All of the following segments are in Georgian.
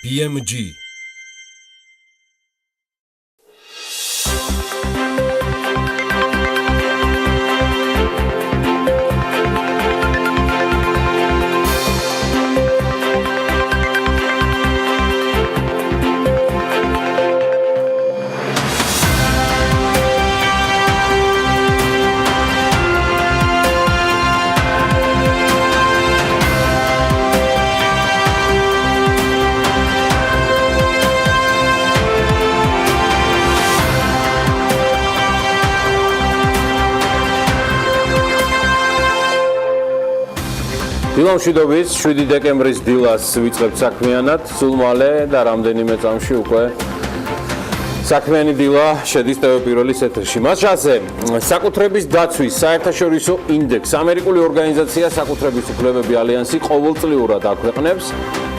BMG დილა მშვიდობის 7 დეკემბრის დილას ვიწყებთ საქმიანად, სულ მალე და რამდენიმე წამში უკვე საქმიანი დილა შედის ტელევიზიის ეთერში. მას შანსზე საკუთრების დაცვის საერთაშორისო ინდექსი ამერიკული ორგანიზაცია საკუთრების უფლებები ალიანსი ყოველწლიურად აქვეყნებს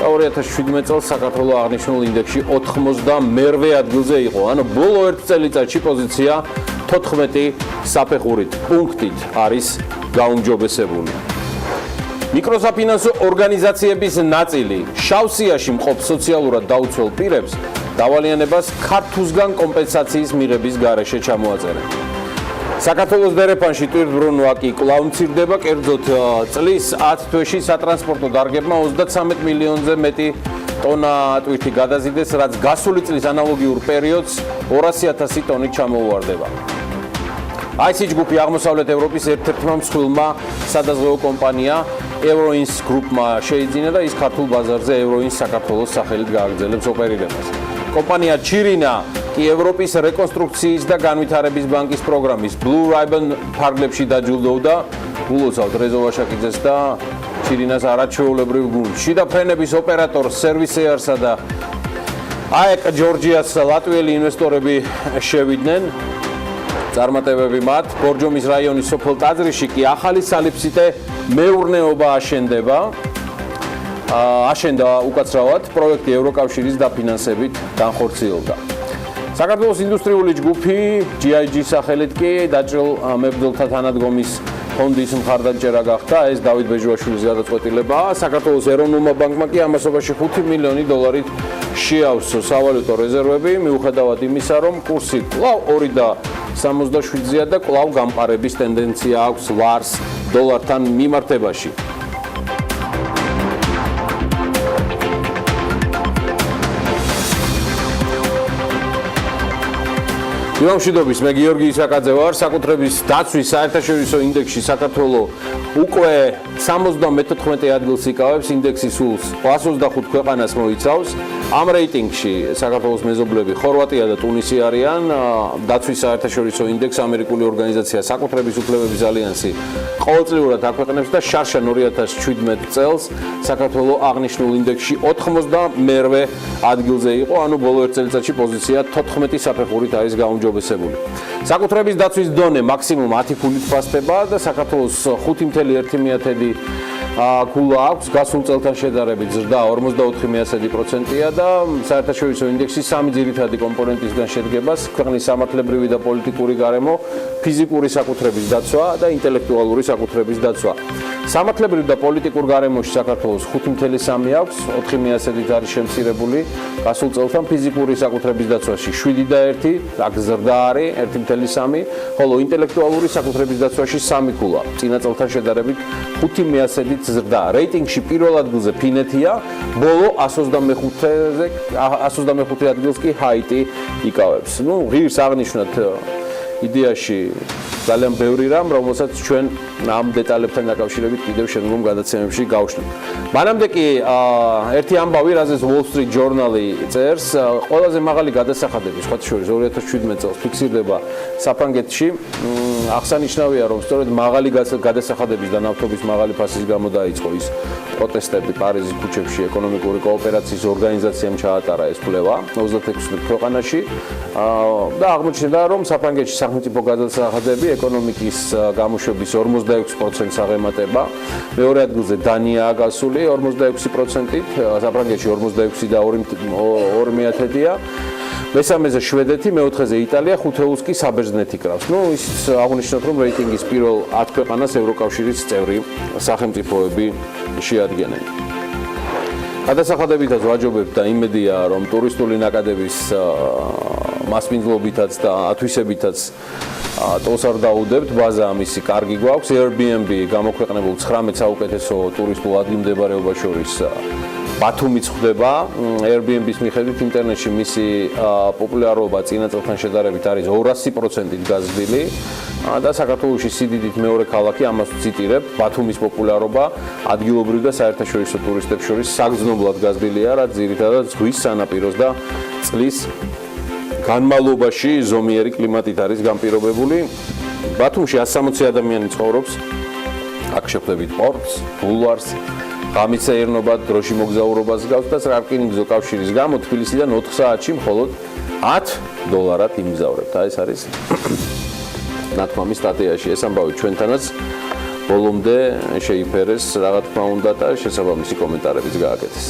და 2017 წელს საქართველოს აღნიშნულ ინდექსში 92-ე ადგილზე იყო. ანუ ბოლო ერთ წელიწადში პოზიცია 14 საფეხურით პუნქტით არის გაუმჯობესებული. მიკროსაფინანსო ორგანიზაციების ნაწილი შავ სიაში მყოფ სოციალურად დაუცველ პირებს დავალიანებას ქართულსგან კომპენსაციის მიღების გარეშე ჩამოაწერენ. საქართველოს დერეფანში ტვირთბრუნვა კი კვლავ მცირდება, კერძოდ წლის 10 თვეში სატრანსპორტო დარგებმა 33 მილიონზე მეტი ტონა ტვირთი გადაზიდეს, რაც გასული წლის ანალოგიურ პერიოდს 200,000 ტონით ჩამოუვარდება. IC ჯგუფი აღმოსავლეთ ევროპის ერთ-ერთმა მსხვილმა სადაზღვევო კომპანია ევროინს გრუპმა შეიძინა და ის ქართულ ბაზარზე ევროინს საქართველოს სახელით გააგრძელებს ოპერირებას. კომპანია ჩირინა კი ევროპის რეკონსტრუქციის და განვითარების ბანკის პროგრამის Blue Ribbon ფარგლებში დაჯილდოვდა, გულოცავთ რეზო ვაშაკიძეს და ჩირინას არაჩვეულებრივ გუნდს. შიდა ფრენების ოპერატორ სერვისეარსა და ΑΕΚ ჯორჯიას ლატვიელი ინვესტორები შევიდნენ. წარმატებები მათ ბორჯომის რაიონის სოფელ ტაძრიში კი ახალი სალიფციტე მეურნეობა აშენდა უკაცრავად პროექტი ევროკავშირის დაფინანსებით განხორციელდა. საქართველოს ინდუსტრიული ჯგუფი GIG სახელით კი დაჭრილ მებრძოლთა თანადგომის ფონდის მხარდამჭერა გახდა. ეს დავით ბეჟუაშვილის გადაწყვეტილებაა. საქართველოს ეროვნულმა ბანკმა კი ამასობაში 5 მილიონი დოლარით შეავსო სავალუტო რეზერვები, მიუხედავად იმისა, რომ კურსი კვლავ 2.67-ზეა და კვლავ გამყარების ტენდენცია აქვს ლარს დოლართან მიმართებაში. დილა მშვიდობის, მე გიორგი ისაკაძე ვარ. საკუთრების დაცვის საერთაშორისო ინდექსში საქართველოს უკვე 74 ადგილს იკავებს. ინდექსი სულ 125 ქვეყანას მოიცავს. ამ რეიტინგში საქართველოს მეზობლები ხორვატია და ტუნისი არიან. დაცვის საერთაშორისო ინდექსი ამერიკული ორგანიზაცია საკუთრების უფლებების ალიანსი ყოველწლიურად აქვეყნებს და შარშან 2017 წელს საქართველოს აღნიშნულ ინდექსში 92-ე ადგილზე იყო, ანუ ბოლო ერთ წელიწადში პოზიცია 14 საფეხურით არის გაუმჯობესებული. საკუთრების დაცვის დონე მაქსიმუმ 10 ფულით ფასდება და საქართველოს 5.1 ქულა აქვს, გასულ წელთან შედარებით ზრდა 44%-ია და საერთაშორისო ინდექსი სამი ძირითადი კომპონენტისგან შედგება: ქვეყნის სამართლებრივი და პოლიტიკური გარემო, ფიზიკური საკუთრების დაცვა და ინტელექტუალური საკუთრების დაცვა. სამართლებრივ და პოლიტიკურ გარემოში საქართველოს 5.3 აქვს, 4%-ით არის შემცირებული, გასულ წელთან ფიზიკური საკუთრების დაცვაში 7.1, აქ ზრდა არის 1.3, ხოლო ინტელექტუალური საკუთრების დაცვაში 3 ქულა, წინა წელთან შედარებით 5%-ით ზრდა. რეიტინგში პირველ ადგილზე ფინეთია, ბოლო 125 ადგილს კი ჰაიტი იკავებს. ღირს აღნიშნოთ იდეაში ძალიან ბევრი რამ, რომელსაც ჩვენ ამ დეტალებთან დაკავშირებით კიდევ შემდგომ გადაცემებში გავშლით. მანამდე კი ერთი ამბავი, რაზეც Wall Street Journal-ი წერს, ყველაზე მაღალი გადასახადები, სხვათა შორის 2017 წელს ფიქსირდება საფრანგეთში. აღსანიშნავია, რომ სწორედ მაღალი გადასახადების და ნავთობის მაღალი ფასის გამო დაიწყო ის პროტესტები პარიზის ქუჩებში. ეკონომიკური კოოპერაციის ორგანიზაციამ ჩაატარა ეს კვლევა 26 ქვეყანაში და აღმოჩნდა, რომ საფრანგეთში სახელმწიფო გადასახადები ეკონომიკის გამოშვების 46%-ს აღემატება. მეორე ადგილზე დანიაა გასული 46%-ით, საფრანგეთში 46.2%-ია. მესამეზე შვედეთი, მეოთხეზე იტალია, ხუთეულს კი საბერძნეთი კრავს. ის აღნიშნოთ, რომ რეიტინგის პირველ 10 ქვეყანას ევროკავშირის წევრი სახელმწიფოები შეადგენენ. გადასახადებითაც ვაჯობებ და იმედია, რომ ტურისტული ნაკადების მასპინძლობითაც და ათვისებითაც ტოლს არ დაუდებთ, ბაზა ამისი კარგი გვაქვს. Airbnb გამოქვეყნებულ 19 საუკეთესო ტურისტულ ადგილმდებარეობას შორის ბათუმიც ხდება. Airbnb-ის მიხედვით ინტერნეტში მისი პოპულარობა წინა წელთან შედარებით არის 200%-ით გაზრდილი და საქართველოში სიდიდით მეორე ქალაქი, ამას ვციტირებ, ბათუმის პოპულარობა ადგილობრივ და საერთაშორისო ტურისტებს შორის საგრძნობლად გაზრდილია, რაც ძირითადად ზღვის სანაპიროს და წყლის განმავლობაში ზომიერი კლიმატით არის განპირობებული. ბათუმში 160 ადამიანი ცხოვრობს. აქ შეხვდებით პორტს, ბულვარს, ღამით საერნობად, დროში მოგზაურობას გავს და რკინიგზო კავშირის გამო თბილისიდან 4 საათში მხოლოდ $10 იმგზავრებთ. ეს არის ნათქვამი სტატიაში. ეს ამბავი ჩვენთანაც ბოლომდე შეიფერეს, რა თქმა უნდა და შესაბამისი კომენტარებიც გააკეთეს.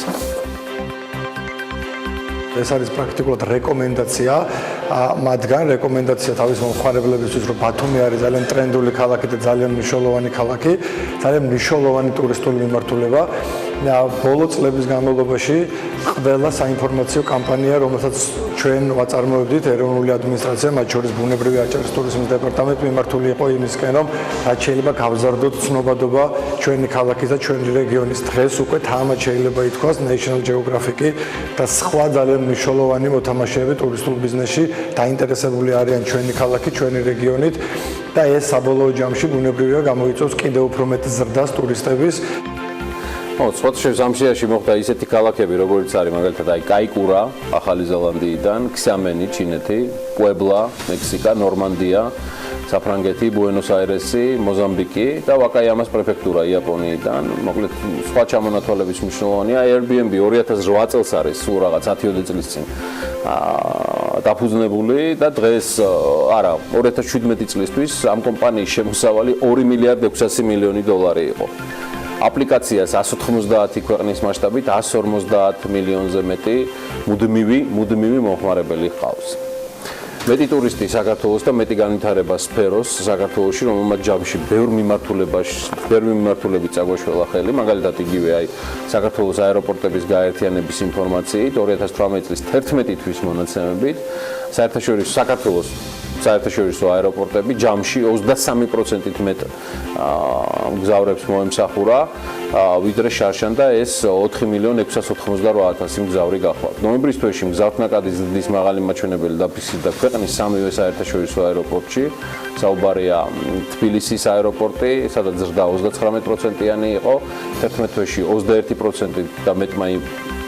ეს არის პრაქტიკულად რეკომენდაცია, მათგან რეკომენდაცია თავის მომხმარებლებისთვის, რომ ბათუმი არის ძალიან ტრენდული ქალაქი და ძალიან მნიშვნელოვანი ქალაქი, ძალიან მნიშვნელოვანი ტურისტული მიმართულება. ბოლო წლების განმავლობაში ყველა საინფორმაციო კამპანია, რომელსაც ჩვენ ვაწარმოებდით, ეროვნული ადმინისტრაცია, მათ შორის ბუნებრივი აჭარის ტურიზმის დეპარტამენტი მიმართული იყო იმისკენ, რომ რაც შეიძლება გავზარდოთ ცნობადობა ჩვენი ქალაქის და ჩვენი რეგიონის. დღეს უკვე თამამად შეიძლება ითქვას National Geographic-ი და სხვა ძალიან მნიშვნელოვანი მოთამაშეები ტურისტულ ბიზნესში დაინტერესებული არიან ჩვენი ქალაქი, ჩვენი რეგიონით და ეს საბოლოო ჯამში ბუნებრივია გამოიწვევს კიდევ უფრო მეტ ზრდას ტურისტების. Სხვადასხვა ამშიაში მოხდა ისეთი ქალაქები, როგორც არის მაგალითად კაიკურა, ახალი ზელანდიიდან, ქსამენი, ჩინეთი, პუებლა, მექსიკა, ნორმანდია, საფრანგეთი, ბუენოს-აირესი, მოზამბიკი და ვაკაიამას პრეფექტურა იაპონიიდან. მოკლედ, სხვა ჩამონათვალების მნიშვნელოვანია. Airbnb 2008 წელს არის, სულ რაღაც 10-20 წლის წინ დაფუძნებული და დღეს, არა, 2017 წლისთვის ამ კომპანიის შემოსავალი $2,600,000,000 იყო. აპლიკაციას 190 ქვეყნის მასშტაბით 150 მილიონზე მეტი მუდმივი მომხმარებელი ჰყავს. მეტი ტურისტი საქართველოს და მეტი განვითარება სფეროს საქართველოში, რომელმაც ჯამში ბევრ მიმართულებით წაგვაშველა ხელი, მაგალითად იგივე საქართველოს აეროპორტების გაერთიანების ინფორმაციით 2018 წლის 11 თვის მონაცემებით საერთაშორისო აეროპორტები ჯამში 23%-ით მეტ მგზავრებს მოემსახურა, ვიდრე შარშან და ეს 4,688,000 მგზავრი გახლავთ. ნოემბრის თვეში მგზავრთნაკადის ზრდის მაღალი მაჩვენებელი დაფიქსირდა ქვეყნის სამივე საერთაშორისო აეროპორტში. საუბარია თბილისის აეროპორტი, სადაც ზრდა 39%-იანი იყო, 11 თვეში 21% და მეტმა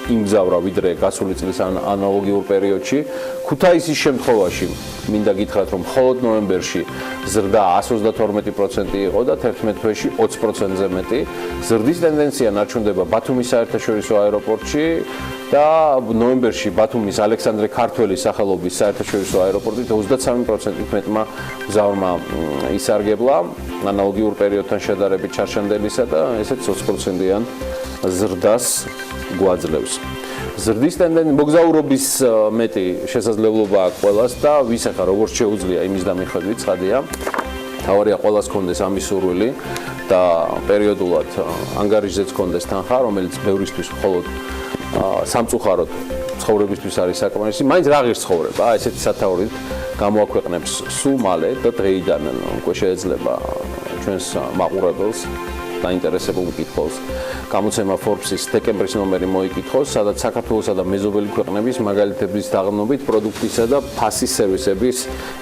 იმგზავრა ვიდრე გასული წლის ანალოგიურ პერიოდში. ქუთაისის შემთხვევაში მინდა გითხრათ, რომ მხოლოდ ნოემბერში ზრდა 132% იყო და 11 თვეში 20%-ზე მეტი. ზრდის ტენდენცია ნარჩუნდება ბათუმის საერთაშორისო აეროპორტში და ნოემბერში ბათუმის ალექსანდრე ქართველის სახელობის საერთაშორისო აეროპორტით 23%-ით მეტმა მგზავრმა ისარგებლა ანალოგიურ პერიოდთან შედარებით ჩარშანდელისა და ესეც 20%-იან ზრდას გვაძლევს. ზრდის ტენდენცია მოგზაურობის მეტი შესაძლებლობა აქვს ყველას და ვისახა როგორც შეუძლია იმის და მიხედვით ცხადია. თავარია ყველას კონდეს ამის სურვილი და პერიოდულად ანგარიშზეც კონდეს თანხა, რომელიც ბევრისთვის მხოლოდ სამწუხაროდ ცხოვრებისთვის არის საკმარისი. მაინც რა ღირს ცხოვრება, ესეთი სათაურით გამოაქვეყნებს სულ მალე და დღეიდან უკვე შეეძლება ჩვენს მაყურებელს დაინტერესებულ მკითხველს. გამოცემა Forbes-ის დეკემბრის ნომერი მოიკითხოს, სადაც საქართველოსა და მეზობელი ქვეყნების მაგალითების დაღლობით პროდუქტისა და ფასის სერვისების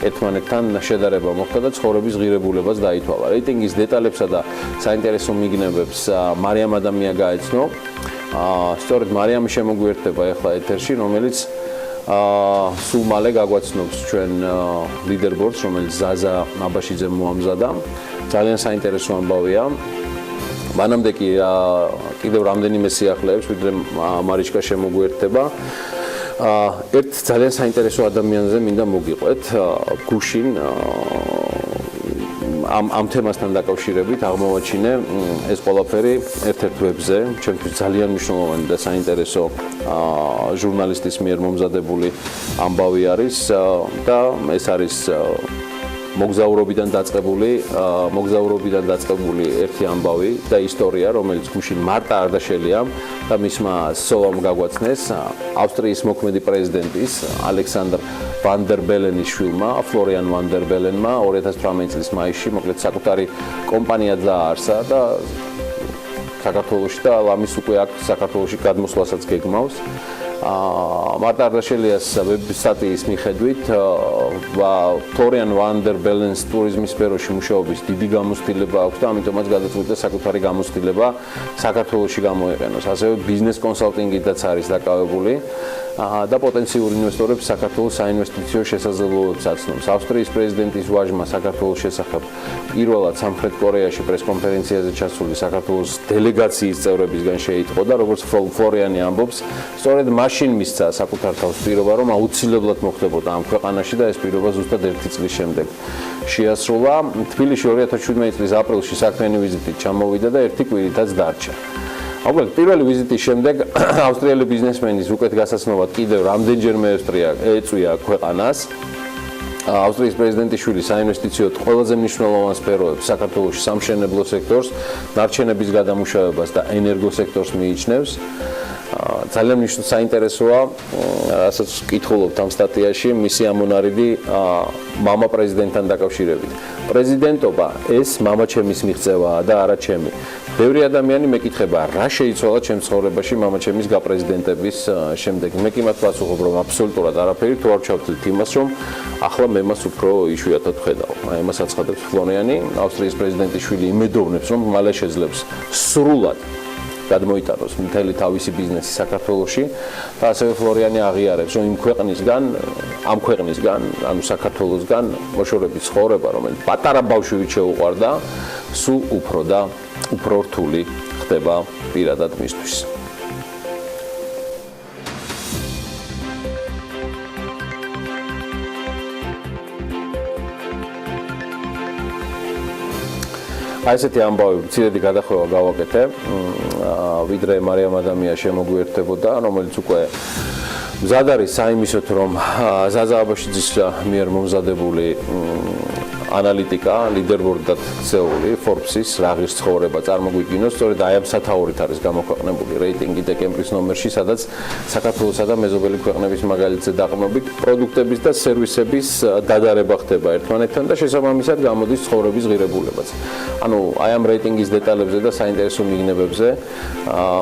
ერთმანეთთან შედარება მოხდა და ცხოვრების ღირებულებას დაითვალა. რეიტინგის დეტალებსა და საინტერესო მიგნებებს მარიამ ადამია გაეცნო. სწორედ მარიამი შემოგვიერთდება ახლა ეთერში, რომელიც სულ მალე გაგვაცნობს ჩვენ ლიდერბორდს, რომელიც ზაზა აბაშიძემ მოამზადა. ძალიან საინტერესო ამბავია. მანამდე კი კიდევ რამდენიმე სიახლეებს, ვიდრე მარიჩკა შემოგვიერთდება. ერთ ძალიან საინტერესო ადამიანზე მინდა მოგიყვეთ, გუშინ ამ თემასთან დაკავშირებით აღმოვაჩინე ეს ყველაფერი ერთ-ერთ ვებზე, ჩემთვის ძალიან მნიშვნელოვანი და საინტერესო ჟურნალისტის მიერ მომზადებული ამბავი არის და ეს არის მოგზაურობიდან დაწყებული ერთი ამბავი და ისტორია, რომელიც გუშინ მარტა არდაშელია და მისმა სოვამ გაგვაცნეს ავსტრიის მოქმედი პრეზიდენტის ალექსანდრ ვან დერ ბელენის შვილმა, ფლორიან ვან დერ ბელენმა 2018 წლის მაისში მოკლედ საკუთარი კომპანია დააარსა და საქართველოში და ამის უკვე აქ საქართველოში გადმოსვლასაც გეგმავს. მარტა არდაშელიას ვებსაიტის მიხედვით ფლორიან ვან დერ ბელენს ტურიზმის სფეროში მუშაობის დიდი გამოცდილება აქვს და ამიტომაც გადაწყვიტა საკუთარი გამოცდილება საქართველოში გამოიყენოს. ასევე ბიზნეს კონსალტინგითაც არის დაკავებული და პოტენციურ ინვესტორებს საქართველოს საინვესტიციო შესაძლებლობებს აცნობს. ავსტრიის პრეზიდენტის ვაჟმა საქართველოს შესახებ პირველად სამხრეთ კორეაში პრესკონფერენციაზე ჩასული საქართველოს დელეგაციის წევრებისგან შეიტყო და როგორც ფლორიანი ამბობს, სწორედ მაშინ მისცა საკუთარ თავს პირობა, რომ აუცილებლად მოხდებოდა ამ ქვეყანაში და ეს პირობა ზუსტად 1 წლის შემდეგ შეასრულა. თბილისში 2017 წლის აპრილში საქმიანი ვიზიტით ჩამოვიდა და 1 კვირითაც დარჩა. Მოკლედ პირველი ვიზიტის შემდეგ ავსტრიელი ბიზნესმენის უკეთ გასაცნობად კიდევ რამდენჯერმე ეწვია ქვეყანას. ავსტრიის პრეზიდენტის შვილი საინვესტიციოდ ყველაზე მნიშვნელოვან სფეროებს საქართველოში სამშენებლო სექტორს, ნარჩენების გადამუშავებას და ენერგო სექტორს მიიჩნევს. ძალიან საინტერესოა, რასაც ვკითხულობთ ამ სტატიაში, მისი ამონარიდი მამა პრეზიდენტთან დაკავშირებით. პრეზიდენტობა ეს მამაჩემის მიღწევაა და არა ჩემი. ბევრი ადამიანი მეკითხება, რა შეიცვალა ჩემს ცხოვრებაში მამაჩემის გაპრეზიდენტების შემდეგ. მე კი მათ პასუხობ, რომ აბსოლუტურად არაფერი, თუ არ ჩავთვლით იმას, რომ ახლა მე მას უფრო იშვიათად ვხედავ. ამას აცხადებს ფლორიანი, ავსტრიის პრეზიდენტის შვილი იმედოვნებს, რომ მალე შეძლებს სრულად გადმოიტანოს მთელი თავისი ბიზნესი საქართველოში და ასევე ფლორიანი აღიარებს, რომ ამ ქვეყნისგან, ანუ საქართველოსგან მოშორების ცხოვრება, რომელიც პატარა ბავშვივით შეუყვარდა, სულ უფრო რთული ხდება პირადად მისთვის. ესეთი ამბავი მცირედი გადახვევა გავაკეთე, ვიდრე მარიამ ადამია შემოგვიერთდებოდა, რომელიც უკვე მზად არის საიმისოთ, რომ ზაზა აბაშიძის მიერ მომზადებული ანალიტიკა ლიდერბორდად ქცეული Forbes-ის რაღის ცხოვრება წარმოგვიდგინოს, სწორედ აი ამ სათაურით არის გამოქვეყნებული რეიტინგი დეკემბრის ნომერში, სადაც საქართველოსა და მეზობელი ქვეყნების მაგალითზე დაყრდნობით პროდუქტების და სერვისების დადარება ხდება ერთმანეთთან და შესაბამისად გამოდის ცხოვრების ღირებულებაც. ანუ აი ამ რეიტინგის დეტალებზე და საინტერესო მიგნებებზე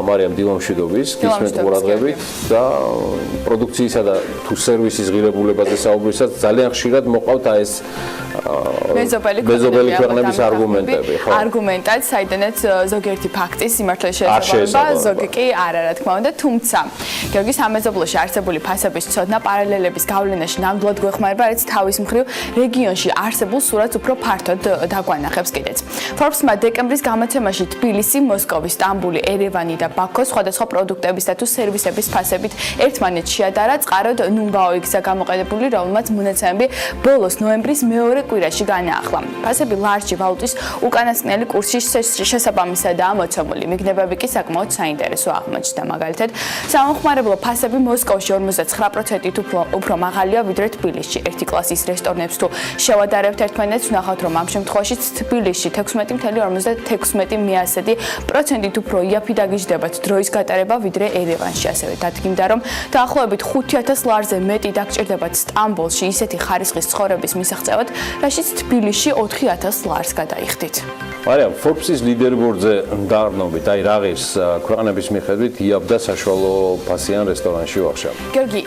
მარიამ დილამშვიდობის, გისმენთ ყურადღებით და პროდუქციისა და თუ სერვისის ღირებულებაზე საუბრისას ძალიან ხშირად მოყავთ აი ეს მეზობელი ქვეყნების არგუმენტები, ხო? არგუმენტად, საიდანაც ზოგიერთი ფაქტის სიმართლეს შესაძლებლობა, ზოგი კი არა, რა თქმა უნდა, თუმცა გეორგი სამეზობლოში არსებული ფასების ცოდნა პარალელების გავლენაში ნამდვილად გვეხმარება, რაც თავის მხრივ რეგიონში არსებულ სურათს უფრო ფართოდ დაგვანახებს კიდეც. Forbes-მა დეკემბრის გამოცემაში თბილისი, მოსკოვი, სტამბული, ერევანი და ბაქო სხვადასხვა პროდუქტების და თუ სერვისების ფასებით ერთმანეთს შეადარა, წყაროდ ნუმბაო იქცა გამოყენებული, რომელმაც მონაცემები ბოლოს ნოემბრის მეორე კვირაში განაახლა. ფასები ლარჯი ვალუტის უკანასკნელი კურსის შესაბამისადაა მოცემული. მიგნებები კი საკმაოდ საინტერესო აღმოჩნდა. მაგალითად, სამხმარებლო ფასები მოსკოვში 59%-ით უფრო მაღალია ვიდრე თბილისში. ერთი კლასის რესტორნებს თუ შევადარებთ ერთმანეთს, ვნახავთ, რომ ამ შემთხვევაში თბილისში 16.51%-ით უფრო იაფი დაგიჯდებათ დროის გატარება ვიდრე ერევანში. ასევე დადგინდა, რომ დაახლოებით 5000 ლარზე მეტი დაგჭირდებათ სტამბოლში ისეთი ხარისხის ცხოვრების მისაღწევად, რაშიც თბილისში 4000 ლარს გადაიხდით. მარიამ, Forbes-ის ლიდერბორდზე დაარნობით, აი რაღის ქვეყნების მიხედვით იაფ და საშუალო ფასიან რესტორანში ვახშავ. გეორგი,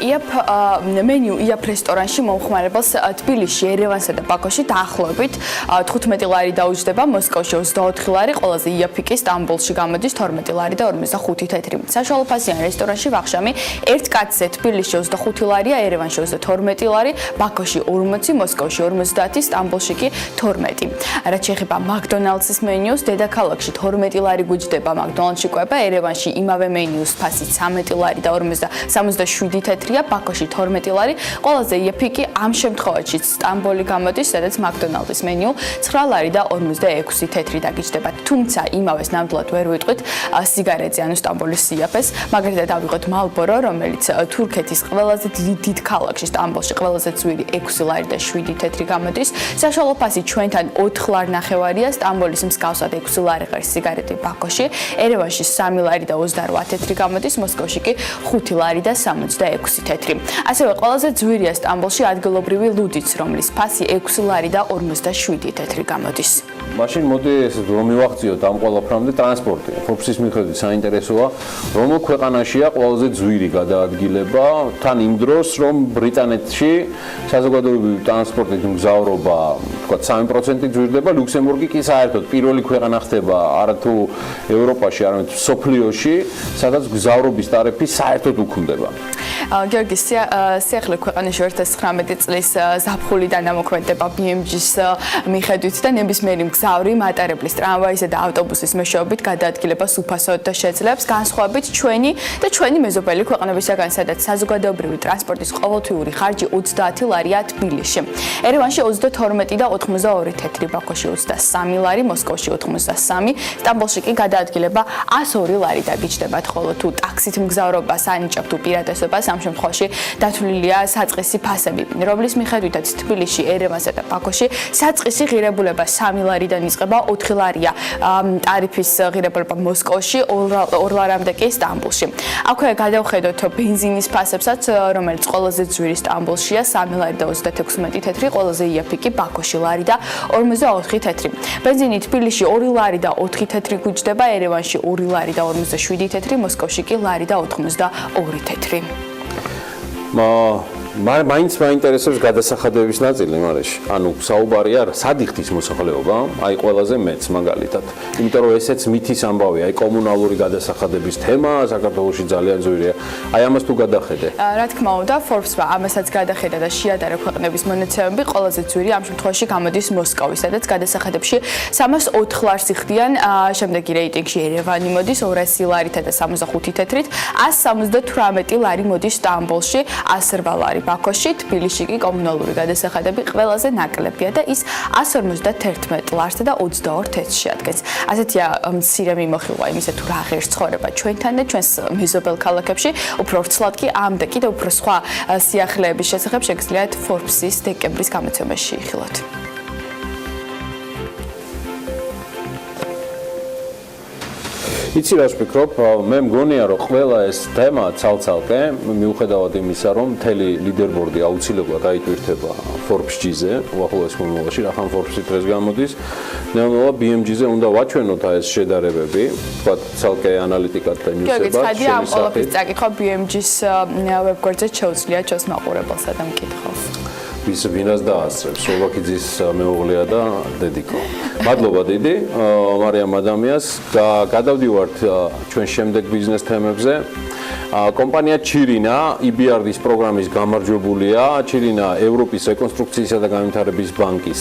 მენიუ იაფ რესტორანში მომხმარებელს თბილისში, ერევანსა და ბაქოში დაახლოებით 15 ლარი დაუჯდება, მოსკოვში 24 ლარი, ყველაზე იაფი კი სტამბოლში გამოდის 12 ლარი და 45 თეთრი. საშუალო ფასიან რესტორანში ვახშამი ერთ კაცზე თბილისში 25 ლარია, ერევანში 12 ლარი, ბაქოში 40, მოსკოვში 50, სტამბოლში კი 12. რაც შეეხება მაკდონალდს კლასის მენიუს, დედაქალაქში 12 ლარი გუჯდება მაკდონალდში კვება, ერევანში იმავე მენიუს ფასით 13 ლარი და 67 თეთრია, ბაქოში 12 ლარი. ყველაზე იაფი კი ამ შემთხვევაში სტამბოლი გამოდის, სადაც მაკდონალდის მენიუ 9 ლარი და 46 თეთრი დაგიჯდება. თუმცა იმავეს ნამდვილად ვერ ვიტყვით სიგარეტზე, ანუ სტამბოლის სიაფეს. მაგალითად ავიღოთ Marlboro, რომელიც თურქეთის ყველაზე დიდ ქალაქში სტამბოლში ყველაზე ძვირი 6 ლარი და 7 თეთრი გამოდის. საშუალო ფასი ჩვენთან 4 ლარი ნახევარია, სტამბოლის მსგავსად 6 ლარი ღირს სიგარეტი ბაქოში, ერევანში 3 ლარი და 28 თეთრი გამოდის, მოსკოვში კი 5 ლარი და 66 თეთრი. ასევე ყველაზე ძვირია სტამბოლში ადგილობრივი ლუდიც, რომლის ფასი 6 ლარი და 57 თეთრი გამოდის. მაშინ მოდი ესე რომ მივახციოთ ამ ყველაფრამდე ტრანსპორტი. Forbes-ის მიხედვით საინტერესოა, რომელ ქვეყანაშია ყველაზე ძვირი გადაადგილება, თან იმ დროს, რომ ბრიტანეთში საზოგადოებრივი ტრანსპორტით მგზავრობა, თქვა 3% ძვირდება, ლუქსემბურგი კი საერთოდ პირველი ქვეყანა ხდება არათუ ევროპაში, არამედ მსოფლიოში, სადაც მგზავრობის ტარიფი საერთოდ უქმდება. გიორგი, სიახლე ქვეყანაში 2019 წლის ზაფხულიდან ამოქმედება BMG-ს მიხედვით და ნებისმიერი მგზავრი მატარებლის, ტრამვაისა და ავტობუსის მეშვეობით გადაადგილებას უფასოდ შეძლებს, განსხვავებით ჩვენი მეზობელი ქვეყნებისაგან, სადაც საზოგადოებრივი ტრანსპორტის ყოველთვიური ხარჯი 30 ლარია თბილისში. ერევანში 32 და 82 თეთრი, ბაქოში 23 ლარი, მოსკოვში 83, სტამბოლში კი გადაადგილება 102 ლარი დაგიჯდებათ, ხოლო თუ ტაქსით მგზავრობას ანიჭებთ უპირატესობას, ამ შემთხვევაში დათვლილია საწყისი ფასები, რომლის მიხედვითაც თბილისში, ერევანსა და ბაქოში საწყისი ღირებულება 3 ლარიდან იწყება 4 ლარია. ტარიფის ღირებულება მოსკოვში 2 ლარამდე კი სტამბოლში. აქვე გადავხედოთ ბენზინის ფასებსაც, რომელიც ყველაზე ძვირი სტამბოლშია 3 ლარი და 36 თეთრი, ყველაზე იაფი კი ბაქოში ლარი და 44 თეთრი. ბენზინი თბილისში 2 ლარი და 4 თეთრი გუჯდება, ერევანში 2 ლარი და 47 თეთრი, მოსკოვში კი ლარი და 82 თეთრი. მაინც მაინტერესებს გადასახადების ნაწილი მარაში. ანუ საუბარია სად იხდის მოსახლეობა? აი ყველაზე მეც მაგალითად. იმიტომ რომ ესეც მითის ამბავია, აი კომუნალური გადასახადების თემა საქართველოში ძალიან ძვირია. აი ამას თუ გადახედე. რა თქმა უნდა, Forbes-მა ამასაც გადახედა და შეადარა ქვეყნების მონაცემები, ყველაზე ძვირი ამ შემთხვევაში გამოდის მოსკოვი, სადაც გადასახადებში 304 ლარს იხდიან, შემდეგი რეიტინგში ერევანი მოდის 200 ლარითა და 65 თეთრით, 178 ლარი მოდის სტამბოლში, 108 ლარი ბაქოში, თბილისში კი კომუნალური გადასახადები ყველაზე ნაკლებია და ის 151 ლარსა და 22 თეთრს შეადგენს. ასეთია მცირე მიმოხილვა იმისა თუ რა ღირს ცხოვრება ჩვენთან და ჩვენს მეზობელ ქალაქებში, უფრო ვრცლად კი ამ და კიდევ უფრო სხვა სიახლეების შესახებ შეგიძლიათ Forbes-ის დეკემბრის გამოცემაში იხილოთ. იცი რა ვფიქრობ, მე მგონია რომ ყველა ეს თემა ცალ-ცალკე მიუხედავად იმისა რომ მთელი ლიდერბორდი აუცილებლად აიტვირთება Forbes-ზე, უახლოეს მომავალში, რახან Forbes-ი დღეს გამოდის, ნელა BMG-ზე უნდა ვაჩვენოთ ეს შედარებები, თქვა ცალკე ანალიტიკად და ნიუსებად. გიორგი, ცხადი ამ ყველაფრის წაკითხვა BMG-ს ვებგვერდზე შეუძლია ჩვენს მაყურებელსა და მკითხველს. ვინას დაასწრებს, სლოვაკიძის მეუღლეა და დედიკო. მადლობა დიდი მარიამ ადამიანს. გადავდივართ ჩვენ შემდეგ ბიზნეს თემებზე. კომპანია ჩირინა EBRD-ის პროგრამის გამარჯვებულია. ჩირინა ევროპის რეკონსტრუქციისა და განვითარების ბანკის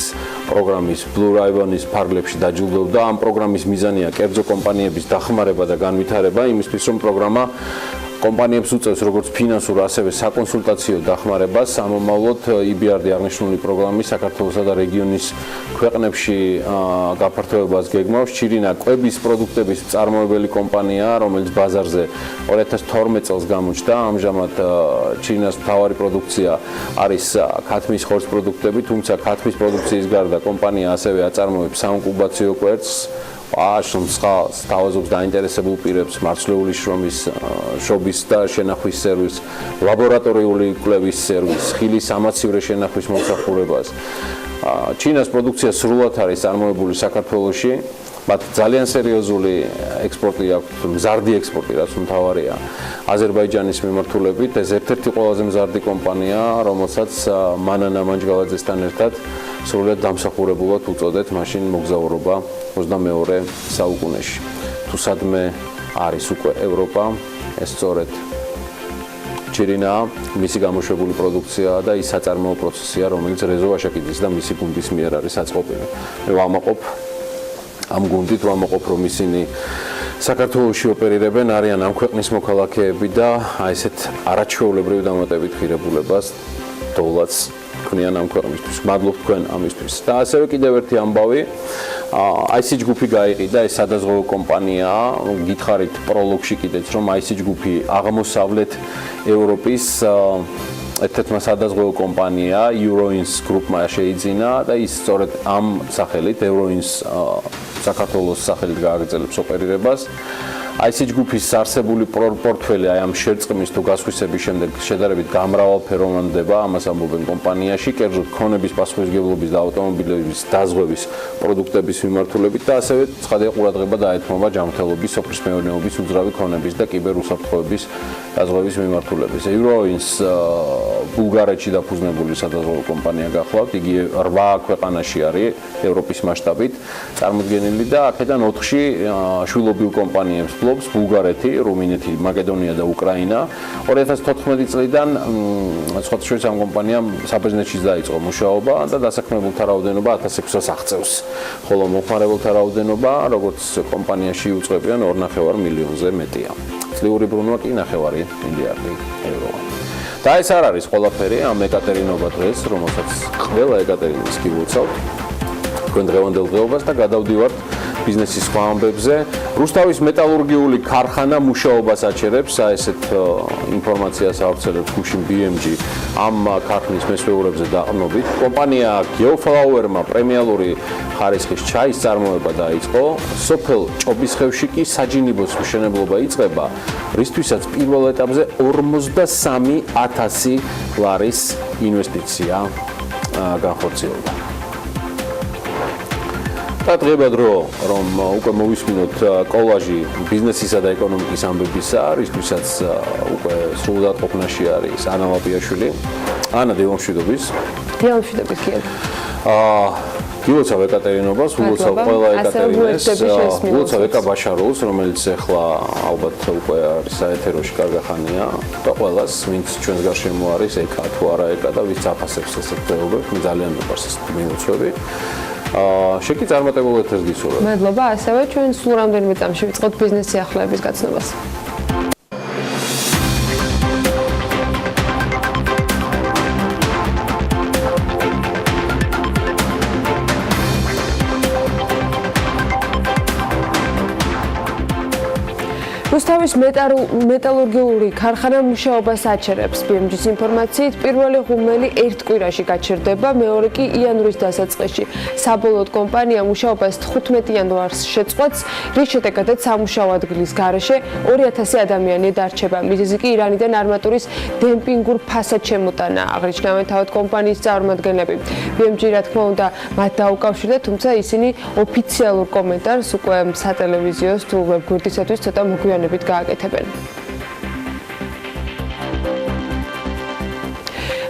პროგრამის Blue Ribbon-ის ფარგლებში დაჯილდოვდა. ამ პროგრამის მიზანია კერძო კომპანიების დახმარება და განვითარება, იმისთვის რომ პროგრამა კომპანიებს უწევს როგორც ფინანსურ, ასევე საკონსულტაციო დახმარებას. ამომავლოდ EBRD აღნიშნული პროგრამი საქართველოსა და რეგიონის ქვეყნებში გაფართოებას გეგმავს. ჩირინა კვების პროდუქტების მწარმოებელი კომპანიაა, რომელიც ბაზარზე 2012 წელს გამოჩნდა. ამჟამად ჩირინას მთავარი პროდუქცია არის ქათმის ხორცს პროდუქტები, თუმცა ქათმის პროდუქციის გარდა კომპანია ასევე აწარმოებს საინკუბაციო კვერცხს, თავაზობს დაინტერესებულ პირებს მარცვლეული შრომის და შენახვის სერვისს, ლაბორატორიული კვლევის სერვისს, ხილის ამაცივრე შენახვის მომსახურებას. ჩინას პროდუქცია სრულად არის წარმოებული საქართველოში, მათ ძალიან სერიოზული ექსპორტი აქვს, მზარდი ექსპორტი, რაც მთავარია აზერბაიჯანის მიმართულებით. ეს ერთ-ერთი ყველაზე მზარდი კომპანია, რომელსაც მანანა მანჯგალაძესთან ერთად სრულად დამსახურებულად უწოდეთ მაშინ მოგზაურობა 22 საუკუნეში. თუ სადმე არის უკვე ევროპა, ეს სწორედ ჩირინა, მისი გამოშვებული პროდუქცია და ის საწარმოო პროცესია, რომელიც რეზო ვაშაკიძის და მისი გუნდის მიერ არის აწყობილი. მე ვამაყობ ამ გუნდით ვამოყოფ რომ ისინი საქართველოში ოპერირებენ, არიან ამ ქვეყნის მოქალაქეები და აი ესეთ არაჩვეულებრივ დამატებით ღირებულებას დოლარს ქმნიან ამ ქვეყნისთვის. მადლობთ თქვენ ამისთვის. და ასევე კიდევ ერთი ამბავი, IC ჯგუფი გაიყიდა, ეს სადაზღვევო კომპანიაა. გითხარით პროლოგში კიდეც რომ IC ჯგუფი აღმოსავლეთ ევროპის ერთ-ერთმა სადაზღვევო კომპანია Euroins Group-მა შეიძინა და ის სწორედ ამ სახელით Euroins საქართველოს სახელით გააგრძელებს ოპერირებას. IC ჯგუფის არსებული პორტფელი აი ამ შერწყმის თუ გასხვისების შემდეგ შედარებით გამრავალფეროვანდება, ამას ამბობენ კომპანიაში, კერძოდ ქონების პასუხისმგებლობის და ავტომობილების დაზღვევის პროდუქტების მიმართულებით და ასევე ცხადია ყურადღება დაეთმობა ჯანმრთელობის, სოფლის მეურნეობის, უძრავი ქონების და კიბერუსაფრთხოების დაზღვევის მიმართულებით. Euroins ბულგარეთში დაფუძნებული სადაზღვევო კომპანია გახლავთ, იგი 8 ქვეყანაში არის ევროპის მასშტაბით წარმოდგენილი და აქედან 4-ში შვილობილ კომპანიებს ბულგარეთი, რუმინეთი, მაკედონია და უკრაინა. 2014 წლიდან სხვა შორის ამ კომპანიამ საბერძნეთშიც დაიწყო მუშაობა და დასაქმებულთა რაოდენობა 1600-ს აღწევს. ხოლო მომხმარებელთა რაოდენობა, როგორც კომპანიაში უწყებიან 2.5 მილიონზე მეტია. წლიური ბრუნვა კი 9 მილიარდი ევროა. და ეს არ არის ყველაფერი ამ ეკატერინობა დღეს, რომელსაც ყველა ეკატერინეს გილოცავთ. თქვენ დღევანდელ დღეობას და გადავდივართ ბიზნესის სხვა ამბებზე. რუსთავის მეტალურგიული ქარხანა მუშაობას აჩერებს, ესეთ ინფორმაციას ავრცელებს გუშინ BMG ამ ქარხნის მესვეურებზე დაყრდნობით. კომპანია Geoflower-მა პრემიალური ხარისხის ჩაის წარმოება დაიწყო. სოფელ ჭობისხევში კი საჯინიბოს მშენებლობა იწყება, რისთვისაც პირველ ეტაპზე 43,000 ლარის ინვესტიცია განხორციელდა. და დღეება დრო, რომ უკვე მოვისმინოთ კოლაჟი ბიზნესისა და ეკონომიკის ამბებისა, რისთვისაც უკვე სრულად ყოფნაში არის ანა ლაპიაშვილი. ანა, დილამშვიდობის. დილამშვიდობის კი. გილოცავ ეკატერინობას, ულოცავ ყველა ეკატერინეს, ულოცავ ეკა ბაშარულს, რომელიც ახლა ალბათ უკვე არის საეთეროში კარგი ხანია და ყველას, ვინც ჩვენს გარშემო არის, ეკა თუ არა ეკა და ვინც აფასებს ესეთ დღეობებს, მე ძალიან მიყვარს ეს მიმოცვები. შეკი წარმატებულ ეთერს გისურვებ. მადლობა, ასევე ჩვენ სულ რამდენიმე წამში ვიწყოთ ბიზნეს სიახლეების გაცნობას. რუსთავის მეტალურგიული ქარხანა მუშაობას აჩერებს. BMG-ის ინფორმაციით, პირველი ღუმელი ერთ კვირაში გაჩერდება, მეორე კი იანვრის დასაწყისში. საბოლოოდ კომპანია მუშაობას 15 იანვარს შეწყვეტს, რის შედეგადაც სამუშაო ადგილის გარეშე 2000 ადამიანი დარჩება. მიზეზი კი ირანიდან არმატურის დემპინგურ ფასად შემოტანა, აღნიშნავენ თავად კომპანიის წარმომადგენლები. BMG, რა თქმა უნდა, მათ დაუკავშირდა, თუმცა ისინი ოფიციალურ კომენტარს უკვე სატელევიზიოს თუ ვებგვერდისათვის ცოტა მოგვიანებით გააკეთებენ.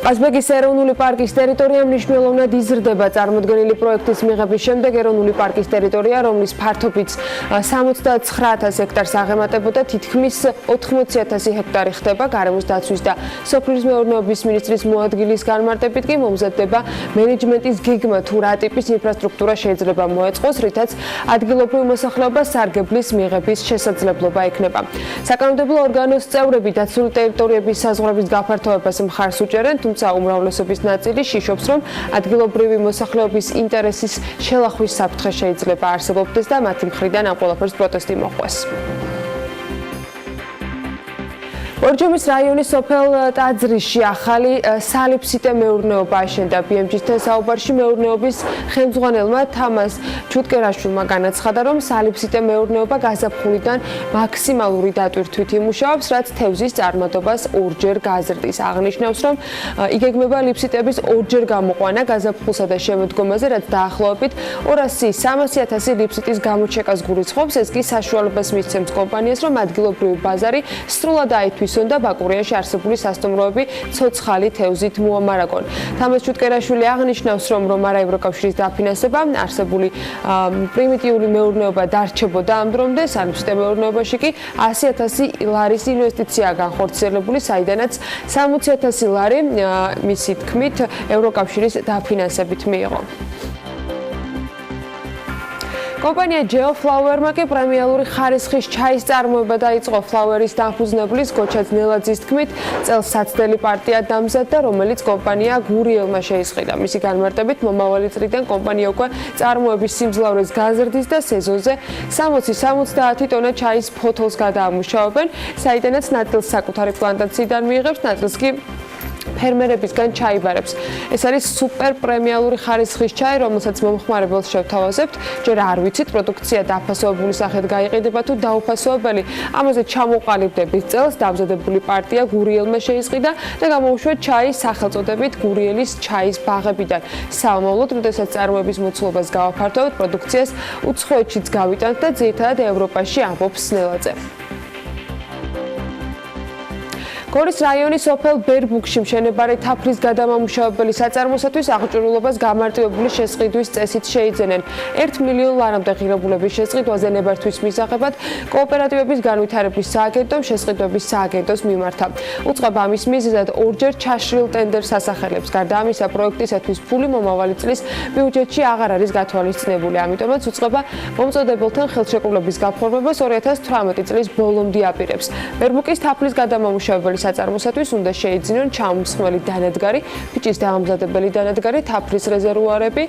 ყაზბეგის ეროვნული პარკის ტერიტორია მნიშვნელოვნად იზრდება. წარმოდგენილი პროექტის მიღების შემდეგ ეროვნული პარკის ტერიტორია, რომლის ფართობიც 79,000 ჰექტარს აღემატებოდა, თითქმის 80,000 ჰექტარი ხდება. გარემოს დაცვის და სოფლის მეურნეობის მინისტრის მოადგილის განმარტებით კი მომზადდება მენეჯმენტის გეგმა, თუ რა ტიპის ინფრასტრუქტურა შეიძლება მოეწყოს, რითაც ადგილობრივ მოსახლეობას სარგებლის მიღების შესაძლებლობა ექნება. საკანონმდებლო ორგანოს წევრები დაცული ტერიტორიების საზღვრების გაფართოებას მხარს უჭერენ, თუმცა უმრავლესობის ნაწილი შიშობს, რომ ადგილობრივი მოსახლეობის ინტერესის შელახვის საფრთხე შეიძლება არსებობდეს და მათი მხრიდან ამ ყველაფერს პროტესტი მოჰყვეს. ორჯომის რაიონის სოფელ ტაძრისში ახალი სალიფსიტე მეურნეობა აშენდა. BMG-თან საუბარში მეურნეობის ხელმძღვანელმა თამას ჩუტკერაშვილმა განაცხადა, რომ სალიფსიტე მეურნეობა გაზაფხულიდან მაქსიმალური დატვირთვით იმუშავებს, რაც თევზის წარმატებას ორჯერ გაზრდის. აღნიშნავს, რომ იგეგმება ლიფსიტების ორჯერ გამოყვანა გაზაფხულსა და შემოდგომაზე, რაც დაახლოებით 200-300,000 ლიფსიტის გამოჩეკას გულისხმობს. ეს კი საშუალებას მისცემს კომპანიას, რომ ადგილობრივი ბაზარი სრულად აითვისოს და ბაკურიაში არსებული სასტუმროები ცოცხალი თევზით მოამარაგონ. თამას ჩუტკერაშვილი აღნიშნავს, რომ არა ევროკავშირის დაფინანსება, არსებული პრიმიტიული მეურნეობა დარჩებოდა ამ დრომდე, სალიფსიტე მეურნეობაში კი 100,000 ლარის ინვესტიცია განხორციელებული, საიდანაც 60,000 ლარი მისი თქმით ევროკავშირის დაფინანსებით მიიღო. კომპანია Geoflower-მა კი პრემიალური ხარისხის ჩაის წარმოება დაიწყო. Flower-ის დამფუძნებლის გოჩა ძნელაძის თქმით, წელს საცდელი პარტია დამზადდა, რომელიც კომპანია გურიელმა შეისყიდა. მისი განმარტებით, მომავალი წლიდან კომპანია უკვე წარმოების სიმძლავრეს გაზრდის და სეზონზე 60-70 ტონა ჩაის ფოთოლს გადაამუშავებენ, საიდანაც ნაწილს საკუთარი პლანტაციიდან მიიღებს, ნაწილს კი ფერმერებისგან ჩაიბარებს. ეს არის სუპერ პრემიალური ხარისხის ჩაი, რომელსაც მომხმარებელს შევთავაზებთ. ჯერ არ ვიცით, პროდუქცია დაფასოვებული სახით გაიყიდება თუ დაუფასოვებელი. ამაზე ჩამოყალიბდების წელს დამზადებული პარტია გურიელმა შეისყიდა და გამოუშვეს ჩაის სახელწოდებით გურიელის ჩაის ბაღებიდან. საომავლოდ, როდესაც წარმოების მოცულობას გავაფართოვებთ, პროდუქციას უცხოეთშიც გავიტანთ და ძირითადად ევროპაში ამბობს სნელაძე. გორის რაიონის სოფელ ბერბუქში მშენებარე თაფლის გადამამუშავებელი საწარმოსათვის აღჭურვილობას გამარტივებული შესყიდვის წესით შეიძენენ. 1 მილიონ ლარამდე ღირებულების შესყიდვაზე ნებართვის მისაღებად კოოპერატივების განვითარების სააგენტომ შესყიდვების სააგენტოს მიმართა. უწყება ამის მიზეზად ორჯერ ჩაშრილ ტენდერს ასახელებს. გარდა ამისა, პროექტისათვის ფული მომავალი წლის ბიუჯეტში აღარ არის გათვალისწინებული. ამიტომაც უწყება მომწოდებელთან ხელშეკრულების გაფორმებას 2018 წლის ბოლომდე აპირებს. ბერბუქის თაფლის გადამამუშავებელი საწარმოსათვის უნდა შეიძინონ ჩამომსხმელი დანადგარი, ფიჭის დამამზადებელი დანადგარი, თაფლის რეზერვუარები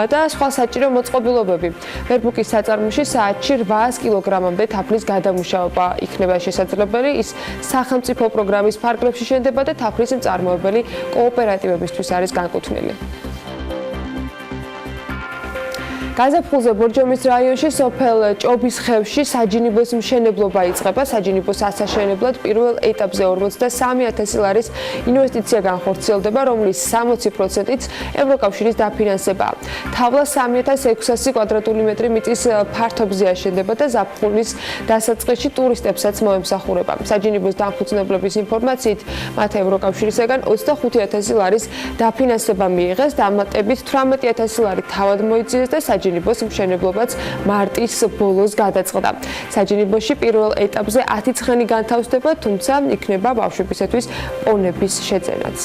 და სხვა საჭირო მოწყობილობები. ბერბუქის საწარმოში საათში 800 კილოგრამამდე თაფლის გადამუშავება იქნება შესაძლებელი. ის სახელმწიფო პროგრამის ფარგლებში შენდება და თაფლის მწარმოებელი კოოპერატივებისთვის არის განკუთვნილი. გაზაფხულზე ბორჯომის რაიონში სოფელ ჭობის ხევში საჯინიბოს მშენებლობა იწყება. საჯინიბოს ასაშენებლად პირველ ეტაპზე 43,000 ლარის ინვესტიცია განხორციელდება, რომლის 60%-იც ევროკავშირის დაფინანსებაა. თავლა 3600 კვადრატული მეტრი მიწის ფართობზე აშენდება და ზაფხულის დასაწყისში ტურისტებსაც მოემსახურება. საჯინიბოს დამფუძნებლების ინფორმაციით, მათ ევროკავშირისგან 25,000 ლარის დაფინანსება მიიღეს, დამატებით 18,000 ლარი თავად მოიწიეს და საჯინიბოს მშენებლობაც მარტის ბოლოს გადაწყდა. საჯინიბოში პირველ ეტაპზე 10 ცხენი განთავსდება, თუმცა იქნება ბავშვებისათვის პონების შეძენაც.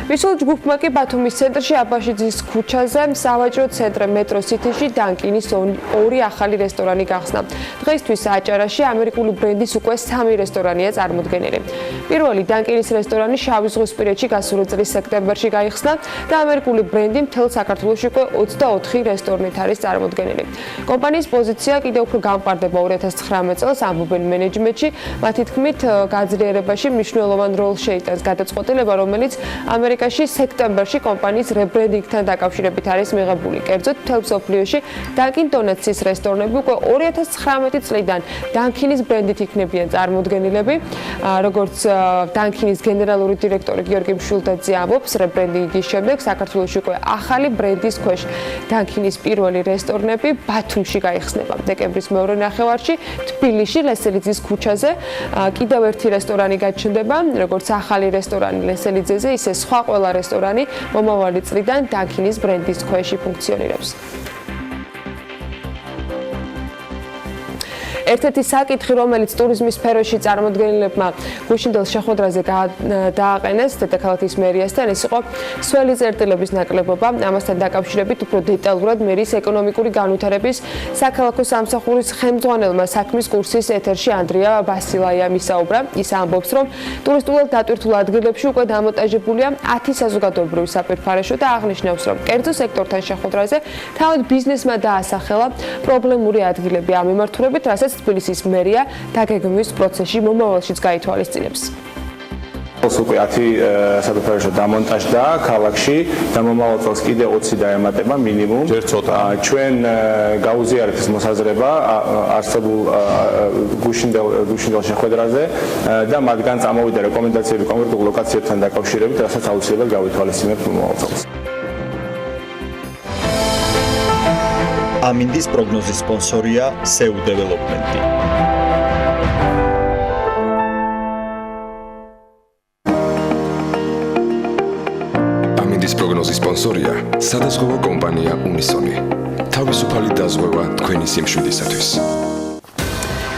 ვისულ ჯგუფმა კი ბათუმის ცენტრში აბაშიძის ქუჩაზე სავაჭრო ცენტრ მეტრო სიტიში დანკინის ორი ახალი რესტორანი გახსნა. დღეისთვის აჭარაში ამერიკული ბრენდის უკვე 3 რესტორანია წარმოდგენილი. პირველი დანკინის რესტორანი შავიზღვისპირეთში გასული წლის სექტემბერში გაიხსნა და ამერიკული ბრენდი მთელ საქართველოში უკვე 24 რესტორნით არის წარმოდგენილი. კომპანიის პოზიცია კიდევ უფრო გამყარდება 2019 წელს ამბობენ მენეჯმენტში. მათი თქმით, გაძლიერებაში მნიშვნელოვან როლს შეიტანს გადაწყვეტილება, რომელიც ამერიკაში სექტემბერში კომპანიის რებრენდინგთან დაკავშირებით არის მიღებული. კერძოდ, მთელ მსოფლიოში დანკინ დონატსის რესტორნები უკვე 2019 წლიდან დანკინის ბრენდით იქნებიან წარმოდგენილები. როგორც დანკინის გენერალური დირექტორი გიორგი მშვილდაძე ამბობს, რებრენდინგის შემდეგ საქართველოში უკვე ახალი ბრენდის ქვეშ დანკინის პირველი რესტორნები ბათუმში გაიხსნება. დეკემბრის მეორე ნახევარში თბილისში ლესელიძის ქუჩაზე კიდევ ერთი რესტორანი გაჩნდება, როგორც ახალი რესტორანი ლესელიძეზე, ისე სხვა ყველა რესტორანი მომავალი წლიდან დანკინის ბრენდის ქვეშ ფუნქციონირებს. ერთ-ერთი საკითხი, რომელიც ტურიზმის სფეროში წარმოდგენილებმა გუშინდელ შეხვედრაზე დააყენეს დედაქალაქის მერიასთან, ეს იყო სველი წერტილების ნაკლებობა. ამასთან დაკავშირებით უფრო დეტალურად მერის ეკონომიკური განვითარების საქალაქო სამსახურის ხელმძღვანელმა საქმის კურსის ეთერში ანდრია ბასილაიამ ისაუბრა. ის ამბობს, რომ ტურისტულად დატვირთულ ადგილებში უკვე დამონტაჟებულია 10 საზოგადოებრივი საფირფარეშო და აღნიშნავს, რომ კერძო სექტორთან შეხვედრაზე თავად ბიზნესმა დაასახელა პრობლემური ადგილები ამ მიმართულებით, რასაც თბილისის მერია დაგეგმვის პროცესში მომავალშიც გაითვალისწინებს. უკვე 10 საფირფარეშო დამონტაჟდა ქალაქში და მომავალ წელს კიდევ 20 დაემატება მინიმუმ. ჩვენ გაუზიარეთ ეს მოსაზრება არსებულ გუშინდელ შეხვედრაზე და მათგან წამოვიდა რეკომენდაციები კონკრეტულ ლოკაციებთან დაკავშირებით, რასაც აუცილებლად გავითვალისწინებთ მომავალ წელს. ამინდის პროგნოზის სპონსორია SEU Development. ამინდის პროგნოზის სპონსორია სადაზღვევო კომპანია უნისონი. თავისუფალი დაზღვევა თქვენი სიმშვიდისათვის.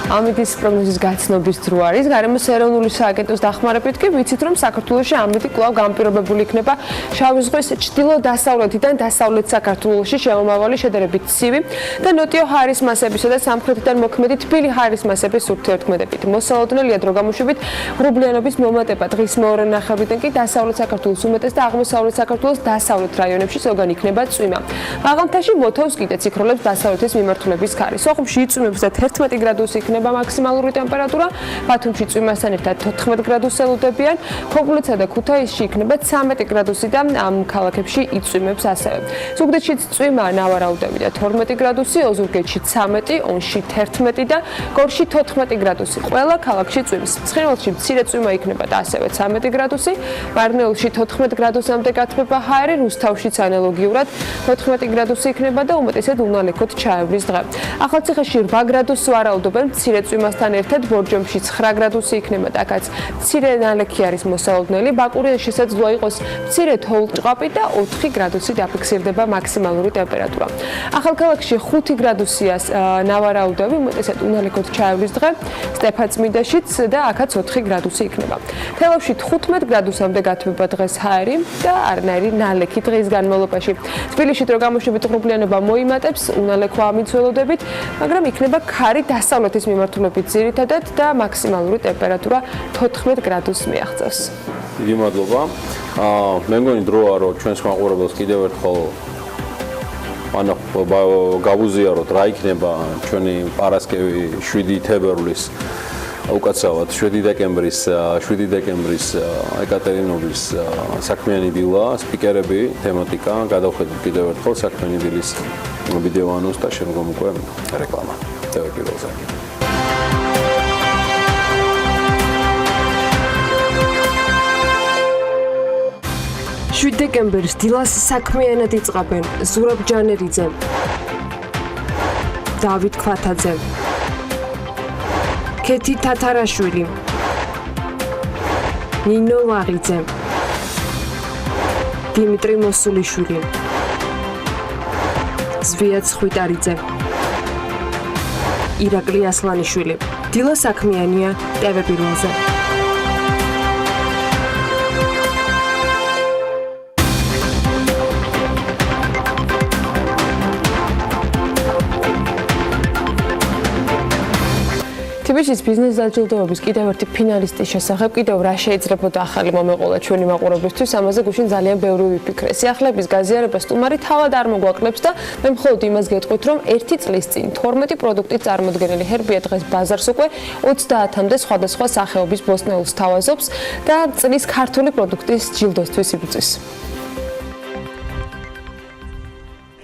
ამიტის პროგნოზის გაცნობის დრო არის. გარემოს ეროვნული სააგენტოს დახმარებით კი ვიცით, რომ საქართველოში ამიტი კვლავ განპირობებული იქნება შავი ზღვის ჩრდილო-დასავლეთიდან დასავლეთ საქართველოში შემომავალი შედარებით ცივი და ნოტიო ჰაერის მასებისა და სამხრეთიდან მოქმედი თბილი ჰაერის მასების ურთიერთქმედებით. მოსალოდნელია დრო გამოშვებით ღრუბლიანობის მომატება. დღის მეორე ნახევრიდან კი დასავლეთ საქართველოს უმეტეს და აღმოსავლეთ საქართველოს დასავლეთ რაიონებში ზოგან იქნება წვიმა. მაღალმთაში მოთოვს კიდე ციქროლებს დასავლეთის მიმართულების ქარი. სოხუმში იწვიმებს და 11 გრადუსი იქნება მაქსიმალური ტემპერატურა, ბათუმში წვიმასთან ერთად 14 გრადუსს ელოდებიან, ქობულეთსა და ქუთაისში იქნება 13 გრადუსი და ამ ქალაქებში იწვიმებს ასევე. ზუგდიდშიც წვიმა, ნავარაუდები და 12 გრადუსი, ოზურგეთში 13, ონში 11 და გორში 14 გრადუსი. ყველა ქალაქში წვიმს. ცხინვალში მცირე წვიმა იქნება და ასევე 13 გრადუსი, მარნეულში 14 გრადუსამდე გათბება ჰაერი, რუსთავშიც ანალოგიურად 14 გრადუსი იქნება და უმეტესად უნალექოთ ჩაევრის დღე. ახალციხეში 8 გრადუსს ვარაუდობენ მცირე წვიმასთან ერთად, ბორჯომში 9 გრადუსი იქნება და აქაც მცირე ნალექი არის მოსალოდნელი, ბაკურიაში შესაძლოა იყოს მცირე თოვლ-ჭყაპი და 4 გრადუსი დაფიქსირდება მაქსიმალური ტემპერატურა. ახალქალაქში 5 გრადუსია ნავარაუდები, უმეტესად უნალექოთ ჩაევრის დღე, სტეფანწმინდაშიც და აქაც 4 გრადუსი იქნება. თელავში 15 გრადუსამდე გათბება დღეს ჰაერი და არანაირი ნალექი დღის განმავლობაში. თბილისში დრო გამოშვებით ღრუბლიანობა მოიმატებს, უნალექვა ამიცველოდებით, მაგრამ იქნება ქარი დასავლეთის მიმართულებით ძირითადად და მაქსიმალური ტემპერატურა 14 გრადუსს მიაღწევს. დიდი მადლობა. მე მგონი დროა რომ ჩვენს მაყურებელს კიდევ ერთხელ გავუზიაროთ რა იქნება ჩვენი პარასკევი 7 თებერვლის უკაცრავად 7 დეკემბრის ეკატერინოვის საქმიანი დილა, სპიკერები, თემატიკა, გადავხედოთ კიდევ ერთხელ საქმიანი დილის ვიდეო ანონსს და შემდგომ უკვე რეკლამა. TV პირველზე. 7 დეკემბერს დილას საქმიანად იწყაბენ ზურაბ ჯანერიძე, დავით ქვათაძე, ქეთი თათარაშვილი, ნინო ლაღიძე, დიმიტრი მოსულიშვილი, ზვიად ხვიტარიძე, ირაკლი ასლანიშვილი. დილა საქმიანია TV პირველზე. თბილისის ბიზნეს დაჯილდოების კიდევ ერთი ფინალისტის შესახებ კიდევ რა შეიძლებოდა ახალი მომეყოლა ჩვენი მაყურებლისთვის, ამაზე გუშინ ძალიან ბევრი ვიფიქრე. სიახლეების გაზიარება სტუმარი თავად არ მოგვაკლებს და მე მხოლოდ იმას გეტყვით, რომ 1 წლის წინ 12 პროდუქტით წარმოდგენილი ჰერბია დღეს ბაზარს უკვე 30-მდე სხვადასხვა სახეობის ბოსტნეულს თავაზობს და წლის ქართული პროდუქტის ჯილდოსთვის იბრძვის.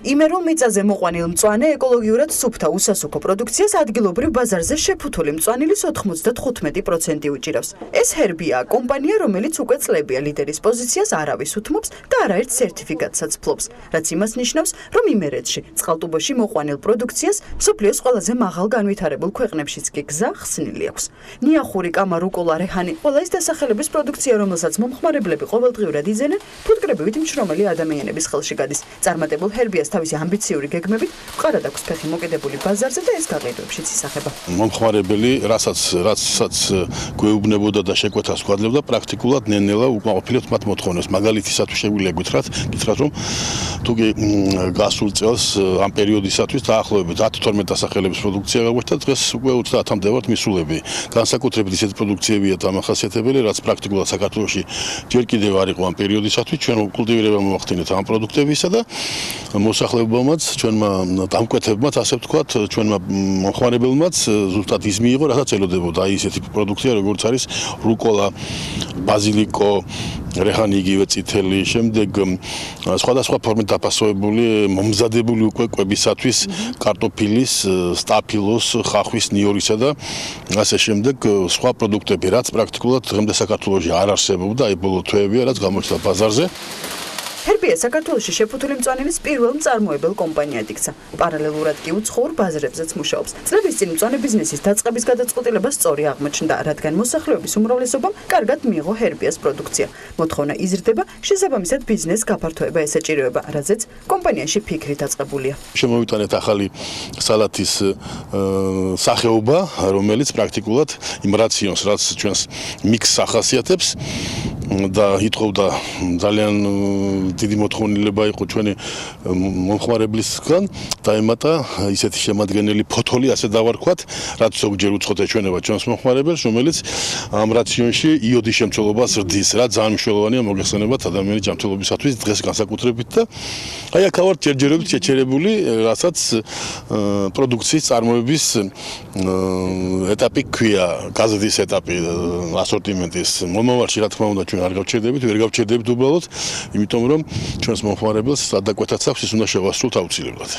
იმერულ მიწაზე მოყვანილ მწვანე ეკოლოგიურად სუფთა უსასუქო პროდუქციას ადგილობრივ ბაზარზე შეფუთული მწვანილის 95% უჭირავს. ეს ჰერბია კომპანია, რომელიც უკვე წლებია ლიდერის პოზიციას არავის უთმობს და არაერთ სერტიფიკატსაც ფლობს, რაც იმას ნიშნავს, რომ იმერეთში წყალტუბოში მოყვანილ პროდუქციას მსოფლიოს ყველაზე მაღალ განვითარებულ ქვეყნებშიც კი გზა ხსნილი აქვს. ნიახური, კამა, რუკოლა, რეჰანი, ყველა ის დასახელების პროდუქცია, რომელსაც მომხმარებლები ყოველდღიურად იძენენ, ფუტკრებივით მშრომელი ადამიანების ხელში გადის. წარმატებულ ჰერბიას თავისი ამბიციური გეგმებით ვყარად აქვს ფეხი მოკიდებული ბაზარზე და ეს გაყიდვებშიც ისახება. მომხმარებელი, რასაც გვეუბნებოდა და შეკვეთას გვადლებდა, პრაქტიკულად ნელ-ნელა უკმაყოფილებთ მათ მოთხოვნებს. მაგალითისათვის შეგვიძლია გითხრათ, რომ თუკი გასულ წელს ამ პერიოდისათვის დაახლოებით 10-12 დასახელების პროდუქცია გაგვეშთა, დღეს უკვე 30-მდე ვართ მისულები. განსაკუთრებით ისეთ პროდუქციებია დამახასიათებელი, რაც პრაქტიკულად საქართველოში ჯერ კიდევ არ იყო ამ პერიოდისათვის. ჩვენ კულტივირება მოვახდინეთ ამ პროდუქტებისა და მოსახლებობამაც, ჩვენმა დამკვეთებმაც, ასე ვთქვათ, ჩვენმა მომხმარებელმაც ზუსტად ის მიიღო, რასაც ელოდებოდა. აი ესეთი პროდუქცია, როგორც არის რუკოლა, ბაზილიკო, რეჰანი იგივე წითელი, შემდეგ სხვადასხვა ფორმით დაფასებული, მომზადებული უკვე კვებისათვის კარტოფილის, სტაფილოს, ხახვის, ნიორისა და ასე შემდეგ სხვა პროდუქტები, რაც პრაქტიკულად დღემდე საქართველოში არ არსებობდა, აი ბოლო თვეებია, რაც გამოჩნდა ბაზარზე. ჰერბია საქართველოში შეფუთული მწვანილის პირველ მწარმოებელ კომპანიად იქცა. პარალელურად კი უცხოურ ბაზრებზეც მუშაობს. წლების წინ მწვანე ბიზნესის დაწყების გადაწყვეტილება სწორი აღმოჩნდა, რადგან მოსახლეობის უმრავლესობამ კარგად მიიღო ჰერბიას პროდუქცია. მოთხოვნა იზრდება, შესაბამისად ბიზნეს გაფართოება ესაჭიროება, რაზეც კომპანიაში ფიქრი დაწყებულია. შემოვიტანეთ ახალი სალათის სახეობა, რომელიც პრაქტიკულად იმ რაციონს, რაც ჩვენს მიქსს ახასიათებს და ითხოვდა ძალიან დიდი მოთხოვნილება იყო ჩვენი მომხმარებლისგან დაემატა ისეთი შემადგენელი ფოთოლი, ასე დავარქვათ, რაც ზოგჯერ უცხოთ ეჩვენება ჩვენს მომხმარებელს, რომელიც ამ რაციონში იოდის შემცველობას ზრდის, რაც ძალიან მნიშვნელოვანია მოგეხსენებათ ადამიანის ჯანმრთელობისათვის დღეს განსაკუთრებით და აი აქ ვართ ჯერჯერობით შეჩერებული, რასაც პროდუქციის წარმოების ეტაპი ქვია, გაზრდის ეტაპი, ასორტიმენტის მომავალში რა თქმა უნდა ჩვენ არ გავჩერდებით, ვერ გავჩერდებით უბრალოდ, იმიტომ რომ ჩვენს მომხმარებელს სადაკვეთაც აქვს, ის უნდა შევასრულოთ აუცილებლად.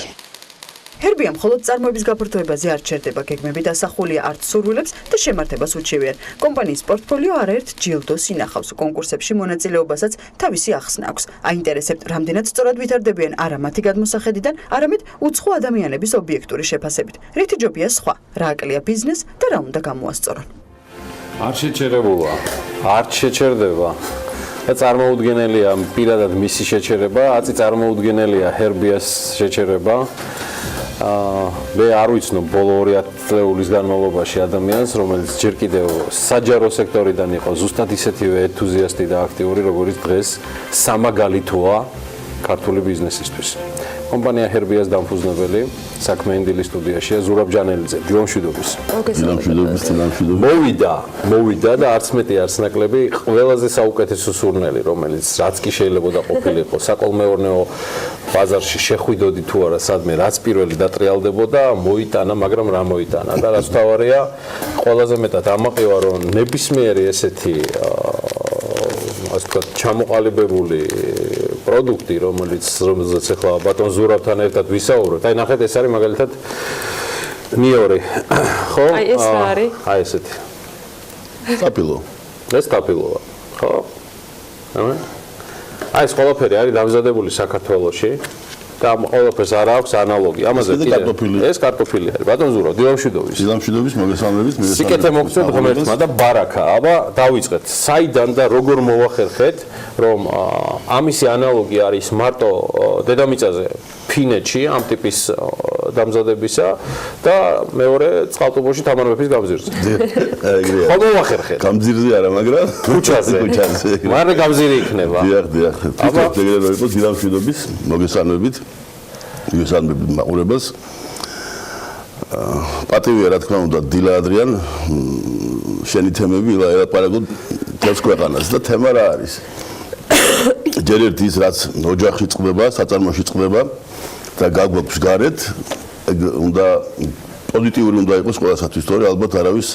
ჰერბია მხოლოდ წარმოების გაფართოებაზე არ ჩერდება, გეგმები დასახულია არც სურვილებს და შემართებას უჩივიან. კომპანიის პორტფოლიო არაერთ ჯილდოს ინახავს, კონკურსებში მონაწილეობასაც თავისი ახსნა აქვს. აინტერესებთ, რამდენად სწორად ვითარდებიან არა მათი გადმოსახედიდან, არამედ უცხო ადამიანების ობიექტური შეფასებით. რითი ჯობია სხვა, რა აკლია ბიზნეს და რა უნდა გამოასწორონ. არ შეჩერებულა, არ შეჩერდება. და წარმოუდგენელია პირადად მისი შეჩერება, აწი წარმოუდგენელია ჰერბიას შეჩერება. მე არ ვიცნობ ბოლო 2 წლეულის განმავლობაში ადამიანს, რომელიც ჯერ კიდევ საჯარო სექტორიდან იყო ზუსტად ისეთივე ენთუზიასტი და აქტიური, როგორც დღეს სამაგალითოა ქართული ბიზნესისთვის. კომპანია ჰერბიას დამფუძნებელი საქმიანი დილის სტუდიაშია ზურაბ ჯანელიძე, დილამშვიდობის. მოვიდა და არც მეტი არც ნაკლები ყველაზე საუკეთესო სურნელი, რომელიც რაც კი შეიძლება ყოფილიყო საკოლმეურნეო ბაზარში შეხვიდოდი თუ არა სადმე, რაც პირველი დატრიალდებოდა, მოიტანა, მაგრამ რა მოიტანა და რაც თავარია, ყველაზე მეტად ამაყივა, რომ ნებისმიერი ესეთი ასე ვთქვათ, ჩამოყალიბებული პროდუქტი, რომელიც ახლა ბატონ ზურაბთან ერთად ვისაუბროთ. აი ნახეთ, ეს არის მაგალითად ნიორი. ხო? აი ეს რა არის? აი ესეთი. ტაფილო. ეს ტაფილოა. ხო? აი ეს ყველაფერი არის დამზადებული საქართველოში. და ყველაფერს არ აქვს ანალოგი. ამაზე ეს კარტოფილი არის. ბატონ ზურაბ, დილამშვიდობის მოგესალმებით. სიკეთე მოგწევთ ღმერთმა და ბარაკა. აბა დავიწყეთ. საიდან და როგორ მოვახერხეთ, რომ ამისი ანალოგი არის მარტო დედამიწაზე ფინეთში ამ ტიპის დამზადებისა და მეორე წყალტუბოში თამარ მეფის გამზირზე. ხო მოვახერხეთ. გამზირზე არა, მაგრამ ქუჩაზე. მაგრამ გამზირი იქნება. დიახ. თვითონ ეგრევე იყო დილამშვიდობის მოგესალმებით. მოგესალმებით მაყურებელს. პატივია რა თქმა უნდა დილა ადრიან შენი თემები ელაპარაკო თელს ქვეყანას და თემა რა არის? ჯერ ერთ ის რაც ოჯახში წყდება, საწარმოში წყდება და გაგვაქვს გარეთ, უნდა პოზიტიური უნდა იყოს ყველასათვის, თორე ალბათ არავის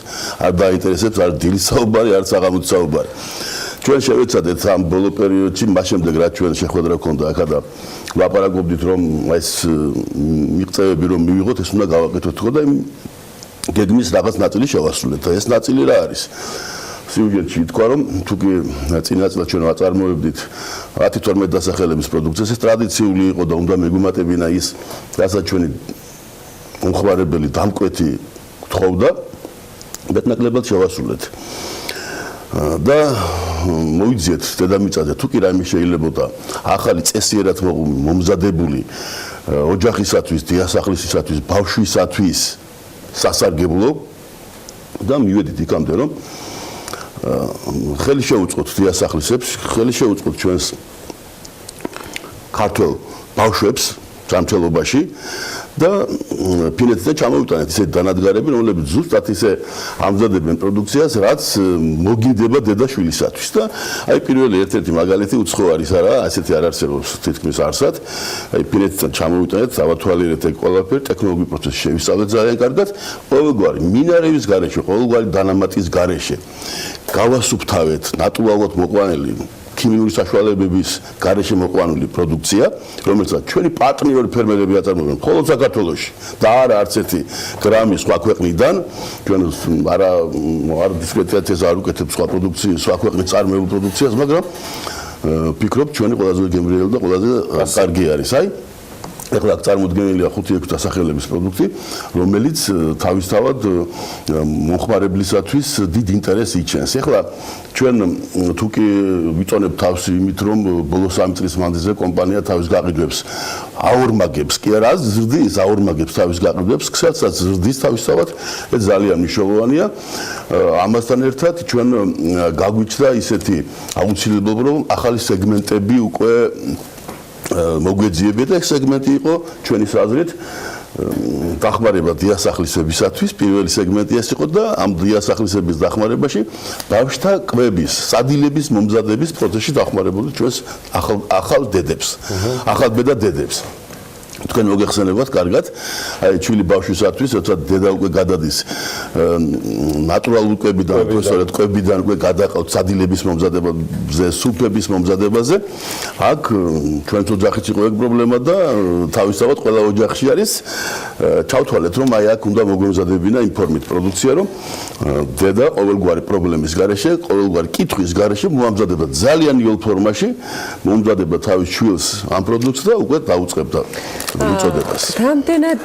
არ დაინტერესებს არ დილის საუბარი, არ საღამოს საუბარი. ჩვენ შევეცადეთ ამ ბოლო პერიოდში, მას შემდეგ რაც ჩვენ შეხვედრა ჰქონდა აქა და ლაპარაკობდით რომ ეს მიღწევები რომ მივიღოთ, ეს უნდა გავაკეთოთ ხო და იმ გეგმის რაღაც ნაწილი შევასრულეთ. ეს ნაწილი რა არის? სიუჟეტში ითქვა რომ თუ კი წინაწილად ჩვენ ვაწარმოებდით 10-12 დასახელების პროდუქციას, ეს ტრადიციული იყო და უნდა მეგვიმატებინა ის, რასაც ჩვენი მომხმარებელი დამკვეთი გთხოვდა, მეტნაკლებად შევასრულეთ. და მოვიძიეთ დედამიწაზე თუ კი რაიმე შეიძლებოდა ახალი წესიერად მომზადებული ოჯახისათვის, დიასახლისისათვის, ბავშვისათვის სასარგებლო და მივედით იქამდე რომ ხელი შეუწყოთ დიასახლისებს, ხელი შეუწყოთ ჩვენს ქართველ ბავშვებს ჯანმრთელობაში და ფინეთიდან ჩამოვიტანეთ ისეთ დანადგარები, რომლებიც ზუსტად ისე ამზადებენ პროდუქციას, რაც მოგიდება დედაშვილისათვის და აი პირველი ერთ-ერთი მაგალითი უცხო არის არა, ასეთი არ არსებობს თითქმის არსად. აი ფინეთიდან ჩამოვიტანეთ, ავათვალიერეთ ეგ ყველაფერი, ტექნოლოგიურ პროცესში შევისწავლეთ ძალიან კარგად, ყოველგვარი მინარევის გარეშე, ყოველგვარი დანამატის გარეშე გავასუფთავეთ ნატურალურად მოყვანილი ქიმიური საშუალებების გარეშე მოყვანილი პროდუქცია, რომელსაც ჩვენი პარტნიორი ფერმერები აწარმოებენ მხოლოდ საქართველოში და არა არც ერთი გრამი სხვა ქვეყნიდან, ჩვენ არ დისკრეტიაციას არ უკეთებ სხვა პროდუქციის, სხვა ქვეყნის წარმოებულ პროდუქციას, მაგრამ ფიქრობ ჩვენი ყველაზე გემრიელი და ყველაზე კარგი არის. აი ეხლა წარმოდგენილია 5-6 დასახელების პროდუქტი, რომელიც თავისთავად მომხმარებლისათვის დიდ ინტერესს იჩენს. ეხლა ჩვენ თუ კი ვიწონებთ თავს იმით, რომ ბოლო 3 წლის მანძილზე კომპანია თავის გაყიდვებს აორმაგებს, კი არა, ზრდის აორმაგებს თავის გაყიდვებს, სადაც ზრდის თავისთავად, ეს ძალიან მნიშვნელოვანია. ამასთან ერთად ჩვენ გაგვიჩნდა ისეთი აუცილებლობა, რომ ახალი სეგმენტები უკვე მოგვეძიებია და ეს სეგმენტი იყო ჩვენი აზრით დახმარება დიასახლისებისათვის. პირველი სეგმენტი ეს იყო და ამ დიასახლისების დახმარებაში ბავშვთა კვების, სადილების მომზადების პროცესში დახმარებოდა ჩვენს ახალ დედებს, ახალ ბედა დედებს. თქვენ მოგეხსენებათ კარგად, აი ჩვილი ბავშვისათვის, როცა დედა უკვე გადადის ნატურალურ კვებიდან, უბრალოდ კვებიდან უკვე გადაყავთ სადილების მომზადებაზე, სუფების მომზადებაზე, აქ ჩვენც ოჯახიც იყო ეგ პრობლემა და თავისთავად ყველა ოჯახში არის. ჩავთვალეთ, რომ აი აქ უნდა მოგვემზადებინა იმ ფორმით პროდუქცია, რომ დედა ყოველგვარი პრობლემის გარეშე, ყოველგვარი კითხვის გარეშე მოამზადება ძალიან იოლ ფორმაში, მოამზადება თავის შვილს ამ პროდუქტს და უკვე დაუწყებდა მიწოდებას. რამდენად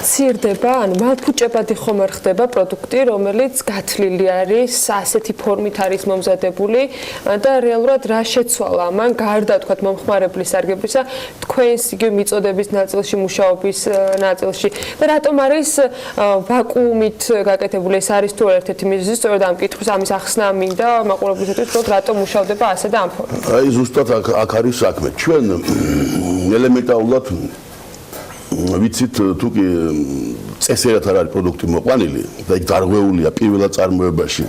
ცირდება, ანუ მალფუჭებადი ხომ არ ხდება პროდუქტი, რომელიც გათლილი არის, ასეთი ფორმით არის მომზადებული და რეალურად რა შეცვალა ამან გარდა თქვათ მომხმარებლის სარგებლისა, თქვენს იგივე მიწოდების ნაწილში, მუშაობის ნაწილში და რატომ არის ვაკუუმით გაკეთებული? ეს არის თუ ერთ-ერთი მიზეზი, სწორედ ამ კითხვის ამის ახსნა მინდა მაყურებლისათვის, რომ რატომ მუშავდება ასე და ამ ფორმით. აი ზუსტად აქ არის საქმე. ჩვენ ელემენტარულად ვიცით თუ კი წესერად არ არის პროდუქტი მოყვანილი და იქ დარღვეულია პირველად წარმოებაში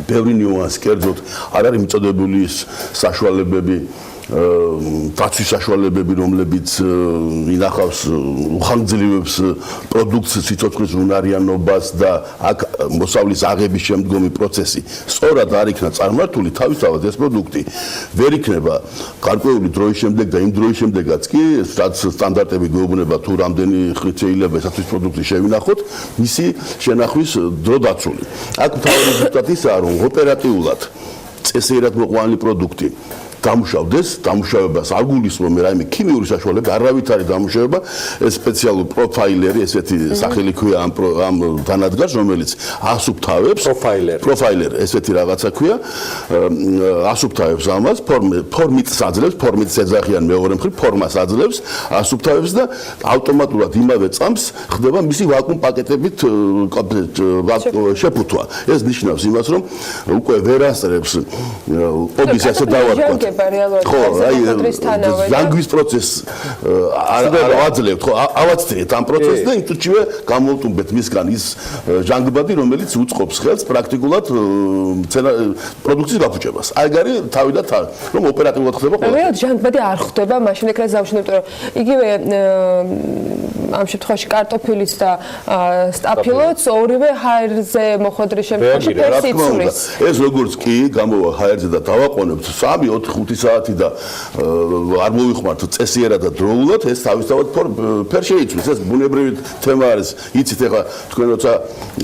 ბევრი ნიუანსი, კერძოდ არ არის მიწოდებული საშუალებები, დაცვის საშუალებები, რომლებიც ინახავს უხანგრძლივებს პროდუქტს, სიცოცხლის უნარიანობას და აქ მოსავლის აღების შემდგომი პროცესი. სწორად არ იქნა წარმართული თავისთავად ეს პროდუქტი. ვერ იქნება გარკვეული დროის შემდეგ და იმ დროის შემდეგაც კი, რაც სტანდარტები გვეუბნება თუ რამდენი ხნით შეიძლება ესათვის პროდუქტი შევინახოთ, მისი შენახვის დრო დაცული. აქ მთავარი ზუსტად ისაა, რომ ოპერატიულად წესიერად მოყვანილი პროდუქტი დამუშავდეს, დამუშავებას არ გულისხმობ მე რაიმე ქიმიური საშუალება, არავით არის დამუშავება, ეს სპეციალური პროფაილერი, ესეთი სახელი ქვია ამ დანადგარს, რომელიც ასუფთავებს, პროფაილერ, ესეთი რაღაცა ქვია, ასუფთავებს ამას, ფორმით აძლევს, ფორმით ეძახიან მეორე მხრივ, ფორმას აძლევს, ასუფთავებს და ავტომატურად იმავე წამს ხდება მისი ვაკუუმ პაკეტებით შეფუთვა. ეს ნიშნავს იმას, რომ უკვე ვერ ასწრებს ობის ასე დავარქვათ. ხო, აი ჟანგვის პროცესს ავაძლევთ, ხო, ავაცდრეთ ამ პროცესს და იმ წუთშივე გამოვტუმბეთ მისგან ის ჟანგბადი, რომელიც უწყობს ხელს პრაქტიკულად პროდუქციის გაფუჭებას. აი არის თავი და თავი, რომ ოპერატიულად ხდება ყველა. რეალურად ჟანგბადი არ ხდება, მაშინ ეკრანს დავშნებთ, რომ იგივე ამ შემთხვევაში კარტოფილის და სტაფილოც ორივე ჰაერზე მოხვედრის შემთხვევაში ფერს იცვლის. ეს როგორც კი გამოვა ჰაერზე და დავაყონებთ 3-4-5 საათი და არ მოვიხმართ წესიერად და დროულად, ეს თავისთავად ფერს შეიცვლის. ეს ბუნებრივი თემა არის. იცით ეხლა თქვენ როცა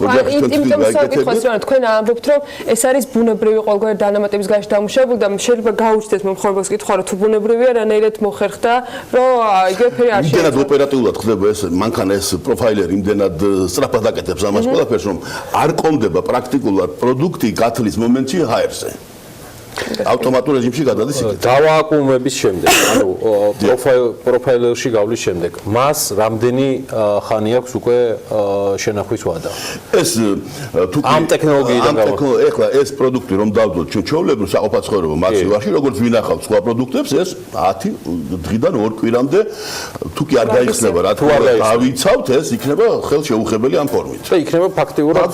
ოჯახის თქვენ თქვენ ამბობთ, რომ ეს არის ბუნებრივი ყოველგვარი დანამატების გარეშე დამუშავებული და შეიძლება გაუჩნდეს მომხმარებელს კითხვა, რომ თუ ბუნებრივია, რანაირად მოხერხდა, რომ იგივე ფერი არ შეიძლება. იმდენად ოპერატიულად ხდება ეს მანქანა, ეს პროფაილერი იმდენად სწრაფად აკეთებს ამას ყველაფერს, რომ არ ყომდება პრაქტიკულად პროდუქტი გათლის მომენტში ჰაერზე. ავტომატურ რეჟიმში გადადის იქ. დავააკუმების შემდეგ, ანუ პროფაილერში გავლის შემდეგ, მას რამდენი ხანი აქვს უკვე შენახვის ვადა? ეს თუ ამ ტექნოლოგიიდან ეხლა ეს პროდუქტი რომ დავდოთ ჩვენ ჩვეულებრივ საყოფაცხოვრებო მასივაში, როგორც ვინახავთ სხვა პროდუქტებს, ეს 10 დღიდან 2 კვირამდე თუ კი არ გაიხსნება, რა თქმა უნდა, დავიცავთ, ეს იქნება ხელშეუხებელი ამ ფორმით. და იქნება ფაქტიურად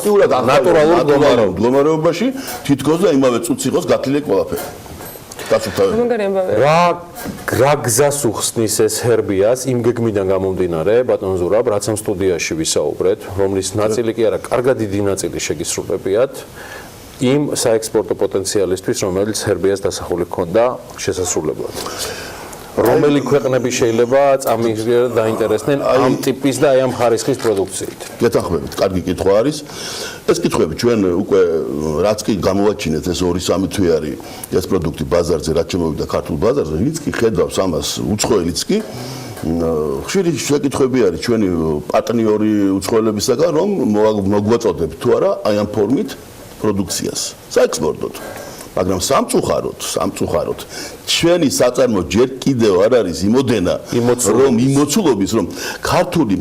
ნატურალურ მდგომარეობაში, თითქოს და იმავე წუთს იყოს გათლილი ყველაფერი. რა გზას უხსნის ეს ჰერბიას იმ გეგმიდან გამომდინარე, ბატონ ზურაბ, რაც ამ სტუდიაში ვისაუბრეთ, რომლის ნაწილი კი არა, კარგად დიდი ნაწილი შეგისრულებიათ იმ საექსპორტო პოტენციალისთვის, რომელიც ჰერბიას დასახული ჰქონდა შესასრულებლად. რომელი ქვეყნები შეიძლება წამიღრიათ დაინტერესდნენ ამ ტიპის და აი ამ ხარისხის პროდუქციით? გეთანხმებით, კარგი კითხვა არის. ეს კითხვები ჩვენ უკვე რაც კი გამოვაჩინეთ ეს 2-3 თვე არის ეს პროდუქტი ბაზარზე, რაც შემოვიდა ქართულ ბაზარზე, ვინც კი ხედავს ამას უცხოელიც კი ხშირი შეკითხვები არის ჩვენი პარტნიორი უცხოელებისაგან, რომ მოგვაწოდებ თუ არა აი ამ ფორმით პროდუქციას საექსპორტოდ. მაგრამ სამწუხაროდ ჩვენი საწარმო ჯერ კიდევ არ არის იმოდენა რომ იმოცულობის რომ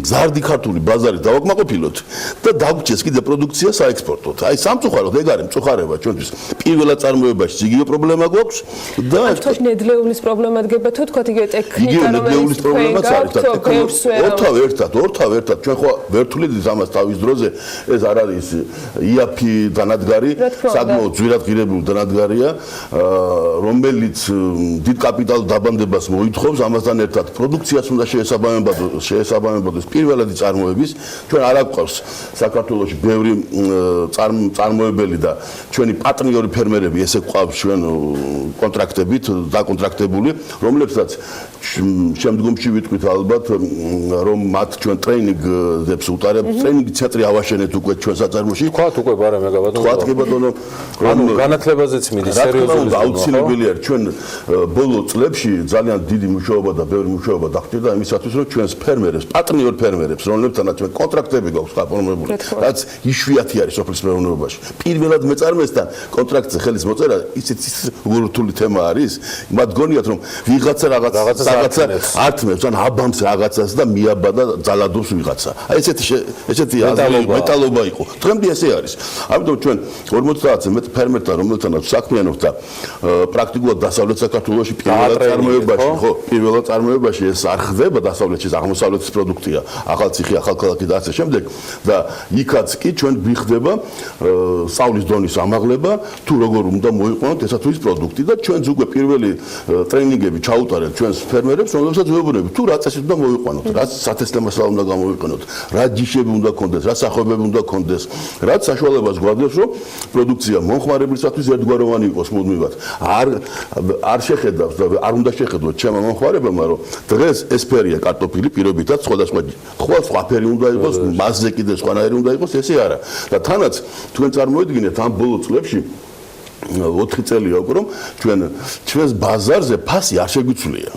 მზარდი ქართული ბაზარი დავაკმაყოფილოთ და დაგვჭეს კიდე პროდუქცია საექსპორტოდ. აი სამწუხაროდ ეგ არის მწუხარება ჩვენთვის. პირველად წარმოებაში იგივე პრობლემა გვაქვს და თვითონ ნედლეულის პრობლემა დგება თუ თქვათ იგივე ტექნიკა ნედლეულის პრობლემაც არის და ორთავ ერთად ჩვენ ხო ვერთულით ამას თავის დროზე ეს არ არის იაფი დანადგარი საკმაოდ ძვირად ღირებული დანადგარია რომელიც დიდ კაპიტალ დაბანდებას მოითხოვს ამასთან ერთად პროდუქციას უნდა შეესაბამებოდეს პირველადი წარმოების ჩვენ არ აგვყავს საქართველოში ბევრი წარმოებელი და ჩვენი პარტნიორი ფერმერები ესე გვყავს ჩვენ კონტრაქტებით დაკონტრაქტებული რომლებსაც შემდგომში ვიტყვით ალბათ რომ მათ ჩვენ ტრეინინგებს უტარებთ ტრეინინგი ცენტრი ავაშენეთ უკვე ჩვენ საწარმოში თქვათ უკვე ბარა მეგაბატონო ანუ განათლებაზეც მიდის სერიოზული აუცილებელი არის ჩვენ ბოლო წლებში ძალიან დიდი მუშაობა და ბევრი მუშაობა დახტირდა იმისათვის რომ ჩვენს ფერმერებს პარტნიორ ფერმერებს რომლებთანაც ჩვენ კონტრაქტები გვაქვს გაფორმებული რაც იშვიათი არის სოფლის მეურნეობაში პირველად მეწარმესთან კონტრაქტზე ხელის მოწერა ისეთ რთული თემა არის მათ გონიათ რომ ვიღაცა რაღაცა ართმევს ან აბამს რაღაცას და მიაბადა ძალადობს ვიღაცა აი ესეთი მეტალობა იყო დღემდე ესე არის ამიტომ ჩვენ 50-ზე მეტ ფერმერთან რომელთანაც საქმიანობთ და პრაქტიკულად დასავლეთ საქართველოში პირველად წარმოებაში ეს არ ხდება დასავლეთში აღმოსავლეთის პროდუქტია ახალციხე ახალქალაქი და ასე შემდეგ და იქაც კი ჩვენ გვიხდება სწავლის დონის ამაღლება თუ როგორ უნდა მოიყვანოთ ესა თუ ის პროდუქტი და ჩვენც უკვე პირველი ტრეინინგები ჩაუტარეთ ჩვენს ფერმერებს რომლებსაც ვეუბნებით თუ რა წესით უნდა მოიყვანოთ რა სათესლე-მასალა უნდა გამოიყენოთ რა ჯიშები უნდა ქონდეს რა სახოებები უნდა ქონდეს რაც საშუალებას გვაძლევს რომ პროდუქცია მომხმარებლისათვის ერთგვაროვანი იყოს მუდმივად არ შეხედავს და არ უნდა შეხედოს ჩემმა მომხმარებელმა რომ დღეს ეს ფერია კარტოფილი პირობითად სხვა ფერი უნდა იყოს მასზე კიდე სხვანაირი უნდა იყოს ესე არა და თანაც თქვენ წარმოედგინეთ ამ ბოლო წლებში 4 წელია უკვე რომ ჩვენს ბაზარზე ფასი არ შეგვიცვლია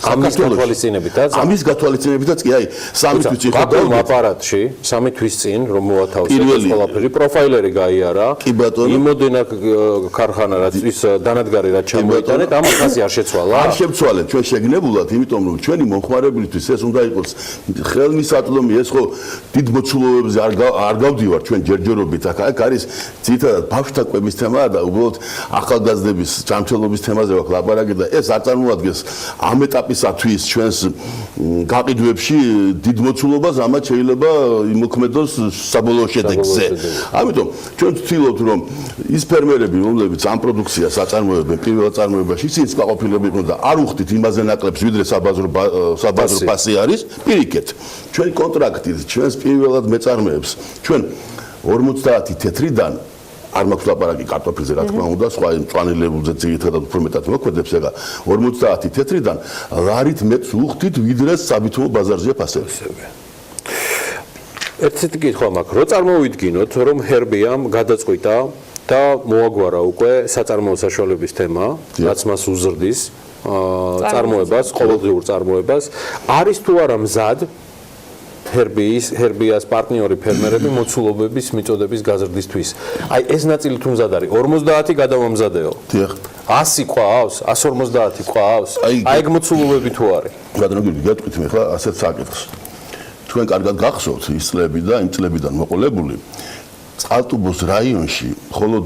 ამის გათვალისწინებითაც კი აი 3 თვის წინ ხედავ აპარატში 3 თვის წინ რომ მოათავსეს ყველაფერი პროფაილერი გაიარა იმოდენა ქარხანა რაც ის დანადგარი რაც ჩამოიტანეთ ამ ფასი არ შეცვალა არ შეცვალეთ ჩვენ შეგნებულად იმიტომ რომ ჩვენი მომხმარებლისთვის ეს უნდა იყოს ხელმისაწვდომი ეს ხო დიდ მოცულობებზე არ გავდივარ ჩვენ ჯერჯერობით აქ არის ძირითადად ბავშვთა კვების თემაა და უბრალოდ ახალგაზრდების ჯანმრთელობის თემაზე ვაქვს ლაპარაკი და ეს არ წარმოადგენს ამ ეტაპისათვის ჩვენს გაყიდვებში დიდ მოცულობას ამათ შეიძლება იმოქმედოს საბოლოო შედეგზე. ამიტომ ჩვენ ვცდილობთ რომ ის ფერმერები რომლებიც ამ პროდუქციას აწარმოებენ პირველად წარმოებაში ისინიც გაყოფილები იყვნენ და არ უხდით იმაზე ნაკლებს ვიდრე საბაზრო ფასი არის პირიქით ჩვენ კონტრაქტით ჩვენს პირველად მეწარმეებს ჩვენ 50 თეთრიდან არ მაქვს ლაპარაკი კარტოფილზე რა თქმა უნდა სხვა მწვანელებულზე ძირითადად უფრო მეტად მოქმედებს ეგა 50 თეთრიდან ლარით მეც უხდით ვიდრე საბითო ბაზარზეა ფასები ერთი კითხვა მაქვს რო წარმოვიდგინოთ რომ ჰერბიამ გადაწყვიტა და მოაგვარა უკვე საწარმოო საშუალების თემა რაც მას უზრდის წარმოებას ყოველდღიურ წარმოებას არის თუ არა მზად ჰერბიას პარტნიორი ფერმერები მოცულობების მიწოდების გაზრდისთვის. აი ეს ნაწილი თუ მზად არის 50 გადავამზადეო. დიახ. 100 ყავს, 150 ყავს. აი ეგ მოცულობები თუ არის. გადაგები გეტყვით მე ხლა ასეთ საკითხს. თქვენ კარგად გახსოვთ ის წლები და იმ წლებიდან მოყოლებული წყალტუბოს რაიონში მხოლოდ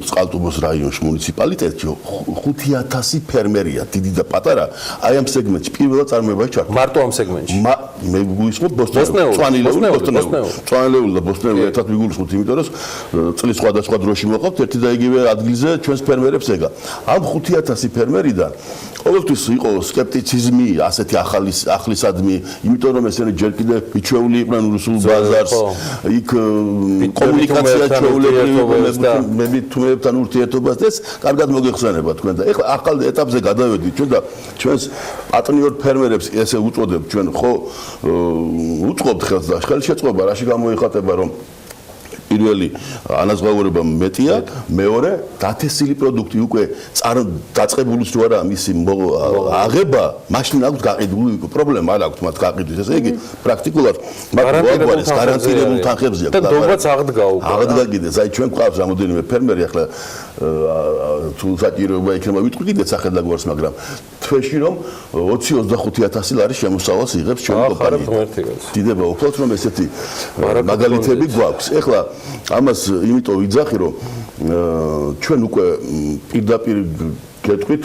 წყალტუბოს რაიონში მუნიციპალიტეტში 5000 ფერმერია დიდი და პატარა აი ამ სეგმენტში პირველად წარმოებაში ჩართული მარტო ამ სეგმენტში მე გულისხმობ ბოსტნეული და ბოსტნეული ერთად მიგულისხმობ იმიტომ რომ წლის სხვადასხვა დროში მოყავთ ერთი და იგივე ადგილზე ჩვენს ფერმერებს ეგა ამ 5000 ფერმერიდან ყოველთვის იყო სკეპტიციზმი, ასეთი ახლისადმი, იმიტომ რომ ესენი ჯერ კიდევ მიჩვეული იყვნენ რუსულ ბაზარს, იქ კომუნიკაცია ჩვეულებრივი თუმებთან ურთიერთობას და ეს კარგად მოგეხსენება თქვენ და ეხლა ახალ ეტაპზე გადავედით ჩვენ და ჩვენს პარტნიორ ფერმერებს ესე უწოდებთ ჩვენ ხო უწყობთ ხელს და ხელშეწყობა რაში გამოიხატება რომ პირველი ანაზღაურება მეტია, მეორე დათესილი პროდუქტი უკვე დაწყებულიც თუ არა მისი აღება, მაშინ აქვს გაყიდული პრობლემა არ აქვს მათ გაყიდვის. ესე იგი პრაქტიკულად მათ მოაგვარეს გარანტირებულ თანხებზე აქვს. და დობაც აღდგა უკვე. აღდგა კიდე, აი ჩვენ გვყავს რამოდენიმე ფერმერი ახლა თუ საჭიროება იქნება ვიტყვი კიდე სახედა გვარს, მაგრამ თვეში რომ 20-25,000 ლარის შემოსავალს იღებს ჩვენი კომპანია. დიდება უბრალოდ რომ ესეთი მაგალითები გვაქვს. ეხლა ამას იმიტომ ვიძახი რომ ჩვენ უკვე პირდაპირ გეტყვით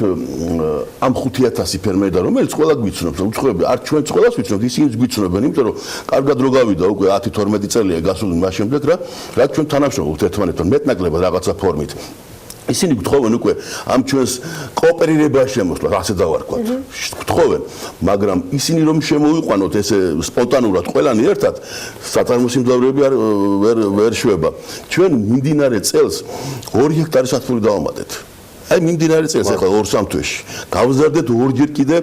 ამ 5,000 ფერმერი და რომელიც ყველა გვიცნობს, უცხოები არ ჩვენც ყველას ვიცნობთ, ისინიც გვიცნობენ, იმიტომ რომ კარგად რო გავიდა უკვე 10-12 წელია გასული მას შემდეგ რა ჩვენ თანამშრომლობთ ერთმანეთთან მეტნაკლებად რაღაცა ფორმით. ისინი გთხოვენ უკვე ამ ჩვენს კოოპერირებას შემოსვლა, ასე დავარქვათ. გთხოვენ, მაგრამ ისინი რომ შემოიყვანოთ ესე სპონტანურად ყველანი ერთად, საწარმოსიმძლავრეები ვერ შვება. ჩვენ მიმდინარე წელს 2 ჰექტარი სათბური დავამატეთ. აი მიმდინარე წელს ახლა 2-3 თვეში. გავზარდეთ ორჯერ კიდე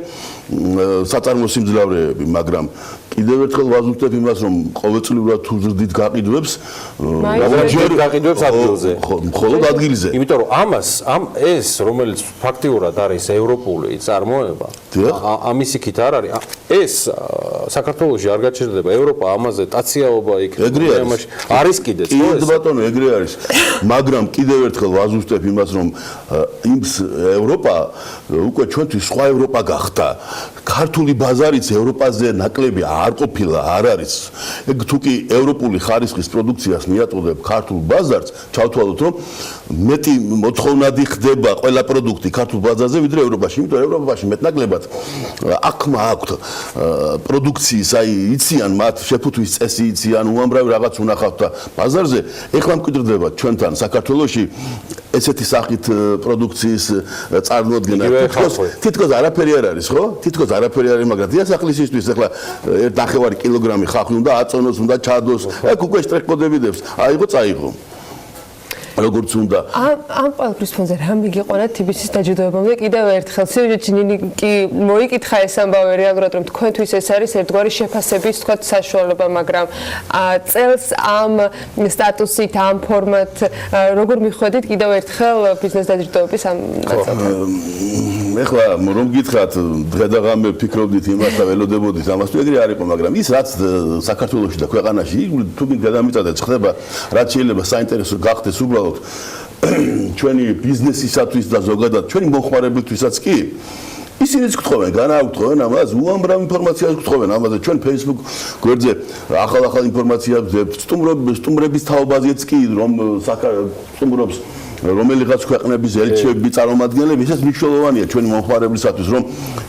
საწარმოსიმძლავრეები, მაგრამ კიდევ ერთხელ ვაზუსტებ იმას, რომ ყოველწლიურად თუ ზრდით გაყიდვებს, ჯერ გაყიდვებს ადგილზე. მხოლოდ ადგილზე. იმიტომ რომ ეს რომელიც ფაქტიურად არის ევროპული წარმოება, ამის იქით არ არის. ეს საქართველოში არ გაჩერდება, ევროპა ამაზე ტაციაობა იქნება. არის კიდე ხო? კი ბატონო, ეგრე არის. მაგრამ კიდევ ერთხელ ვაზუსტებ იმას, რომ იმს ევროპა უკვე ჩვენთვის სხვა ევროპა გახდა. ქართული ბაზარიც ევროპაზე ნაკლები არ ყოფილა, არ არის. ეგ თუკი ევროპული ხარისხის პროდუქციას მიატყობებ ქართულ ბაზარს, ჩავთვალოთ რომ მეტი მოთხოვნადი ხდება ყველა პროდუქტი ქართულ ბაზარზე ვიდრე ევროპაში, იმიტომ ევროპაში მეტნაკლებად აქმა აქვთ პროდუქციის, აი იციან მათ შეფუთვის წესი იციან, უამრავი რაღაც უნახავთ და ბაზარზე ეხლა მკვიდრდება ჩვენთან საქართველოში ესეთი სახით პროდუქციის წარმოადგენა. თითქოს არაფერი არ არის, ხო? თითქოს არაფერი არ არის, მაგრამ დიასახლისისთვის ახლა 1.5 კილოგრამი ხახვი უნდა აწონოს, უნდა ჩადოს. აქ უკვე შტრეკ-კოდებიდებს. აიღო, წაიღო. როგორც უნდა. ამ ყველაფრის ფონზე რა მიგიყვანა თბილისის დაჯილდოებამდე კიდევ ერთხელ სიუჟეტში ნინი კი მოიკითხა ეს ამბავი რეალურად რომ თქვენთვის ეს არის ერთგვარი შეფასების თქვა საშუალება, მაგრამ წელს ამ სტატუსით, ამ ფორმატ როგორ მიხვედით კიდევ ერთხელ ბიზნეს დაჯილდოების ამ ნაწილს? ეხლა რომ გითხრათ დღე და ღამე ფიქრობდით იმას და ველოდებოდით ამას თუ ეგრე არ იყო, მაგრამ ის რაც საქართველოში და ქვეყანაში თუ გადამიწადეთ ხდება, რაც შეიძლება საინტერესო გახდეს უბრალოდ ჩვენი ბიზნესისათვის და ზოგადად ჩვენი მომხმარებლთვისაც კი ისინიც გთხოვენ, განაგვთხოვენ ამას, უამრავ ინფორმაციას გთხოვენ ამაზე, ჩვენ Facebook გვერდზე ახალ ინფორმაციას ვძებთ, სტუმრების თაობაზეც კი რომ სტუმრობს რომელიღაც ქვეყნების ელჩები, წარმომადგენლები, ეს მნიშვნელოვანია ჩვენი მომხმარებლისათვის, რომ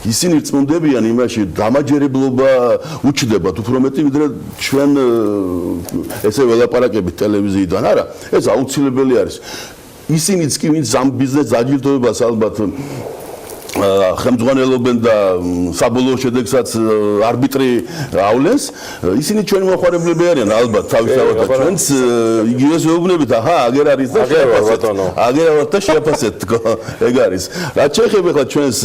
ისინი წმუნდებიან იმაში, დამაჯერებლობა უჩნდებათ უფრო მეტი ვიდრე ჩვენ ესე ველაპარაკებით ტელევიზიიდან, არა, ეს აუცილებელი არის. ისინიც კი ვინც ამ ბიზნეს დაჯილდოებას ალბათ ხელმძღვანელობენ და საბოლოო შედეგსაც არბიტრი ავლენს, ისინი ჩვენი მომხმარებლები არიან ალბათ თავისთავად და ჩვენც იგივეს ვეუბნებით, აჰა, აგერ არის და შეაფასეთ. აგერ ვართ და შეაფასეთ, ეგ არის. რაც შეეხება ახლა ჩვენს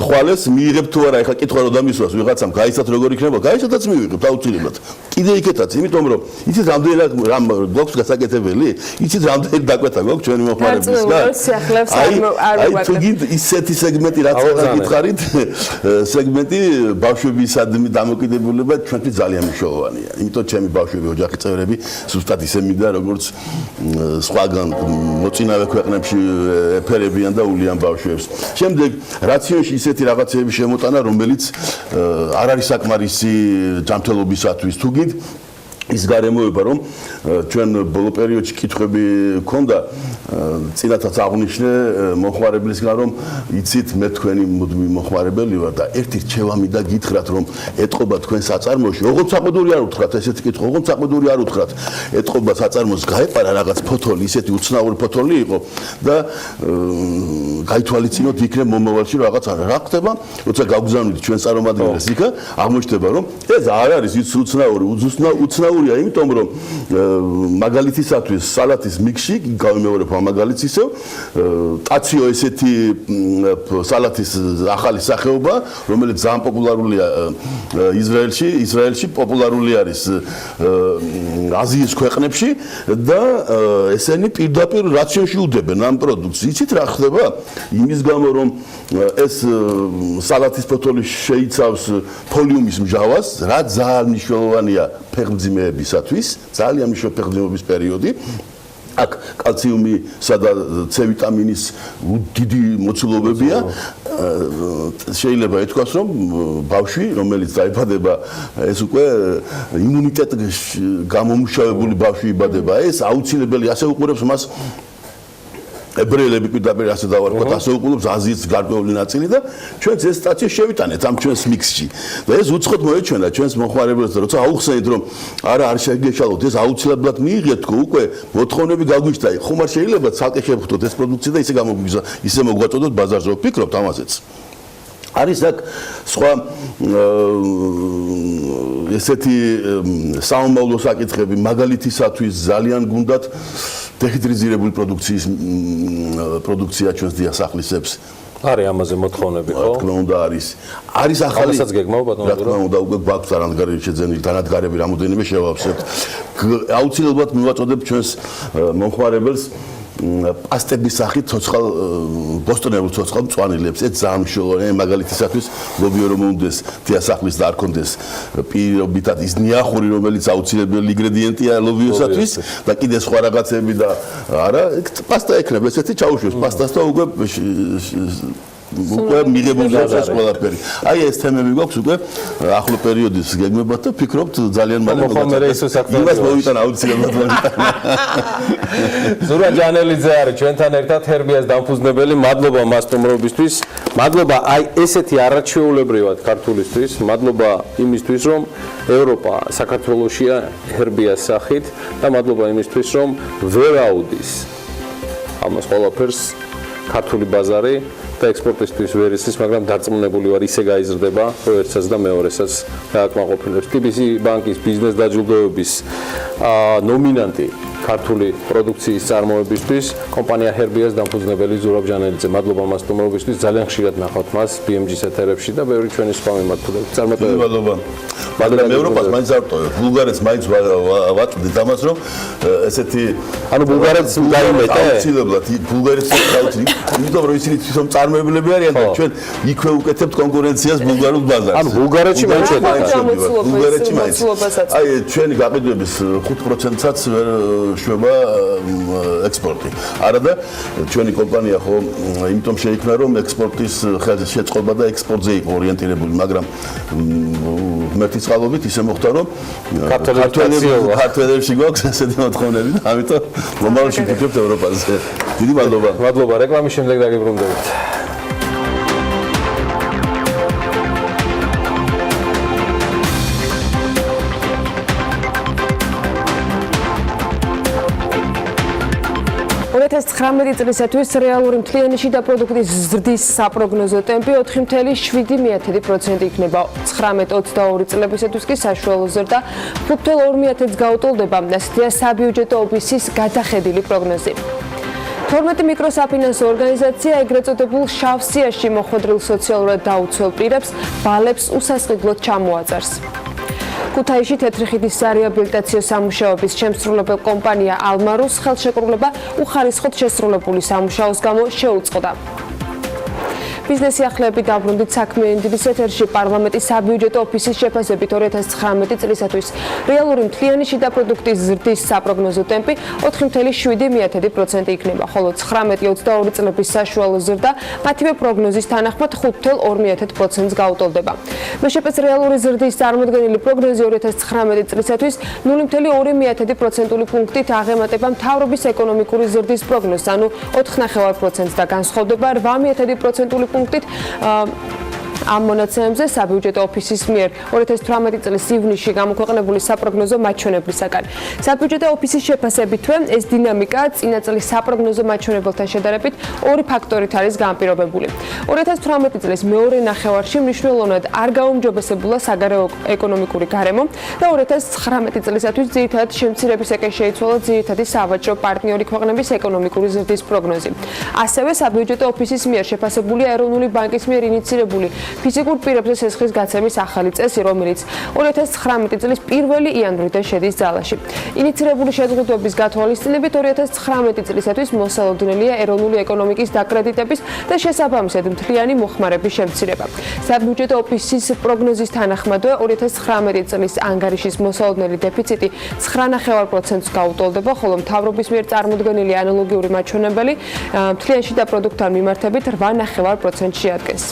ხვალეს მიიღებთ თუ არა, ახლა კითხვა რომ დამისვას ვიღაცამ, გაიცათ როგორ იქნება, გაიცათაც მივიღებთ აუცილებლად. კიდე იქეთაც, იმიტომ რომ იცით რამდენი რამ გვაქვს გასაკეთებელი, იცით რამდენი დაკვეთა გვაქვს ჩვენი მომხმარებლისგან. აი თუ გინდ ისეთი სეგმენტი რაც გითხარით, სეგმენტი ბავშვებისადმი დამოკიდებულება ჩვენთვის ძალიან მნიშვნელოვანია. იმიტომ ჩემი ბავშვები, ოჯახის წევრები ზუსტად ისე მინდა, როგორც სხვაგან მოწინავე ქვეყნებში ეფერებიან და ულიან ბავშვებს. შემდეგ რაციონში ისეთი რაღაცები შემოტანა, რომელიც არ არის საკმარისი ჯანმრთელობისათვის. თუ გინდ ის გარემოება, რომ ჩვენ ბოლო პერიოდში კითხვები ჰქონდა, წინათაც აღნიშნე მომხმარებლისგან, რომ იცით, მე თქვენი მუდმივი მომხმარებელი ვარ და ერთი რჩევა მინდა გითხრათ, რომ ეტყობა თქვენ საწარმოში, ოღონდ საყდური არ უთხრათ, ესეთი კითხვა, ოღონდ საყდური არ უთხრათ, ეტყობა საწარმოს გაეპარა რაღაც ფოთოლი, ისეთი უცნაური ფოთოლი იყო და გაითვალისწინოთ იქნებ მომავალში რაღაც რა ხდება, როცა გავგზავნით ჩვენ წარმომადგენლებს იქა, აღმოჩნდება, რომ ეს არ არის ის უცნაური, უცნაურია, იმიტომ რომ მაგალითისათვის სალათის მიქსში გავიმეორებ ამ მაგალითს ისევ, ტაციო ესეთი სალათის ახალი სახეობა, რომელიც ძალიან პოპულარულია ისრაელში პოპულარული არის აზიის ქვეყნებში და ესენი პირდაპირ რაციონში უდებენ ამ პროდუქტს. იცით რა ხდება? იმის გამო რომ ეს სალათის ფოთოლი შეიცავს ფოლიუმის მჟავას, რაც ძალიან მნიშვნელოვანია ფეხმძიმეებისათვის, ძალიან მნიშვნელოვანი ფეხმძიმეობის პერიოდი. აქ კალციუმისა და C ვიტამინის დიდი მოცულობებია. შეიძლება ითქვას, რომ ბავშვი, რომელიც დაიბადება, ეს უკვე იმუნიტეტის გამომუშავებული ბავშვი იბადება, ეს აუცილებელი ასე უყურებს მას ებრაელები პირდაპირ ასე დავარქვათ, ასე უყურებს აზიის გარკვეული ნაწილი და ჩვენც ეს სტაცია შევიტანეთ ამ ჩვენს მიქსში. და ეს უცხოდ მოეჩვენა ჩვენს მომხმარებელს და როცა აუხსენით, რომ არა არ შეგეშალოთ, ეს აუცილებლად მიიღეთ თქო, უკვე მოთხოვნები გაგვიჩნდა. ხომ არ შეიძლება ცალკე შევხვდოთ ეს პროდუქცია და ისე მოგვაწოდოთ ბაზარზე, ვფიქრობთ ამაზეც. არის აქ სხვა ესეთი საომავლო საკითხები, მაგალითისათვის ძალიან გუნდათ დეჰიდრიზირებული პროდუქცია ჩვენს დიასახლისებს. არის ამაზე მოთხოვნები, ხო? რა თქმა უნდა არის. არის ახალი. ამასაც გეგმავ ბატონო. რა თქმა უნდა, უკვე გვაქვს არანდგარი შეძენილი დანადგარები რამოდენიმე შევავსებთ. აუცილებლად მივაწოდებ ჩვენს მომხმარებელს პასტების სახით ცოცხალ ბოსტონებულ ცოცხალ მწვანილებს. ეს ძალიან მნიშვნელოვანია მაგალითისათვის, ლობიო რომ უნდეს დიასახლის და არ კონდეს პირობითად ის ნიახური, რომელიც აუცილებელი ინგრედიენტია ლობიოსათვის და კიდე სხვა რაღაცები და არა, პასტა ექნება, ესეთი ჩაუშვებს პასტას და უკვე მიღებულია ეს ყველაფერი. აი ეს თემები გვაქვს უკვე ახლო პერიოდის გეგმებად და ფიქრობთ ძალიან მალე იმას მოვიტან აუცილებლად. ზურა ჯანელიძე არის ჩვენთან ერთად ჰერბიას დამფუძნებელი. მადლობა მას სტუმრობისთვის. მადლობა აი ესეთი არაჩვეულებრივად ქართულისთვის. მადლობა იმისთვის რომ ევროპა საქართველოშია ჰერბიას სახით და მადლობა იმისთვის რომ ვერ აუდის ამას ყველაფერს ქართული ბაზარი და ექსპორტისთვის ვერ იცის, მაგრამ დარწმუნებული ვარ ისე გაიზრდება ერთსაც და მეორესაც დააკმაყოფილებს. TBC ბანკის ბიზნეს დაჯილდოების ნომინანტი ქართული პროდუქციის წარმოებისთვის კომპანია ჰერბიას დამფუძნებელი ზურაბ ჯანელიძე. მადლობა მას სტუმრობისთვის. ძალიან ხშირად ნახავთ მას BMG-ს ეთერებში და ბევრი ჩვენი სხვა მიმართულებით. წარმატებები. მადლობა. მაგრამ ევროპას მაინც არ ტოვებ. ბულგარეთს მაინც ვატყდით ამას, რომ ესეთი ანუ ბულგარეთს დაიმეტე? აუცილებლად ბულგარეთს დავწი. იმიტომ რომ ისინი თვითონ წარმოებლები არიან და ჩვენ იქვე უკეთებთ კონკურენციას ბულგარულ ბაზარზე. ანუ ბულგარეთში მაინც ბულგარეთში მაინც. აი ჩვენი გაყიდვების 5%-საც შვება ექსპორტი. არა და ჩვენი კომპანია ხო იმიტომ შეიქმნა რომ ექსპორტის შეწყობა და ექსპორტზე იყო ორიენტირებული, მაგრამ მერტის წყალობით ისე მოხდა რომ ქართველებში გვაქვს ესეთი მოთხოვნები და ამიტომ მომავალში ვფიქრობთ ევროპაზე. დიდი მადლობა. მადლობა. რეკლამის შემდეგ დაგიბრუნდებით. ეს 19 წლისათვის რეალური მთლიანი შიდა პროდუქტის ზრდის საპროგნოზო ტემპი 4.7% იქნება. 19-22 წლებისათვის კი საშუალო ზრდა 5.2%-ს გაუტოლდება. ასეთია საბიუჯეტო ოფისის გადახედილი პროგნოზი. 12 მიკროსაფინანსო ორგანიზაცია ეგრეთ წოდებულ შავ სიაში მოხვედრილ სოციალურად დაუცველ პირებს ბალებს უსასყიდლოდ ჩამოაწერს. ქუთაისში თეთრი ხიდის სარეაბილიტაციო სამუშაოების შემსრულებელ კომპანია ალმარუს ხელშეკრულება უხარისხოდ შესრულებული სამუშაოს გამო შეუწყდა. ბიზნესი ახლები დაბრუნდით საქმიანი დილის ეთერში პარლამენტის საბიუჯეტო ოფისის შეფასებით 2019 წლისათვის რეალური მთლიანი შიდა პროდუქტის ზრდის საპროგნოზო ტემპი 4.7% იქნება, ხოლო 19-22 წლების საშუალო ზრდა მათივე პროგნოზის თანახმად 5.2%-ს გაუტოლდება. მეშეპეს რეალური ზრდის წარმოდგენილი პროგნოზი 2019 წლისათვის 0.2% პუნქტით აღემატება მთავრობის ეკონომიკური ზრდის პროგნოზს, ანუ 4.5%-ს და განსხვავდება 8% პუნქტით ამ მონაცემებზე საბიუჯეტო ოფისის მიერ 2018 წლის ივნისში გამოქვეყნებული საპროგნოზო მაჩვენებლისაგან. საბიუჯეტო ოფისის შეფასებითვე ეს დინამიკა წინა წლის საპროგნოზო მაჩვენებელთან შედარებით ორი ფაქტორით არის განპირობებული. 2018 წლის მეორე ნახევარში მნიშვნელოვნად არ გაუმჯობესებულა საგარეო ეკონომიკური გარემო და 2019 წლისათვის ძირითადად შემცირების ეკე შეიცვალა ძირითადი სავაჭრო პარტნიორი ქვეყნების ეკონომიკური ზრდის პროგნოზი. ასევე საბიუჯეტო ოფისის მიერ შეფასებულია ეროვნული ბანკის მიერ ინიცირებული ფიზიკურ პირებზე სესხის გაცემის ახალი წესი, რომელიც 2019 წლის 1 იანვრიდან შედის ძალაში. ინიცირებული შეზღუდვების გათვალისწინებით 2019 წლისათვის მოსალოდნელია ეროვნული ეკონომიკის დაკრედიტების და შესაბამისად მთლიანი მოხმარების შემცირება. საბიუჯეტო ოფისის პროგნოზის თანახმადვე 2019 წლის ანგარიშის მოსალოდნელი დეფიციტი 9.5%-ს გაუტოლდება, ხოლო მთავრობის მიერ წარმოდგენილი ანალოგიური მაჩვენებელი მთლიან შიდა პროდუქტთან მიმართებით 8.5%-ს შეადგენს.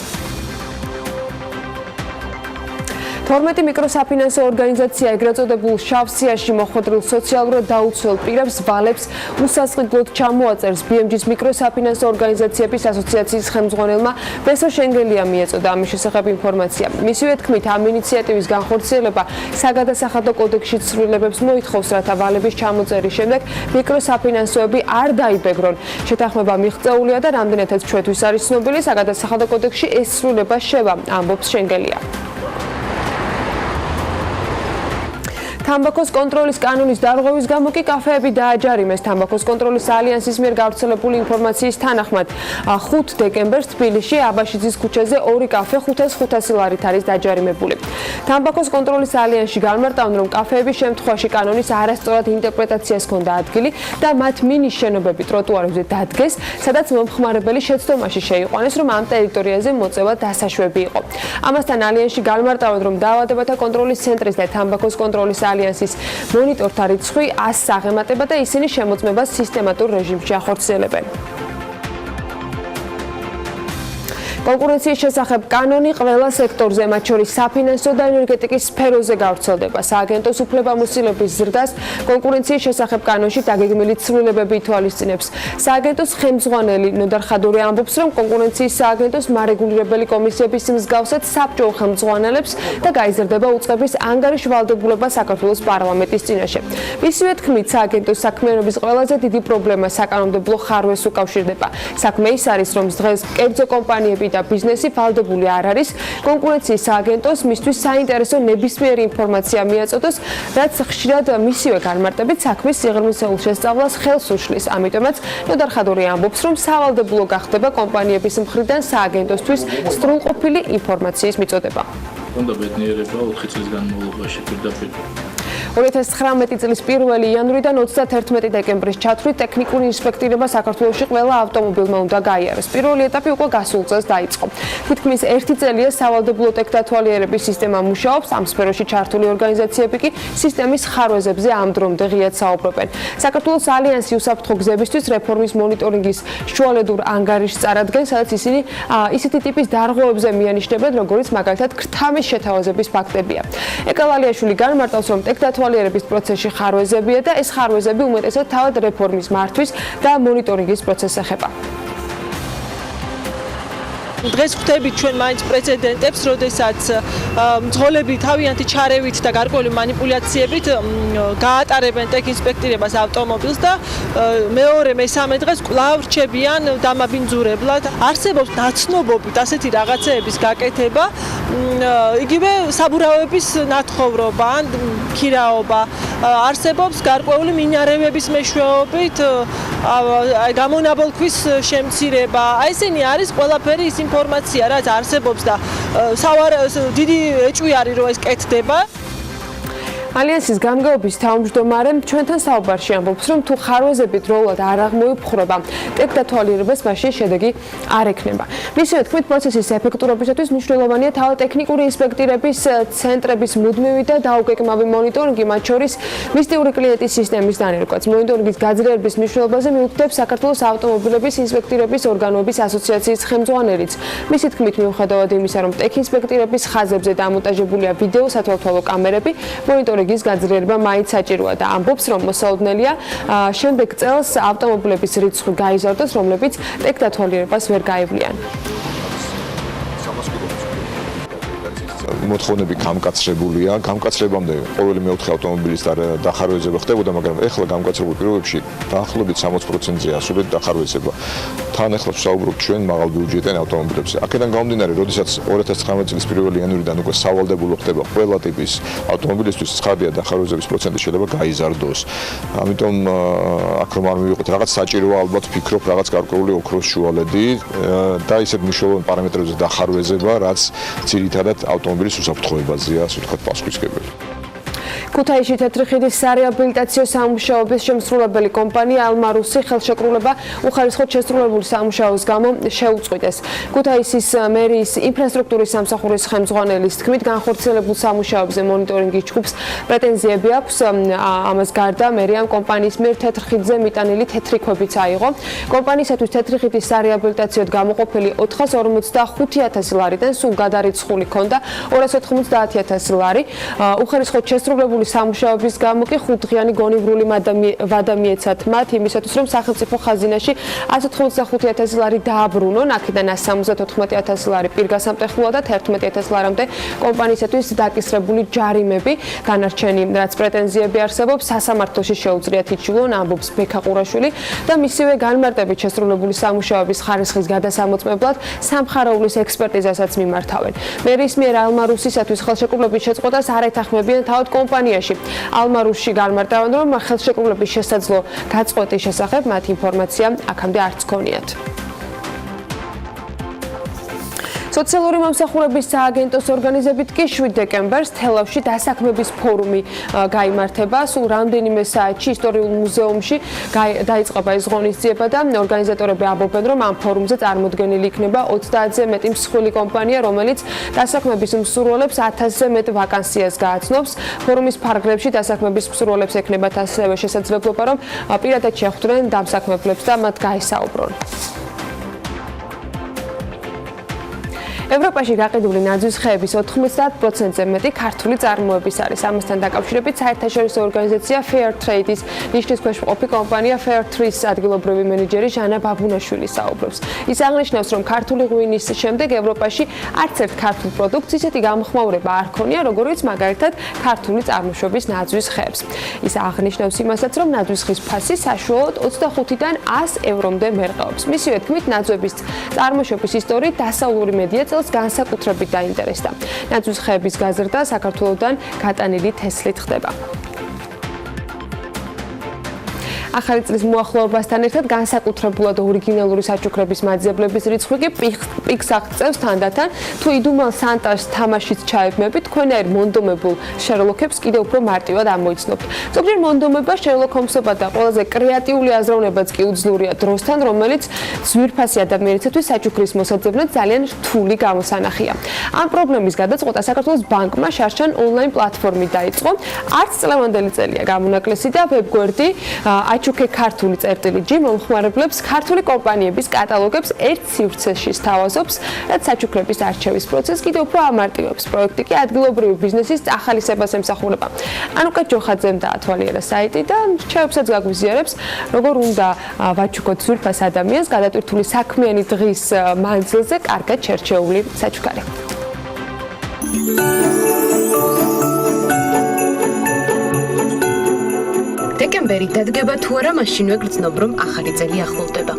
12 მიკროსაფინანსო ორგანიზაცია ეგრეთ წოდებულ შავ სიაში მოხვედრილ სოციალურად დაუცველ პირებს ვალებს უსასყიდლოდ ჩამოაწერს BMG-ის მიკროსაფინანსო ორგანიზაციების ასოციაციის ხელმძღვანელმა ბესო შენგელიამ მიეწოდა ამის შესახებ ინფორმაცია. მისივე თქმით, ამ ინიციატივის განხორციელება საგადასახადო კოდექსში ცვლილებებს მოითხოვს, რათა ვალების ჩამოწერის შემდეგ მიკროსაფინანსოები არ დაიბეგრონ. შეთანხმება მიღწეულია და რამდენადაც ჩვენთვის არის ცნობილი, საგადასახადო კოდექსში ეს ცვლილება შევა, ამბობს შენგელია. თამბაქოს კონტროლის კანონის დარღვევის გამო კი კაფეები დააჯარიმეს. თამბაქოს კონტროლის ალიანსის მიერ გავრცელებული ინფორმაციის თანახმად 5 დეკემბერს თბილისში აბაშიძის ქუჩაზე 2 კაფე 500 ლარით არის დაჯარიმებული. თამბაქოს კონტროლის ალიანსში განმარტავენ, რომ კაფეების შემთხვევაში კანონის არასწორად ინტერპრეტაციას ჰქონდა ადგილი და მათ მინის შენობები ტროტუარებზე დადგეს, სადაც მომხმარებელი შეცდომაში შეიყვანეს, რომ ამ ტერიტორიაზე მოწევა დასაშვები იყო. ამასთან ალიანსში განმარტავენ, რომ დაავადებათა კონტროლის ცენტრის და თამბაქოს კონტროლის ალიანსის მონიტორთა რიცხვი 100-ს აღემატება და ისინი შემოწმებას სისტემატურ რეჟიმში ახორციელებენ. კონკურენციის შესახებ კანონი ყველა სექტორზე, მათ შორის საფინანსო და ენერგეტიკის სფეროზე გავრცელდება. სააგენტოს უფლებამოსილების ზრდას კონკურენციის შესახებ კანონში დაგეგმილი ცვლილებები ითვალისწინებს. სააგენტოს ხელმძღვანელი ნოდარ ხადური ამბობს, რომ კონკურენციის სააგენტოს მარეგულირებელი კომისიების მსგავსად საბჭო ხელმძღვანელებს და გაიზრდება უწყების ანგარიშ ვალდებულება საქართველოს პარლამენტის წინაშე. მისივე თქმით, სააგენტოს საქმიანობის ყველაზე დიდი პრობლემა საკანონმდებლო ხარვეს უკავშირდება. საქმე ის არის, რომ დღეს კერძო კომპანიები და ბიზნესი ვალდებული არ არის კონკურენციის სააგენტოს მისთვის საინტერესო ნებისმიერი ინფორმაცია მიაწოდოს, რაც ხშირად მისივე განმარტებით საქმის სიღრმისეულ შესწავლას ხელს უშლის. ამიტომაც ნოდარ ხადური ამბობს, რომ სავალდებულო გახდება კომპანიების მხრიდან სააგენტოსთვის სრულყოფილი ინფორმაციის მიწოდება. უნდა ბედნიერება 4 წლის განმავლობაში პირდაპირ 2019 წლის 1 იანვრიდან 31 დეკემბრის ჩათვლით ტექნიკური ინსპექტირება საქართველოში ყველა ავტომობილმა უნდა გაიარეს. პირველი ეტაპი უკვე გასულ წელს დაიწყო. თითქმის 1 წელია სავალდებულო ტექდათვალიერების სისტემა მუშაობს, ამ სფეროში ჩართული ორგანიზაციები კი სისტემის ხარვეზებზე ამ დრომდე ღიად საუბრობენ. საქართველოს ალიანსი უსაფრთხო გზებისთვის რეფორმის მონიტორინგის შუალედურ ანგარიშს წარადგენს, სადაც ისინი ისეთი ტიპის დარღვევებზე მიანიშნებენ, როგორიც მაგალითად ქრთამის შეთავაზების ფაქტებია. ეკავალიაშვილი განმარტავს, რომ ტექდათვალიერების პროცესში ხარვეზებია და ეს ხარვეზები უმეტესად თავად რეფორმის მართვის და მონიტორინგის პროცესს ეხება. დღეს ხვდებით ჩვენ მაინც პრეცედენტებს, როდესაც მძღოლები თავიანთი ჩარევით და გარკვეული манипуляციებით გაატარებენ ტექინსპექტირებას ავტომობილს და მეორე მესამე დღეს კვლავ რჩებიან დამაბინძურებლად. არსებობს ნაცნობობით ასეთი რაღაცეების გაკეთება, იგივე საბურავების ნათხოვრობა, ქირაობა, არსებობს გარკვეული მინარევების მეშვეობით გამონაბოლქვის შემცირება. აი ესენი არის ყველაფერი ის ინფორმაცია, რაც არსებობს და დიდი ეჭვი არის, რომ ეს კეთდება. ალიანსის გამგეობის თავმჯდომარე ჩვენთან საუბარში ამბობს, რომ თუ ხარვეზები დროულად არ აღმოიფხვრება, ტექ დათვალიერებას მაშინ შედეგი არ ექნება. მისივე თქმით, პროცესის ეფექტურობისათვის მნიშვნელოვანია თავად ტექნიკური ინსპექტირების ცენტრების მუდმივი და დაუგეგმავი მონიტორინგი, მათ შორის მისტიური კლიენტის სისტემის დანერგვაც. მონიტორინგის გაძლიერების მნიშვნელობაზე მიუთითებს საქართველოს ავტომობილების ინსპექტირების ორგანოების ასოციაციის ხელმძღვანელიც. მისი თქმით, მიუხედავად იმისა, რომ ტექ ინსპექტირების ხაზებზე დამონტაჟებულია ვიდეო სათვალთვალო კამერები, მონიტორინგის გაძლიერება მაინც საჭიროა და ამბობს, რომ მოსალოდნელია შემდეგ წელს ავტომობილების რიცხვი გაიზარდოს, რომლებიც ტექ დათვალიერებას ვერ გაევლიან. მოთხოვნები გამკაცრებულია. გამკაცრებამდე ყოველი მეოთხე ავტომობილის დახარვეზება ხდებოდა, მაგრამ ეხლა გამკაცრებულ პირობებში დაახლოებით 60%-ზე ასობით დახარვეზება. თან ეხლა ვსაუბრობთ ჩვენ მაღალ ბიუჯეტიან ავტომობილებზე. აქედან გამომდინარე, როდესაც 2019 წლის 1 იანვრიდან უკვე სავალდებულო ხდება ყველა ტიპის ავტომობილისთვის, ცხადია დახარვეზების პროცენტი შეიძლება გაიზარდოს. ამიტომ აქ რომ არ მივიღოთ რაღაც საჭიროა, ალბათ ვფიქრობ რაღაც გარკვეული ოქროს შუალედი და ისეთ მნიშვნელოვან პარამეტრებზე დახარვეზება, რაც ძირითადად ავტომობილის უსაფრთხოებაზეა, ასე ვთქვათ, პასუხისმგებელი. ქუთაისში თეთრი ხიდის სარეაბილიტაციო სამუშაოების შემსრულებელი კომპანია ალმარუსი ხელშეკრულება უხარისხოდ შესრულებული სამუშაოს გამო შეუწყვიტეს. ქუთაისის მერიის ინფრასტრუქტურის სამსახურის ხელმძღვანელის თქმით, განხორციელებულ სამუშაოებზე მონიტორინგის ჯგუფს პრეტენზიები აქვს. ამას გარდა მერიამ კომპანიის მიერ თეთრ ხიდზე მიტანილი თეთრი ქვებიც აიღო. კომპანიისათვის თეთრი ხიდის სარეაბილიტაციოდ გამოყოფილი 445,000 ლარიდან სულ გადარიცხული ჰქონდა 290,000 ლარი. უხარისხოდ შესრულებული სამუშაოების გამო კი 5 დღიანი გონივრული ვადა მიეცათ მათ იმისათვის, რომ სახელმწიფო ხაზინაში 185,000 ლარი დააბრუნონ. აქედან 174,000 ლარი პირგასამტეხლოა და 11,000 ლარამდე კომპანიისათვის დაკისრებული ჯარიმები. განარჩენი, რაც პრეტენზიები არსებობს, სასამართლოში შეუძლიათ იჩივლონ, ამბობს ბექა ყურაშვილი და მისივე განმარტებით შესრულებული სამუშაოების ხარისხის გადასამოწმებლად სამხარაულის ექსპერტიზასაც მიმართავენ. მერიის მიერ ალმარუსისათვის ხელშეკრულების შეწყვეტას არ ეთანხმებიან თავად კომპანიაში. ალმარუსში განმარტავენ, რომ ხელშეკრულების შესაძლო გაწყვეტის შესახებ მათ ინფორმაცია აქამდე არც ჰქონიათ. სოციალური მომსახურების სააგენტოს ორგანიზებით კი 7 დეკემბერს თელავში დასაქმების ფორუმი გაიმართება. სულ რამდენიმე საათში ისტორიულ მუზეუმში დაიწყება ეს ღონისძიება და ორგანიზატორები ამბობენ, რომ ამ ფორუმზე წარმოდგენილი იქნება 30-ზე მეტი მსხვილი კომპანია, რომელიც დასაქმების მსურველებს 1000-ზე მეტ ვაკანსიას გააცნობს. ფორუმის ფარგლებში დასაქმების მსურველებს ექნებათ ასევე შესაძლებლობა, რომ პირადად შეხვდნენ დამსაქმებლებს და მათ გაესაუბრონ. ევროპაში გაყიდული ნაძვის ხეების 90%-ზე მეტი ქართული წარმოების არის. ამასთან დაკავშირებით საერთაშორისო ორგანიზაცია Fair Trade-ის ნიშნის ქვეშ მყოფი კომპანია Fair Trade-ის ადგილობრივი მენეჯერი ჟანა ბაბუნაშვილი საუბრობს. ის აღნიშნავს, რომ ქართული ღვინის შემდეგ ევროპაში არც ერთ ქართულ პროდუქტს ისეთი გამოხმაურება არ ქონია, როგორიც მაგალითად ქართული წარმოშობის ნაძვის ხეებს. ის აღნიშნავს იმასაც, რომ ნაძვის ხის ფასი საშუალოდ 25-დან 100 ევრომდე მერყეობს. მისივე თქმით, ნაძვების წარმოშობის ისტორიით დასავლური მედია წელს განსაკუთრებით დაინტერესდა. ნაძვის ხეების გაზრდა საქართველოსთან გატანილი თესლით ხდება. ახალი წლის მოახლოებასთან ერთად განსაკუთრებულად ორიგინალური საჩუქრების მაძიებლების რიცხვი კი პიკს აღწევს თანდათან. თუ იდუმალ სანტას თამაშიც ჩაებმებით, თქვენაერ მონდომებულ შერლოკებს კიდევ უფრო მარტივად ამოიცნობთ. ზოგჯერ მონდომება შერლოკ ჰომსებად და ყველაზე კრეატიული აზროვნებაც კი უძლურია დროსთან, რომელიც ძვირფასი ადამიანისათვის საჩუქრის მოსაძებნად ძალიან რთული გამოსანახია. ამ პრობლემის გადაწყვეტა საქართველოს ბანკმა შარშან ონლაინ პლატფორმით დაიწყო. არც წლევანდელი წელია გამონაკლისი და ვებგვერდი აჩუქე ქართული წერტილი მომხმარებლებს ქართული კომპანიების კატალოგებს ერთ სივრცეში სთავაზობს, რაც საჩუქრების არჩევის პროცესს კიდევ უფრო ამარტივებს. პროექტი კი ადგილობრივი ბიზნესის ახალისებას ემსახურება. ანუკა ჯოხაძემ დაათვალიერა საიტი და რჩევებსაც გაგვიზიარებს, როგორ უნდა ვაჩუქოთ ძვირფას ადამიანს გადატვირთული საქმიანი დღის მანძილზე კარგად შერჩეული საჩუქარი. დეკემბერი დადგება თუ არა, მაშინვე გრძნობ, რომ ახალი წელი ახლოვდება.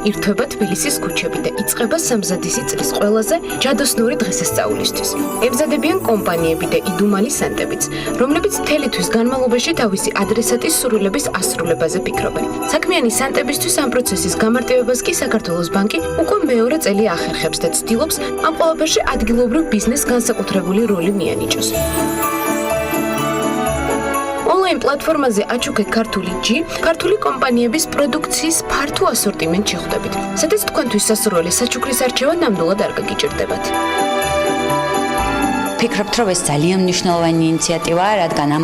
ირთვება თბილისის ქუჩები და იწყება სამზადისი წლის ყველაზე ჯადოსნური დღესასწაულისთვის. ემზადებიან კომპანიები და იდუმალი სანტებიც, რომლებიც მთელი თვის განმავლობაში თავისი ადრესატის სურვილების ასრულებაზე ფიქრობენ. საქმიანი სანტებისთვის ამ პროცესის გამარტივებას კი საქართველოს ბანკი უკვე მეორე წელი ახერხებს და ცდილობს ამ ყველაფერში ადგილობრივ ბიზნესს განსაკუთრებული როლი მიანიჭოს. ონლაინ პლატფორმაზე აჩუქე ქართული G ქართული კომპანიების პროდუქციის ფართო ასორტიმენტს შეხვდებით. სადაც თქვენთვის სასურველი საჩუქრის არჩევა ნამდვილად არ გაგიჭირდებათ. ვფიქრობთ, რომ ეს ძალიან მნიშვნელოვანი ინიციატივაა, რადგან ამ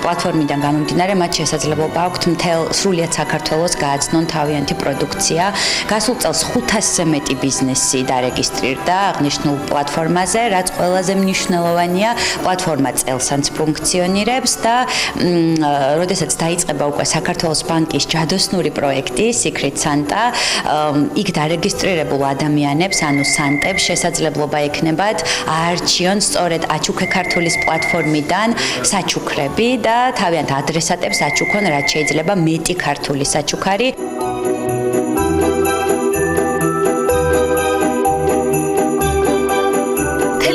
პლატფორმიდან გამომდინარე მათ შესაძლებლობა აქვთ მთელ სრულიად საქართველოს გააცნონ თავიანთი პროდუქცია. გასულ წელს 500-ზე მეტი ბიზნესი დარეგისტრირდა აღნიშნულ პლატფორმაზე, რაც ყველაზე მნიშვნელოვანია. პლატფორმა წელსანც ფუნქციონირებს და როდესაც დაიწყება უკვე საქართველოს ბანკის ჯადოსნური პროექტი Secret Santa, იქ დარეგისტრირებულ ადამიანებს, ანუ სანტებს შესაძლებლობა ექნებათ აარჩიონ სწორედ აჩუქე ქართულის პლატფორმიდან საჩუქრები და თავიანთ ადრესატებს აჩუქონ, რაც შეიძლება მეტი ქართული საჩუქარი.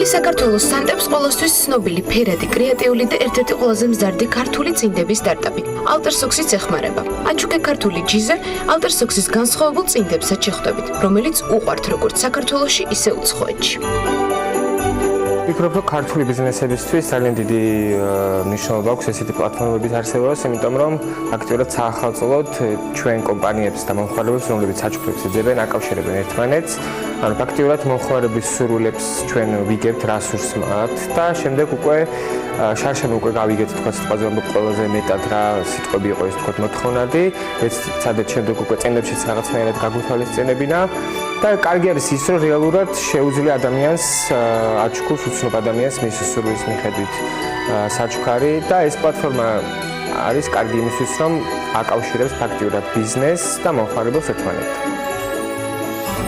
საქართველოს სანტებს ყოველთვის ცნობილი, ფერადი, კრეატიული და ერთ-ერთი ყველაზე მზარდი ქართული წინდების სტარტაპი. ალტერსოქსიც ეხმარება. აჩუქე ქართული G-ზე ალტერსოქსის განსხვავებულ წინდებსაც შეხვდებით, რომელიც უყვართ როგორც საქართველოში, ისე უცხოეთში. ვფიქრობ, რომ ქართული ბიზნესებისთვის ძალიან დიდი მნიშვნელობა აქვს ესეთი პლატფორმების არსებობას, იმიტომ რომ აქტიურად საახალწლოდ ჩვენ კომპანიებს და მომხმარებელს, რომლებიც საჩუქრებს ეძებენ, აკავშირებენ ერთმანეთს. ანუ ფაქტიურად მომხმარებლის სურვილებს ჩვენ ვიგებთ რესურსს მათ და შემდეგ უკვე შარშან უკვე გავიგეთ თქვა სიტყვაზე რომ ყველაზე მეტად რა სიტყვები იყო ეს თქვა მოთხოვნადი, ეს სადაც შემდეგ უკვე წენებშიც რაღაცნაირად გაგვითვალისწინებინა და კარგი არის ის რომ რეალურად შეუძლია ადამიანს აჩუქოს უცნობ ადამიანს მის სურვილის მიხედვით საჩუქარი და ეს პლატფორმა არის კარგი იმისთვის რომ აკავშირებს ფაქტიურად ბიზნესს და მომხმარებელს ერთმანეთთან.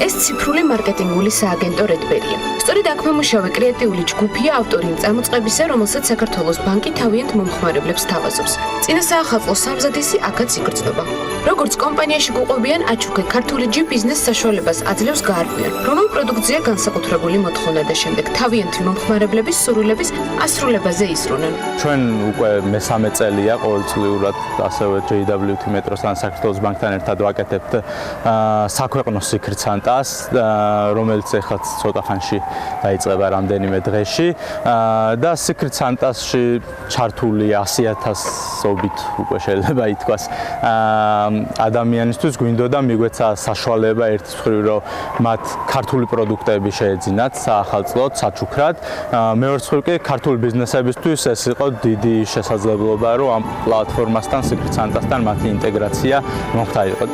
ეს ციფრული მარკეტინგული სააგენტო რედბერია. სწორედ აქ მომუშავე კრეატიული ჯგუფია ავტორი წამოწყებისა, რომელსაც საქართველოს ბანკი თავიანთ მომხმარებლებს თავაზობს. წინა საახალწლო სამზადისი აქაც იგრძნობა. როგორც კომპანიაში გუყობიან აჩუქე ქართული G ბიზნეს საშუალებას აძლევს გაარკვიონ, რომელ პროდუქტზეა განსაკუთრებული მოთხოვნა და შემდეგ თავიანთი მომხმარებლების სურვილების ასრულებაზე ისრუნან. ჩვენ უკვე მესამე წელია ყოველწლიურად ასევე JWT მეტროსთან საქართველოს ბანკთან ერთად ვაკეთებთ საქვეყნო Secret Santa-ს, რომელიც ეხლაც ცოტა ხანში დაიწყება რამდენიმე დღეში და Secret Santa-ში ჩართული 100,000-ობით უკვე შეიძლება ითქვას ადამიანისთვის გვინდოდა მიგვეცა საშუალება ერთის მხრივ რომ მათ ქართული პროდუქტები შეეძინათ საახალწლოდ, საჩუქრად. მეორეს მხრივ კი ქართული ბიზნესებისთვის ეს იყო დიდი შესაძლებლობა რომ ამ პლატფორმასთან Secret Santa-სთან მათი ინტეგრაცია მომხდარიყო.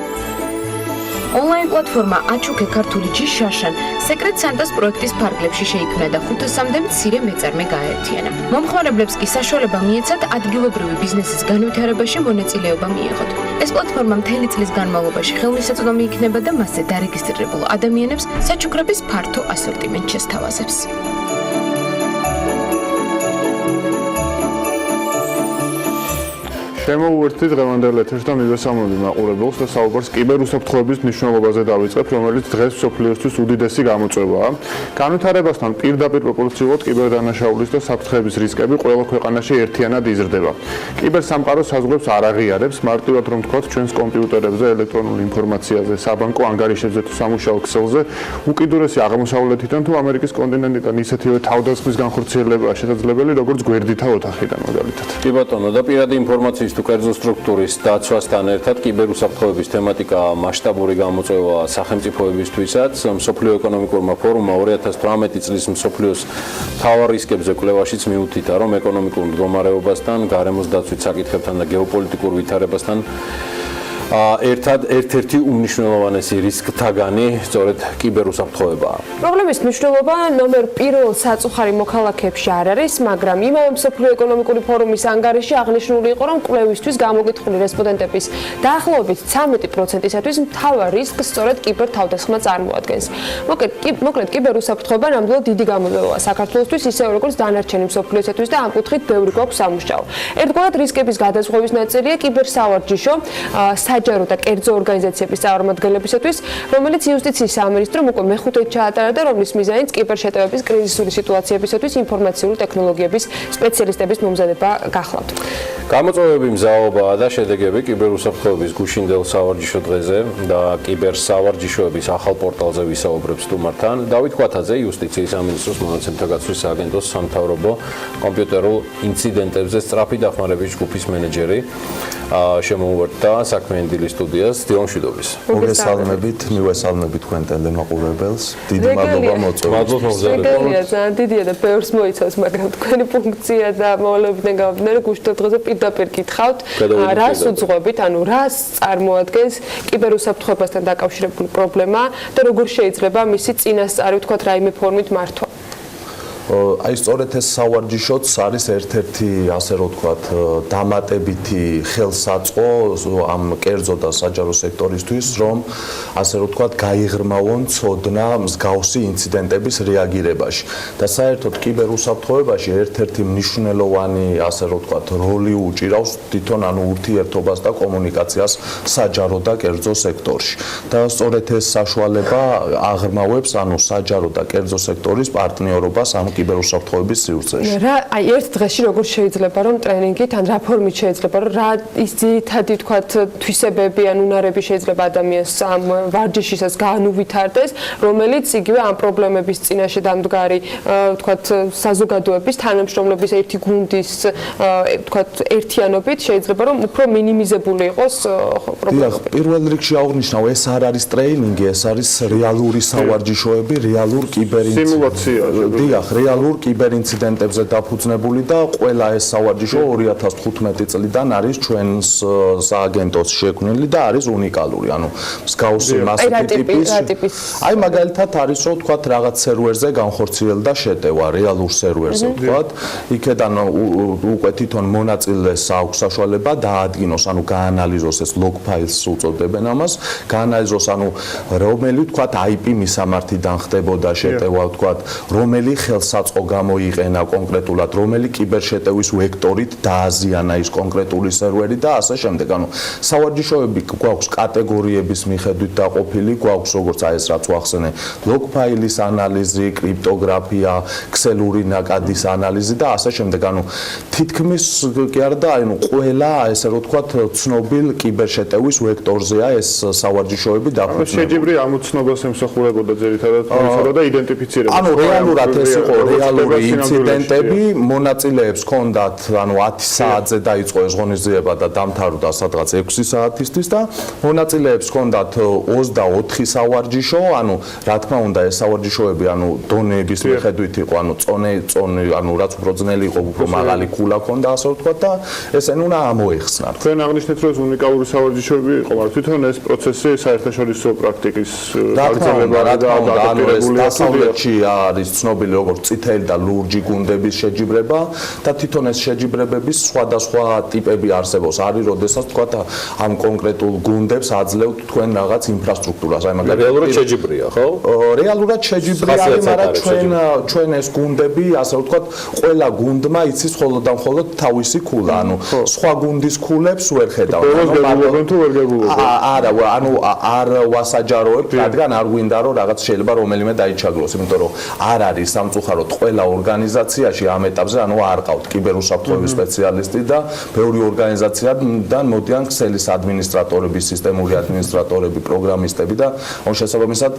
ონლაინ პლატფორმა აჩუქე ქართული G შარშან Secret Santa-s პროექტის ფარგლებში შეიქმნა და 500-მდე მცირე მეწარმე გააერთიანა. მომხმარებლებს კი საშუალება მიეცათ ადგილობრივი ბიზნესის განვითარებაში მონაწილეობა მიიღოთ. ეს პლატფორმა მთელი წლის განმავლობაში ხელმისაწვდომი იქნება და მასზე დარეგისტრირებულ ადამიანებს საჩუქრების ფართო ასორტიმენტს შესთავაზებს. შემოუერთდით დღევანდელ ეთერს და მივესალმები მაყურებელს და საუბარს კიბერუსაფრთხოების მნიშვნელობაზე დავიწყებ, რომელიც დღეს მსოფლიოსთვის უდიდესი გამოწვევაა. განვითარებასთან პირდაპირ პროპორციულად კიბერდანაშაულის და საფრთხეების რისკები ყველა ქვეყანაში ერთიანად იზრდება. კიბერსამყარო საზღვრებს არ აღიარებს, მარტივად რომ ვთქვათ, ჩვენს კომპიუტერებზე, ელექტრონულ ინფორმაციაზე, საბანკო ანგარიშებზე თუ სამუშაო ქსელზე უკიდურესი აღმოსავლეთიდან თუ ამერიკის კონტინენტიდან ისეთივე თავდასხმის განხორციელებაა შესაძლებელი, როგორც გვერდითა ოთახიდან მაგალითად. კი ბატონო, და პირადი ინფორმაციის თუ კერძო სტრუქტურის დაცვასთან ერთად კიბერუსაფრთხოების თემატიკა მასშტაბური გამოწვევა სახელმწიფოებისთვისაც. მსოფლიო ეკონომიკურმა ფორუმმა 2018 წლის მსოფლიოს მთავარ რისკებზე კვლევაშიც მიუთითა, რომ ეკონომიკურ მდგომარეობასთან, გარემოს დაცვით საკითხებთან და გეოპოლიტიკურ ვითარებასთან ერთ-ერთი უმნიშვნელოვანესი რისკთაგანი სწორედ კიბერუსაფრთხოებაა. პრობლემის მნიშვნელობა ნომერ 1 საწუხარი მოქალაქეებში არ არის, მაგრამ იმავე მსოფლიო ეკონომიკური ფორუმის ანგარიში აღნიშნული იყო, რომ კვლევისთვის გამოგითხრული რესპონდენტების დაახლოებით 13%-ისთვის მთავარ რისკს სწორედ კიბერთავდასხმა წარმოადგენს. მოკლედ კიბერუსაფრთხოება ნამდვილად დიდი გამოწვევაა საქართველოსთვის, ისევე როგორც დანარჩენი მსოფლიოსთვის და ამ კუთხით ბევრი გვაქვს სამუშაო. ერთგვარად რისკების გადაზღვის ნაწილია კიბერსავარჯიშო, საჯარო და კერძო ორგანიზაციების წარმომადგენლებისათვის, რომელიც იუსტიციის სამინისტრომ უკვე მეხუთედ ჩაატარა და რომლის მიზანიც კიბერშეტევების კრიზისული სიტუაციებისათვის ინფორმაციული ტექნოლოგიების სპეციალისტების მომზადება გახლავთ. გამოწვევები მზაობაა და შედეგები კიბერუსაფრთხოების გუშინდელ სავარჯიშო დღეზე და კიბერსავარჯიშოების ახალ პორტალზე ვისაუბრებს სტუმართან. დავით კვათაძე, იუსტიციის სამინისტროს მონაცემთა გაცვლის სააგენტოს სამთავრობო კომპიუტერულ ინციდენტებზე სწრაფი დახმარების ჯგუფის მენეჯერი შემოუერთდა საქმიანი დილის სტუდიას. დილამშვიდობის. მოგესალმებით, მივესალმებით თქვენ ტელემაყურებელს. დიდი მადლობა მოწვევისთვის. რეგალია ძალიან დიდია და ბევრს მოიცავს, მაგრამ თქვენი ფუნქცია და მოვალეობიდან გამომდინარე გუშინდელ დღეზე პირდაპირ გითხავთ, რას უძღვებით, ანუ რას წარმოადგენს კიბერუსაფრთხოებასთან დაკავშირებული პრობლემა და როგორ შეიძლება მისი წინასწარი ვთქვათ რაიმე ფორმით მართვა. აი სწორედ ეს სავარჯიშოც არის ერთ-ერთი ასე რომ ვთქვათ დამატებითი ხელსაწყო ამ კერძო და საჯარო სექტორისთვის, რომ ასე რომ ვთქვათ გაიღრმავონ ცოდნა მსგავსი ინციდენტების რეაგირებაში. და საერთოდ კიბერუსაფრთხოებაში ერთ-ერთი მნიშვნელოვანი ასე რომ ვთქვათ როლი უჭირავს თვითონ ანუ ურთიერთობას და კომუნიკაციას საჯარო და კერძო სექტორში. და სწორედ ეს საშუალება აღრმავებს ანუ საჯარო და კერძო სექტორის პარტნიორობას ამ კიბერუსაფრთხოების სივრცეში. რა აი ერთ დღეში როგორ შეიძლება რომ ტრენინგით ან რა ფორმით შეიძლება რომ რა ის ძირითადი ვთქვათ თვისებები ან უნარები შეიძლება ადამიანს ამ ვარჯიშისას განუვითარდეს, რომელიც იგივე ამ პრობლემების წინაშე დამდგარი ვთქვათ საზოგადოების თანამშრომლების ერთი გუნდის ვთქვათ ერთიანობით შეიძლება რომ უფრო მინიმიზებული იყოს პრობლემა. პირველ რიგში აღნიშნავ, ეს არ არის ტრეინინგი, ეს არის რეალური სავარჯიშოები, რეალურ კიბერინციდენტებში. რეალურ კიბერინციდენტებზე დაფუძნებული და ყველა ეს სავარჯიშო 2015 წლიდან არის ჩვენს სააგენტოს შექმნილი და არის უნიკალური. ანუ მსგავსი ტიპის. აი მაგალითად არის რომ თქვათ რაღაც სერვერზე განხორციელდა შეტევა, რეალურ სერვერზე თქვათ. იქედან უკვე თვითონ მონაწილეს აქვს საშუალება დაადგინოს, ანუ გაანალიზოს ეს log files უწოდებენ ამას, გაანალიზოს ანუ რომელი თქვათ IP მისამართიდან ხდებოდა შეტევა თქვათ, რომელი ხელსაწყო გამოიყენა კონკრეტულად, რომელი კიბერშეტევის ვექტორით დააზიანა ის კონკრეტული სერვერი და ასე შემდეგ. ანუ სავარჯიშოები გვაქვს კატეგორიების მიხედვით დაყოფილი, გვაქვს როგორც აი ეს რაც ვახსენე, log ფაილის ანალიზი, კრიპტოგრაფია, ქსელური ნაკადის ანალიზი და ასე შემდეგ. ანუ თითქმის კი არა და ანუ ყველა ესე რომ ვთქვათ ცნობილ კიბერშეტევის ვექტორზეა ეს სავარჯიშოები დაფუძნებული. შეჯიბრი ამოცნობას ემსახურებოდა ძირითადად და იდენტიფიცირება. ანუ რეალურად ეს იყო რეალური ინციდენტები, მონაწილეებს ჰქონდათ, ანუ 10 საათზე დაიწყო ეს ღონისძიება და დამთავრდა სადღაც 6 საათისთვის და მონაწილეებს ჰქონდათ 24 სავარჯიშო, ანუ რა თქმა უნდა ეს სავარჯიშოები ანუ დონეების მიხედვით იყო, ანუ წონე, ანუ რაც უფრო ძნელი იყო, უფრო მაღალი ქულა ჰქონდა, ასე ვთქვათ და ესენ უნდა ამოეხსნათ. თქვენ აღნიშნეთ, რომ ეს უნიკალური სავარჯიშოები იყო, მაგრამ თვითონ ეს პროცესი საერთაშორისო პრაქტიკის გაგრძელება და დასავლეთში არის ცნობილი როგორც წითელი და ლურჯი გუნდების შეჯიბრება და თვითონ ეს შეჯიბრებების სხვადასხვა ტიპები არსებობს. არის როდესაც თქვათ ამ კონკრეტულ გუნდებს აძლევთ თქვენ რაღაც ინფრასტრუქტურას. აი მაგალითად რეალურად შეჯიბრია, ხო? რეალურად შეჯიბრია, მაგრამ ჩვენ ეს გუნდები, ასე ვთქვათ, ყველა გუნდმა იცის მხოლოდ და მხოლოდ თავისი ქულა. ანუ სხვა გუნდის ქულებს ვერ ხედავთ. არა, ანუ არ ვასაჯაროებთ, რადგან არ გვინდა რომ რაღაც შეიძლება რომელიმე დაიჩაგროს, იმიტომ რომ არ არის სამწუხაროდ ყველა ორგანიზაციაში ამ ეტაპზე ანუ არ ყავთ კიბერუსაფრთხოების სპეციალისტი და ბევრი ორგანიზაციიდან მოდიან ქსელის ადმინისტრატორები, სისტემური ადმინისტრატორები, პროგრამისტები და ამ შესაბამისად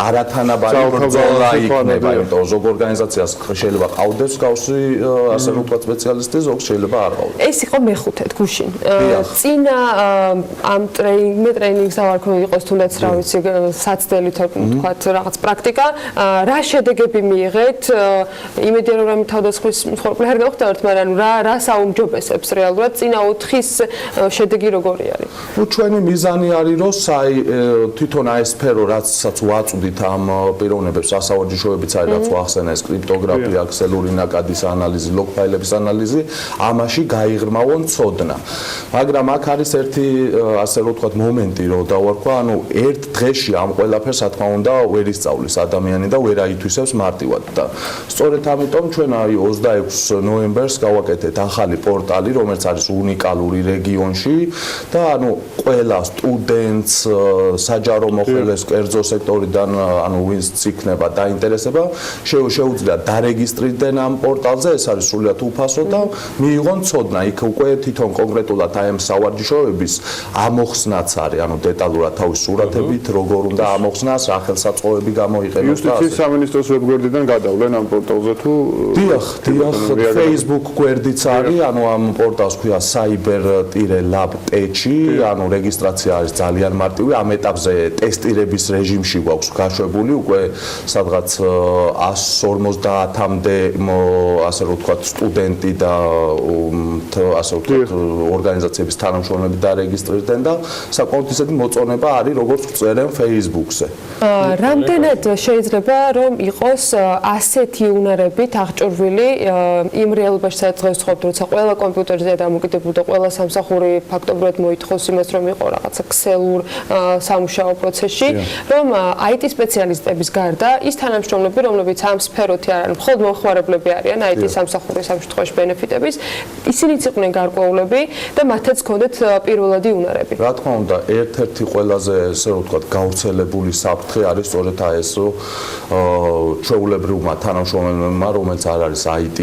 არათანაბარი ბრძოლა იქნება, იმიტომ რომ ზოგ ორგანიზაციას შეიძლება ყავდეს გავსი ასე რომ ვთქვათ სპეციალისტი, ზოგს შეიძლება არ ყავდეს. ეს იყო მეხუთედ გუშინ. წინა ამ ტრეინინგს ავარქო იყოს თუნდაც რა ვიცი საცდელი თქვათ რაღაც პრაქტიკა, რა შედეგები მიიღეთ? იმედია რომ რამე თავდასხმის მსხვერპლი არ გავხდართ, მაგრამ რა საუმჯობესებს რეალურად წინა 4-ის შედეგი როგორი არის? ნუ ჩვენი მიზანი არის რომ თვითონ აი ეს სფერო რაცაც ვაწვდით ამ პიროვნებებს ასავარჯიშოებიც არის რაც ვახსენეს კრიპტოგრაფია, ქსელური ნაკადის ანალიზი, log ფაილების ანალიზი, ამაში გაიღრმავონ ცოდნა. მაგრამ აქ არის ერთი ასე რომ ვთქვათ მომენტი რომ დავარქვა, ანუ ერთ დღეში ამ ყველაფერს რა თქმა უნდა ვერ ისწავლის ადამიანი და ვერ აითვისებს მარტივად და სწორედ ამიტომ ჩვენ აი 26 ნოემბერს გავაკეთეთ ახალი პორტალი, რომელიც არის უნიკალური რეგიონში და ანუ ყველა სტუდენტს, საჯარო მოხელეს, კერძო სექტორიდან, ანუ ვინც იქნება დაინტერესება, შეუძლია დარეგისტრირდნენ ამ პორტალზე, ეს არის სრულად უფასო და მიიღონ ცოდნა. იქ უკვე თვითონ კონკრეტულად აი ამ სავარჯიშოების ამოხსნაც არის, ანუ დეტალურად თავის სურათებით, როგორ უნდა ამოხსნას, რა ხელსაწყოები გამოიყენოს და იუსტიციის სამინისტროს ვებგვერდიდან გადავლენ ამ პორტალზე თუ დიახ, Facebook გვერდიც არის, ანუ ამ პორტალს ქვია cyber-lab.tech, ანუ რეგისტრაცია არის ძალიან მარტივი, ამ ეტაპზე ტესტირების რეჟიმში გვაქვს გაშვებული, უკვე სადღაც 150-მდე ასე რომ ვთქვათ სტუდენტი და ასე ვთქვათ ორგანიზაციების თანამშრომლები დარეგისტრირდნენ და საკმაოდ ისეთი მოწონება არის, როგორც წერენ Facebook-ზე. რამდენად შეიძლება რომ იყოს ასეთი უნარებით აღჭურვილი იმ რეალობაში, სადაც დღეს ვცხოვრობთ, როცა ყველა კომპიუტერზეა დამოკიდებული და ყველა სამსახური ფაქტობრივად მოითხოვს იმას, რომ იყო რაღაცა ქსელურ სამუშაო პროცესში, რომ IT სპეციალისტების გარდა ის თანამშრომლები, რომლებიც ამ სფეროთი არ არიან, მხოლოდ მომხმარებლები არიან IT სამსახურის ამ შემთხვევაში ბენეფიტების, ისინიც იყვნენ გარკვეულები და მათაც ჰქონდათ პირველადი უნარები. რა თქმა უნდა, ერთ-ერთი ყველაზე ესე რომ ვთქვათ გავრცელებული საფრთხე არის სწორედ ეს, რომ ჩვეულებრივმა თანამშრომლებმა, რომელიც არ არის IT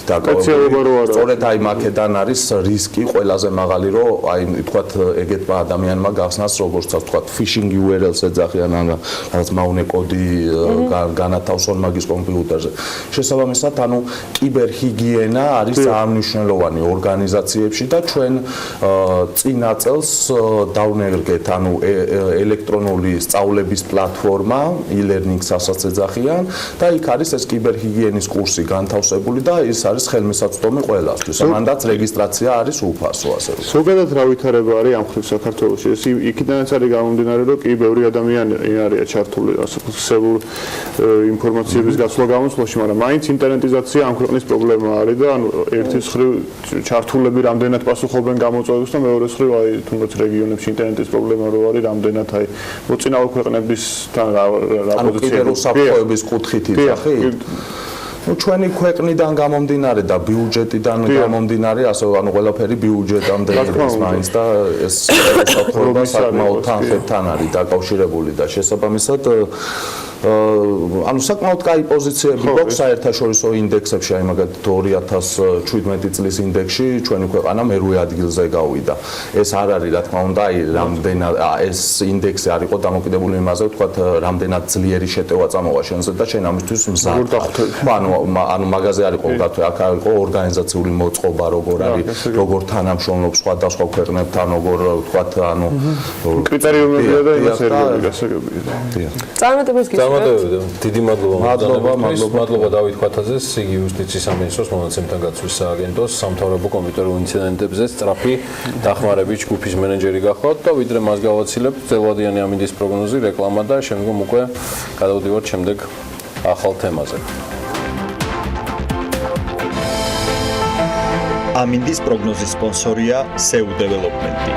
დაკავებული, სწორედ აი მაკედან არის რისკი ყველაზე მაღალი, რომ აი ვთქვათ ეგეთმა ადამიანმა გახსნას როგორც ვთქვათ phishing URL-ს ეძახიან ან რაღაც მავნე კოდი განათავსონ მაგის კომპიუტერზე. შესაბამისად, ანუ კიბერჰიგიენა არის ძალიან მნიშვნელოვანი ორგანიზაციებში და ჩვენ წინა წელს დავნერგეთ ანუ ელექტრონული სწავლების პლატფორმა e-learning-ს ეძახიან და იქ არის ეს კიბერჰიგიენის კურსი განთავსებული და ის არის ხელმისაწვდომი ყველასთვის. მანდაც რეგისტრაცია არის უფასო ასე. ზოგადად რა ვითარება არის ამ ხრივ საქართველოში? ეს იქიდანაც არის გამომდინარე, რომ კი ბევრი ადამიანი არიან ჩართული ასე ქსელურ ინფორმაციების გაცვლა გამოსვლაში, მაგრამ მაინც ინტერნეტიზაცია ამ ქვეყნის პრობლემა არის და ანუ ერთი მხრივ ჩართულები რამდენად პასუხობენ გამოწვევებს და მეორე მხრივ აი თუნდაც რეგიონებში ინტერნეტის პრობლემა რო არის რამდენად აი მოწინავე ქვეყნებისთან რა პოზიციაა საფრთხეების კუთხით იძახი? ჩვენი ქვეყნიდან გამომდინარე და ბიუჯეტიდან გამომდინარე, ასე ანუ ყველაფერი ბიუჯეტამდე არის მაინც და ეს საფრთხეობა საკმაოდ თანხებთან არის დაკავშირებული და შესაბამისად ანუ საკმაოდ კაი პოზიციები გვაქვს საერთაშორისო ინდექსებში, აი მაგალითად 2017 წლის ინდექსში ჩვენი ქვეყანა მერვე ადგილზე გავიდა. ეს არ არის რა თქმა უნდა, აი რამდენად ეს ინდექსი არ იყო დამოკიდებული იმაზე, ვთქვათ, რამდენად ძლიერი შეტევა წამოვა შენზე და შენ ამისთვის მზად. ანუ მაგაზე არ იყო გათვე, აქ იყო ორგანიზაციული მოწყობა, როგორ არის, როგორ თანამშრომლობს სხვადასხვა ქვეყნებთან, როგორ ვთქვათ, ანუ კრიტერიუმებია და ინსერვიები გასაგებია. წარმატებას გისურვებთ. დიდი მადლობა დავით ქვათაძეს, იგი იუსტიციის სამინისტროს მონაცემთა გაცვლის სააგენტოს სამთავრობო კომპიუტერულ ინციდენტებზე სწრაფი დახმარების ჯგუფის მენეჯერი გახლავთ და ვიდრე მას გავაცილებთ ძელვადიანი ამინდის პროგნოზი, რეკლამა და შემდგომ უკვე გადავდივართ შემდეგ ახალ თემაზე. ამინდის პროგნოზის სპონსორია SEU დეველოპმენტი.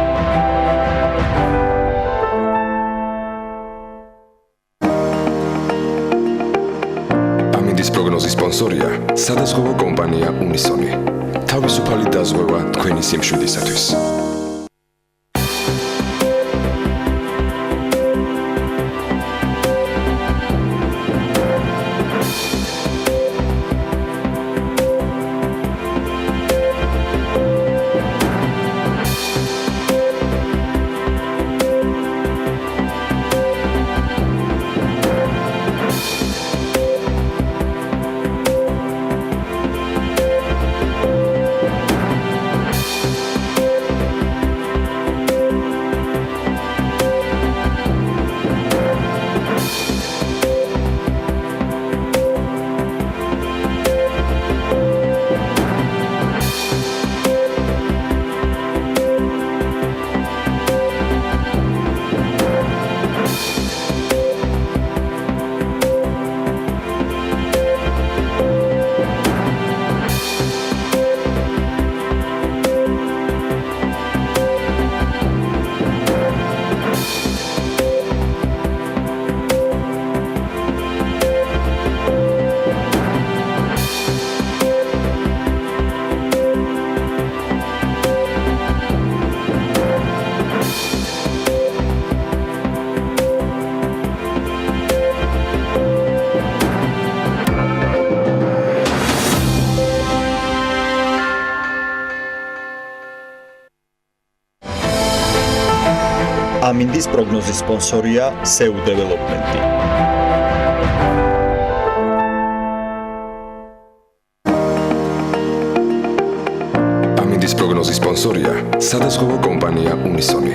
ამინდის პროგნოზის სპონსორია სადაზღვევო კომპანია უნისონი. თავისუფალი დაზღვევა თქვენი სიმშვიდისათვის. ამინდის პროგნოზის სპონსორია SEU დეველოპმენტი. ამინდის პროგნოზის სპონსორია სადაზღვევო კომპანია უნისონი.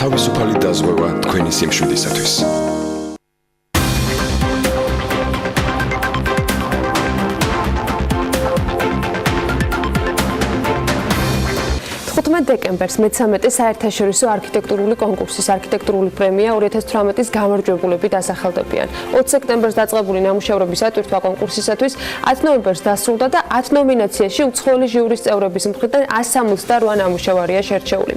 თავისუფალი დაზღვევა თქვენი სიმშვიდისათვის. დეკემბერს მე-13 საერთაშორისო არქიტექტურული კონკურსის არქიტექტურული პრემია 2018-ის გამარჯვებულები დასახელდებიან. 20 სექტემბერს დაწყებული ნამუშევრების ატვირთვა კონკურსისათვის 10 ნოემბერს დასრულდა და 10 ნომინაციაში უცხოელი ჟიურის წევრების მხრიდან 168 ნამუშევარია შერჩეული.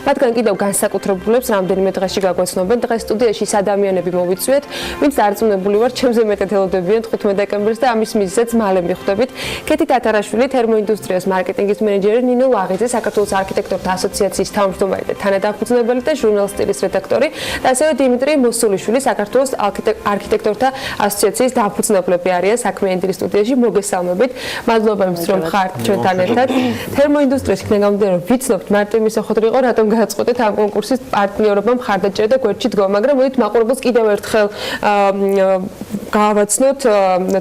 მათგან კიდევ განსაკუთრებულებს რამდენიმე დღეში გაგვეცნობენ. დღეს სტუდიაში ის ადამიანები მოვიწვიეთ, ვინც დარწმუნებული ვარ, ჩემზე მეტად ელოდებიან 15 დეკემბერს და ამის მიზეზიც მალე მიხვდებით. კეთი თათარაშვილი, თერმოინდუსტრიის მარკეტინგის მენეჯერი, ნინო ლაღიძე, საქართველოს არქიტექტორთა ასოციაციის თავმჯდომარე და თანადამფუძნებელი და ჟურნალ სტილის რედაქტორი და ასევე დიმიტრი მოსულიშვილი, საქართველოს არქიტექტორთა ასოციაციის დამფუძნებლები არიან საქმიანი დილის სტუდიაში. მოგესალმებით. მადლობა იმისთვის, რომ ხართ ჩვენთან ერთად. თერმოინდუსტრიის იქნება გამოდიან, რომ ვიცნობთ, მარტო იმის ოხოტრი იყო, რატომ გააწყოდეთ ამ კონკურსის პარტნიორობა მხარდაჭერა და გვერდში დგომა, მაგრამ მოდით მაყურებელს კიდევ ერთხელ გავაცნოთ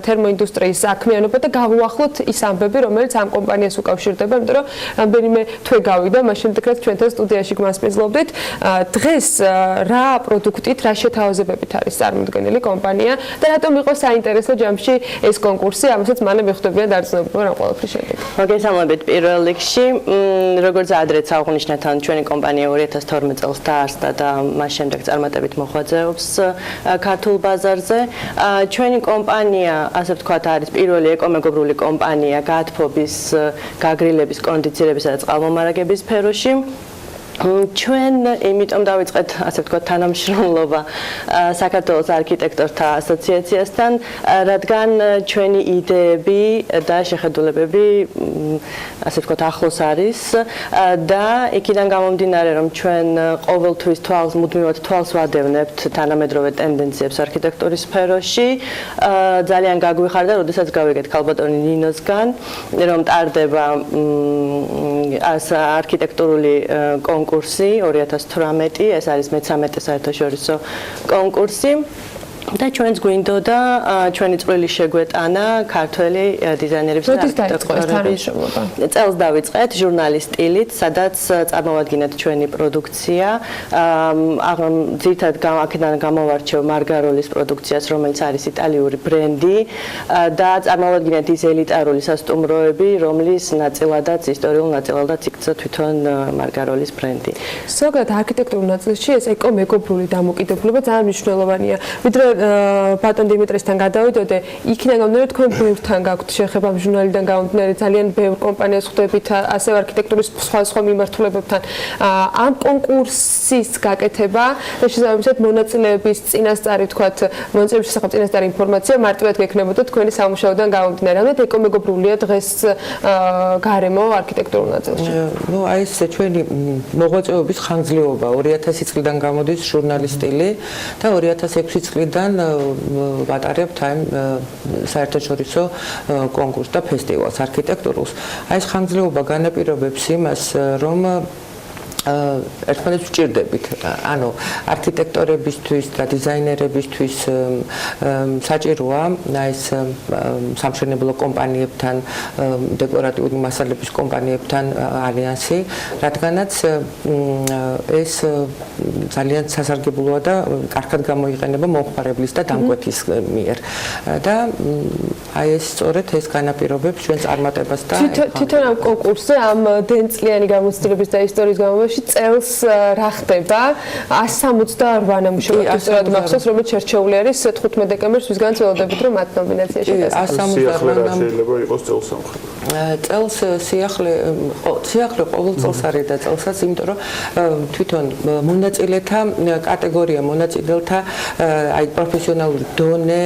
თერმოინდუსტრიის საქმიანობა და გავუახლოთ ის ამბები, რომელიც ამ კომპანიას უკავშირდება, იმიტომ რომ რამდენიმე თვე გავიდა, მას შემდეგ რაც ჩვენთან სტუდიაში გვასპინძლობდით. დღეს რა პროდუქტით, რა შეთავაზებებით არის წარმოდგენილი კომპანია და რატომ იყო საინტერესო ჯამში ეს კონკურსი, ამასაც მალე მიხვდებიან დარწმუნებულები ამ ყველაფრის შემდეგ. მოგესალმებით პირველ რიგში, როგორც ადრეც აღნიშნეთ, ჩვენი კომპანია 2012 წელს დაარსდა და მას შემდეგ წარმატებით მოხვეწეობს ქართულ ბაზარზე. ჩვენი კომპანია, ასე ვთქვათ, არის პირველი ეკომეგობრული კომპანია გათბობის, გაგრილების, კონდიცირებისა და წყალმომარაგების სფეროში. ჩვენ იმიტომ დავიწყეთ, ასე ვთქვათ, თანამშრომლობა საქართველოს არქიტექტორთა ასოციაციასთან, რადგან ჩვენი იდეები და შეხედულებები, ასე ვთქვათ, ახლოს არის და იქიდან გამომდინარე, რომ ჩვენ ყოველთვის მუდმივად თვალს ვადევნებთ თანამედროვე ტენდენციებს არქიტექტურის სფეროში, ძალიან გაგვიხარდა, როდესაც გავიგეთ ქალბატონი ნინოსგან, რომ ტარდება არქიტექტურული კონკურსი 2018, ეს არის მე-13 საერთაშორისო კონკურსი. და ჩვენს გვინდოდა ჩვენი წვლილი შეგვეტანა ქართველი დიზაინერების და არქიტექტორების წელს დავიწყეთ ჟურნალის სტილით, სადაც წარმოვადგინეთ ჩვენი პროდუქცია. ძირითადად აქედან გამოვარჩევ მარგაროლის პროდუქციას, რომელიც არის იტალიური ბრენდი და წარმოვადგინეთ ის ელიტარული სასტუმროები, რომლის ნაწილადაც ისტორიულ ნაწილადაც იქცა თვითონ მარგაროლის ბრენდი. ზოგადად არქიტექტურულ ნაწილში ეს ეკომეგობრული დამოკიდებულება ძალიან მნიშვნელოვანია. ვიდრე ბატონ დიმიტრისთან გადავიდოდე, იქიდან გამომდინარე თქვენ ბევრთან გაქვთ შეხება ამ ჟურნალიდან გამომდინარე, ძალიან ბევრ კომპანიას ხვდებით, ასევე არქიტექტურის სხვა მიმართულებებთან. ამ კონკურსის გაკეთება და შესაბამისად მონაწილეების წინასწარი, ვთქვათ, მონაწილეების შესახებ წინასწარი ინფორმაცია მარტივად გექნებოდა თქვენი სამუშაოდან გამომდინარე. რამე ეკომეგობრულია დღეს გარემო არქიტექტურულ ნაწილში. აი ეს ჩვენი მოღვაწეობის ხანგრძლივობა 2000 წლიდან გამოდის ჟურნალის სტილი და 2006 წლიდან ვატარებთ აი საერთაშორისო კონკურსს და ფესტივალს არქიტექტურულს. აი ეს ხანგრძლივობა განაპირობებს იმას, რომ ერთმანეთს ვჭირდებით. ანუ არქიტექტორებისთვის და დიზაინერებისთვის საჭიროა ეს სამშენებლო კომპანიებთან, დეკორატიული მასალების კომპანიებთან ალიანსი, რადგანაც ეს ძალიან სასარგებლოა და კარგად გამოიყენება მომხმარებლის და დამკვეთის მიერ. და აი ეს სწორედ ეს განაპირობებს ჩვენ წარმატებას და თვითონ ამ კონკურსზე, ამ დენწლიანი გამოცდილების და ისტორიის გამომავალში წელს რა ხდება? 168 ნამუშევარი ისტორიად მახსოვს, რომელიც შერჩეული არის 15 დეკემბერს, ვისგანაც ველოდებით, რომ მათ ნომინაციაში დასახელდა. 168 შეიძლება იყოს წელს სამხრეთ. წელს სიახლე ყოველ წელს არის და წელსაც, იმიტომ რომ თვითონ მონაწილეთა კატეგორია, მონაწილეთა აი პროფესიონალური დონე,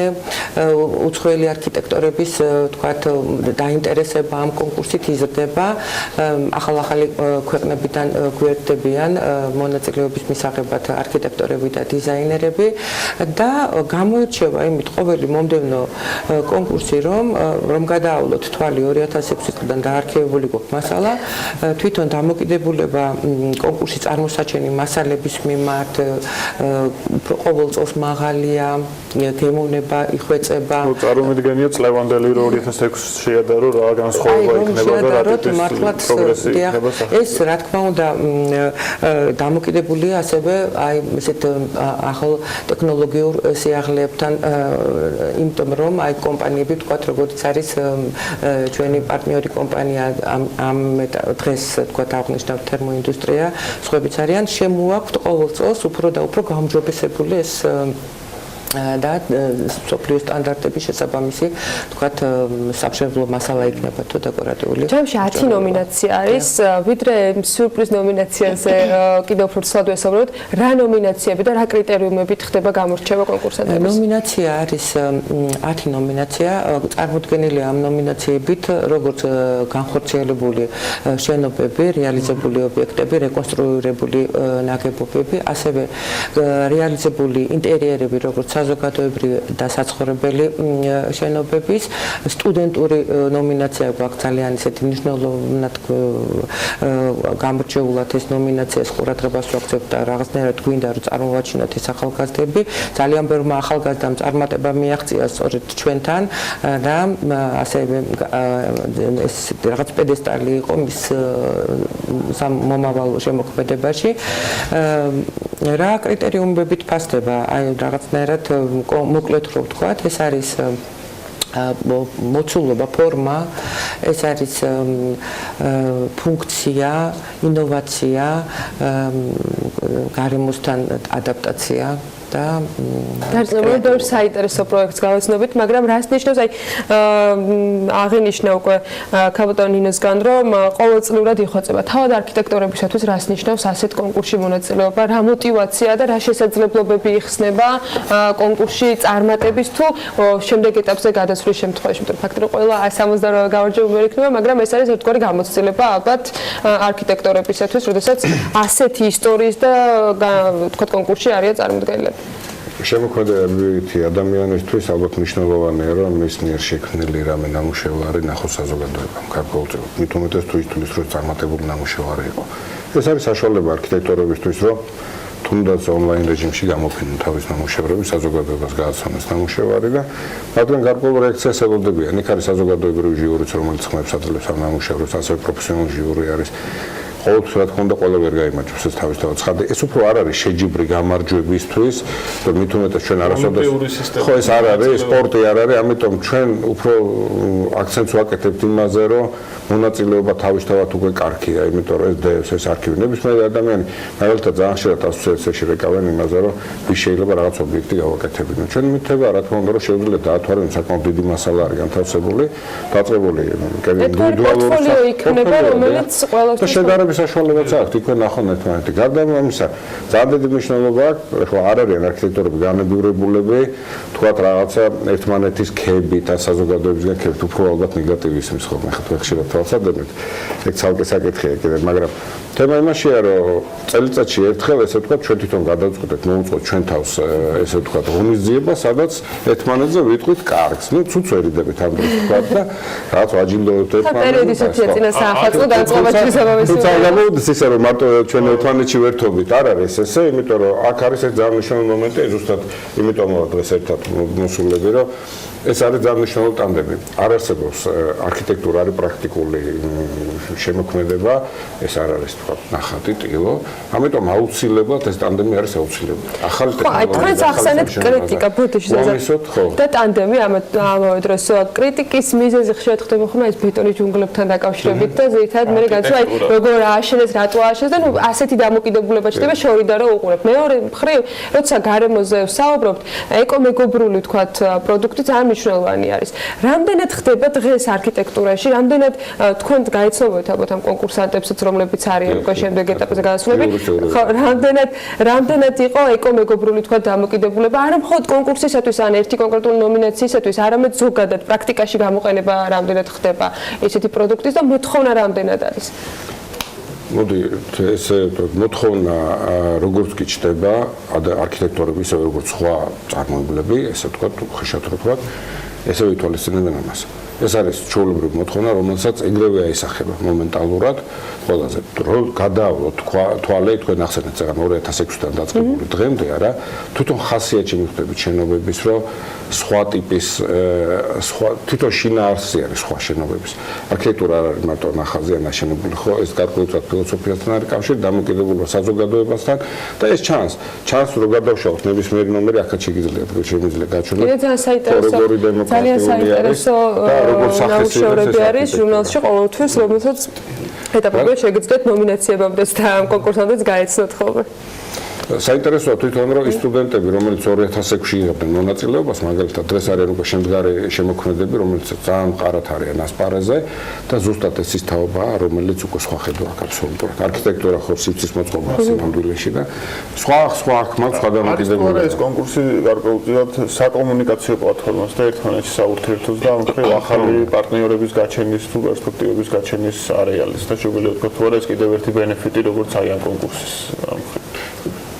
უცხოელი არქიტექტორების, თქვათ, დაინტერესება ამ კონკურსით იზრდება, ახალ-ახალი ქვეყნებიდან გვერდებიან მონაწილეობის მისაღებად არქიტექტორები და დიზაინერები და გამოირჩევა იმით ყოველი მომდევნო კონკურსი, რომ გადაავლოთ თვალი 2018 2006 წლიდან დაარქივებული გვაქვს მასალა. თვითონ დამოკიდებულება კონკურსის წარმოსაჩენი მასალების მიმართ ყოველ წელს მაღალია, გემოვნება, იხვეწება. წარმომიდგენია წლევანდელი 2006-ში და რომ რა განსხვავება იქნება და რა ტიპის პროგრესი იქნება სახელი. ეს რა თქმა უნდა დამოკიდებულია ასევე აი ესეთ ახალ ტექნოლოგიურ სიაღლეებთან, იმიტომ რომ აი კომპანიები თქვათ როგორც არის ჩვენი პარტნიორი კომპანია ამ დღეს თქვათ აღნიშნავთ თერმოინდუსტრია, სხვაებიც არიან, შემოაქვთ ყოველ წელს უფრო და უფრო გაუმჯობესებული ეს და სოფლიო სტანდარტების შესაბამისი თქვათ სამშენებლო მასალა იქნება თუ დეკორატიული. ჯამში 10 ნომინაცია არის, ვიდრე სიურპრიზ ნომინაციაზე კიდევ უფრო ცალად ვესაუბროთ, რა ნომინაციები და რა კრიტერიუმებით ხდება გამორჩევა კონკურსანტების? ნომინაცია არის 10 ნომინაცია, წარმოდგენილია ამ ნომინაციებით როგორც განხორციელებული შენობები, რეალიზებული ობიექტები, რეკონსტრუირებული ნაგებობები, ასევე რეალიზებული ინტერიერები, როგორც საზოგადოებრივი და საცხოვრებელი შენობების, სტუდენტური ნომინაცია გვაქვს ძალიან ისეთი მნიშვნელოვნად გამორჩეულად ეს ნომინაცია ყურადღებას ვაქცევთ და რაღაცნაირად გვინდა რომ წარმოვაჩინოთ ეს ახალგაზრდები. ძალიან ბევრმა ახალგაზრდამ წარმატება მიაღწია სწორედ ჩვენთან და ასევე ეს რაღაც პედესტალი იყო მის მომავალ შემოქმედებაში. რა კრიტერიუმებით ფასდება? აი რაღაცნაირად მოკლედ რო ვთქვათ, ეს არის მოცულობა, ფორმა, ეს არის ფუნქცია, ინოვაცია, გარემოსთან ადაპტაცია და გარკვეულ ბევრ საინტერესო პროექტს გავაცნობით, მაგრამ რას ნიშნავს აი აღინიშნა უკვე ქაბატონ ნინოსგან, რომ ყოველწლიურად იხვეწება. თავად არქიტექტორებისათვის რას ნიშნავს ასეთ კონკურსში მონაწილეობა, რა მოტივაცია და რა შესაძლებლობები იხსნება კონკურსში წარმატების თუ შემდეგ ეტაპზე გადასვლის შემთხვევაში, იმიტომ რომ ფაქტობრივად ყველა 168 გამარჯვებული იქნება, მაგრამ ეს არის ერთგვარი გამოცდილება ალბათ არქიტექტორებისათვის, როდესაც ასეთი ისტორიის და თქვათ კონკურსში არიან წარმოდგენილები. შემოქმედებითი ადამიანისთვის ალბათ მნიშვნელოვანია, რომ მის მიერ შექმნილი რამე ნამუშევარი ნახოს საზოგადოებამ გარკვეულწილად. მით უმეტეს თუ ის წარმატებული ნამუშევარი იყო. ეს არის საშუალება არქიტექტორებისთვის, რომ თუნდაც ონლაინ რეჟიმში გამოფინონ თავის ნამუშევრები, საზოგადოებას გააცნოს ნამუშევარი და მაგრამ გარკვეულ რეაქციას ელოდებიან. იქ არის საზოგადოებრივი ჟიურიც, რომელიც ხმებს აძლევს ამ ნამუშევრებს, ასევე პროფესიონალური ჟიური არის. ყოველთვის რა თქმა უნდა ყველა ვერ გაიმარჯვებს ეს თავისთავად ცხადია. ეს უფრო არ არის შეჯიბრი გამარჯვებისთვის, რომ მით უმეტეს ჩვენ არასოდეს ხო ეს არ არის, სპორტი არ არის, ამიტომ ჩვენ უფრო აქცენტს ვაკეთებთ იმაზე, რომ მონაწილეობა თავისთავად უკვე კარგია, იმიტომ რომ ეს დევს ეს არქივი. ნებისმიერი ადამიანი მაგალითად ძალიან ხშირად ასოციაციაში რეკავენ იმაზე, რომ ვის შეიძლება რაღაც ობიექტი გავაკეთებინო. ჩვენ მითება რა თქმა უნდა, რომ შეუძლია დაათვალიერონ საკმაოდ დიდი მასალა არის განთავსებული, დაწყებული ინდივიდუალური იქნება, რომელიც ყველასთვის საშუალებაც აქვს, იქვე ნახონ ერთმანეთი. გარდა ამისა, ძალიან დიდი მნიშვნელობა აქვს, ხო არ არიან არქიტექტორები განებიურებულები, თქვათ რაღაცა ერთმანეთის ქებით, ან საზოგადოებისგან ქებით, უფრო ალბათ ნეგატივი ისმის ხოლმე, ხო ხშირად თვალსაჩინოდ. ეგ ცალკე საკითხია კიდევ, მაგრამ თემა იმაშია, რომ წელიწადში ერთხელ ესე ვთქვათ, ჩვენ თვითონ გადავწყვეტეთ, მოვუწყოთ ჩვენ თავს ესე ვთქვათ, ღონისძიება, სადაც ერთმანეთზე ვიტყვით კარგს. ნუ ცუც ვერიდებით ამ დროს ვთქვათ და რაღაც ვაჯილდოვებთ ერთმანეთს. პერიოდისაცია წინა საახალწლო დაწყობაში შესაბამისად. გამოვიდეს ისე რომ მარტო ჩვენ ერთმანეთში ვერთობით არ არის ესე, იმიტომ რომ აქ არის ეს ძალიან მნიშვნელოვანი მომენტი, ზუსტად იმიტომ დღეს ერთად მოსულები, რომ ეს არის ძალიან მნიშვნელოვანი ტანდემი. არ არსებობს არქიტექტურა არის პრაქტიკული შემოქმედება, ეს არ არის თქვა ნახატი, ტილო, ამიტომ აუცილებლად ეს ტანდემი არის აუცილებელი. ახალი ტექნოლოგია. ხო, თქვენს ახსენებთ კრიტიკა ბუდეში და ტანდემი ამავე დროს კრიტიკის მიზეზი ხშირად ხდება ხოლმე ეს ბეტონის ჯუნგლებთან დაკავშირებით და ზეითად მე განსვლა როგორ ააშენეს, რატო ააშენეს და ნუ ასეთი დამოკიდებულება ჩდება შორიდან რომ უყურებ. მეორე მხრივ, როცა გარემოზე ვსაუბრობთ, ეკომეგობრული თქვათ პროდუქტი ძალიან მნიშვნელოვანი არის. რამდენად ხდება დღეს არქიტექტურაში, რამდენად თქვენ გაიცნობთ ალბათ ამ კონკურსანტებსაც, რომლებიც არიან უკვე შემდეგ ეტაპზე გადასვლები, ხო, რამდენად იყო ეკომეგობრული თქვათ დამოკიდებულება, არა მხოლოდ კონკურსისათვის, ან ერთი კონკრეტული ნომინაციისათვის, არამედ ზოგადად პრაქტიკაში გამოყენება რამდენად ხდება ესეთი პროდუქტის და მოთხოვნა რამდენად არის. მოდი ესე მოთხოვნა როგორც კი ჩდება არქიტექტორები, ისე როგორც სხვა წარმოებლები, ესე ვთქვათ, ხშირად ვთქვათ, ესე ვითვალისწინებენ ამას. ეს არის ჩვეულებრივი მოთხოვნა, რომელსაც ეგრევე აისახება მომენტალურად ყველაზე. რომ გადაავლოთ თვალე თქვენ ახსენეთ ზეგან 2006-დან დაწყებული დღემდე არა, თვითონ ხასიათში მიხვდებით შენობების, რომ სხვა ტიპის თვითონ შინაარსი არის სხვა შენობების. არქიტექტურა არ არის მარტო ნახაზი ან აშენებული, ხო, ეს გარკვეულად ფილოსოფიასთან არის კავშირი, დამოკიდებულება საზოგადოებასთან და ეს ჩანს რომ გადავშალოთ ნებისმიერი ნომერი აქაც შეიძლება გაჩვენოთ. ძალიან საინტერესო ნამუშევრები არის ჟურნალში ყოველთვის, რომელსაც ეტაპობრივ შეგიძლიათ ნომინაციებამდეც და ამ კონკურსამდეც გაეცნოთ ხოლმე. საინტერესოა თვითონ რომ სტუდენტები, რომელიც 2006-ში იღებდნენ მონაწილეობას, მაგალითად დღეს არიან უკვე შემდგარი შემოქმედები, რომელიც ძალიან მყარად არიან ასპარეზზე და ზუსტად ეს ის თაობაა, რომელიც უკვე სხვა ხედვა აქვს აბსოლუტურად. არქიტექტურა ხო სივრცის მოწყობა სინამდვილეში და სხვა ხმალ სხვა დამოკიდებულება. ეს კონკურსი გარკვეულწილად საკომუნიკაციო პლატფორმას და ერთმანეთში საურთიერთოს და ამ მხრივ ახალი პარტნიორების გაჩენის თუ პერსპექტივების გაჩენის არეალის და შეგვიძლია ვთქვათ, რომ ეს კიდევ ერთი ბენეფიტი როგორც აი ამ კონკურსის ამ მხრივ.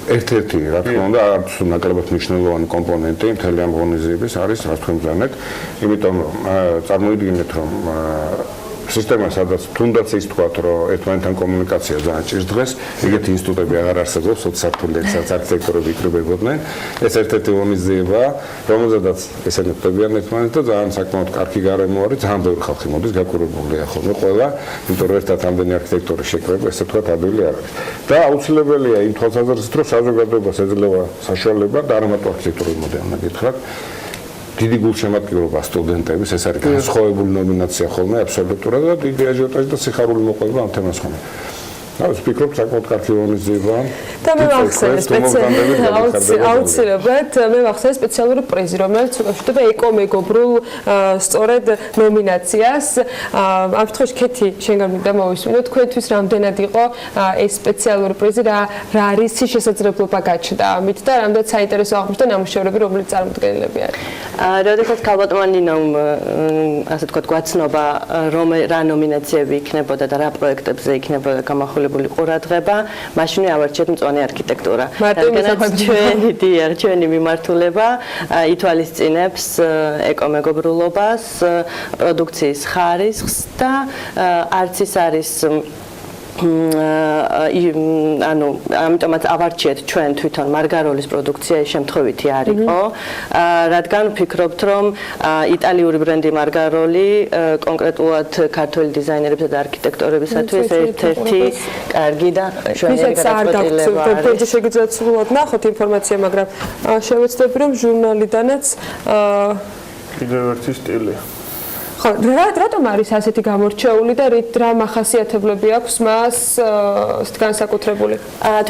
ერთ-ერთი რა თქმა უნდა არც ნაკლებად მნიშვნელოვანი კომპონენტი მთელი ამ ღონისძიების არის რაც თქვენ ბრძანეთ, იმიტომ რომ წარმოიდგინეთ რომ სისტემა სადაც თუნდაც ის თქვათ რომ ერთმანეთთან კომუნიკაცია ძალიან ჭირს დღეს, ეგეთი ინსტიტუტები აღარ არსებობს, სოციალურ არქიტექტორები იქნებოდნენ. ეს ერთ-ერთი ღონისძიებაა, რომელზედაც ესენი ხვდებიან ერთმანეთს და ძალიან საკმაოდ კარგი გარემო არის, ძალიან ბევრი ხალხი მოდის, გაკურებულია ხოლმე ყველა, იმიტომ რომ ერთად ამდენი არქიტექტორი შეკრება, ესე თქვათ ადვილი არ არის. და აუცილებელია იმ თვალსაზრისით, რომ საზოგადოებას ეძლევა საშუალება და არა მარტო არქიტექტორები მოდიან ნაკითხად. დიდი გულშემატკივრობა სტუდენტების, ეს არის განსხვავებული ნომინაცია ხოლმე აბსოლუტურად და დიდი აჟიოტაჟი და სიხარული მოყვება ამ თემას ხოლმე. ეს ვფიქრობ საკმაოდ კარგი ღონისძიებაა. და მე ვახსენე აუცილებლად მე ვახსენე სპეციალური პრიზი, რომელიც უკავშირდება ეკომეგობრულ სწორედ ნომინაციას. ამ შემთხვევაში ქეთი შენგან მინდა მოვისმინო, თქვენთვის რამდენად იყო ეს სპეციალური პრიზი, რა რისი შესაძლებლობა გაჩნდა ამით და რამდენად საინტერესო აღმოჩნდა ნამუშევრები, რომლის წარმოდგენილები არის. როდესაც ქალბატონინომ ასე თქვა გვაცნობა რომ რა ნომინაციები იქნებოდა და რა პროექტებზე იქნებოდა გამახვილებული ყურადღება, მაშინვე ავარჩიეთ მწვანე არქიტექტურა. ჩვენი მიმართულება ითვალისწინებს ეკომეგობრულობას, პროდუქციის ხარისხს და არც ის არის ამიტომაც ავარჩიეთ ჩვენ თვითონ მარგაროლის პროდუქცია ეს შემთხვევითი არ იყო, რადგან ვფიქრობთ, რომ იტალიური ბრენდი მარგაროლი კონკრეტულად ქართველი დიზაინერებისა და არქიტექტორებისათვის ერთ-ერთი კარგი და შვენიერი გადაწყვეტილება არის. შეგიძლიათ სრულად ნახოთ ინფორმაცია, მაგრამ შევეცდები, რომ ჟურნალიდანაც კიდევ ერთი სტილი. ხო, რატომ არის ასეთი გამორჩეული და რა მახასიათებლები აქვს მას განსაკუთრებული?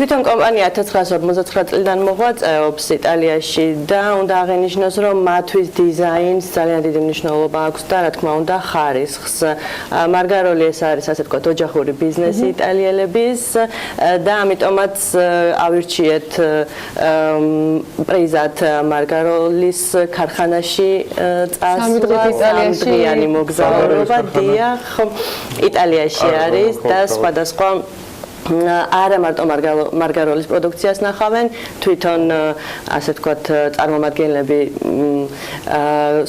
თვითონ კომპანია 1959 წლიდან მოღვაწეობს იტალიაში და უნდა აღინიშნოს, რომ მათთვის დიზაინს ძალიან დიდი მნიშვნელობა აქვს და რა თქმა უნდა ხარისხს. მარგაროლი ეს არის ასე ვთქვათ ოჯახური ბიზნესი იტალიელების და ამიტომაც ავირჩიეთ პრიზად მარგაროლის ქარხანაში წასვლა. მოგზაურობა დიახ იტალიაში არის და სხვადასხვა არა მარტო მარგაროლის პროდუქციას ნახავენ, თვითონ ასე ვთქვათ წარმომადგენლები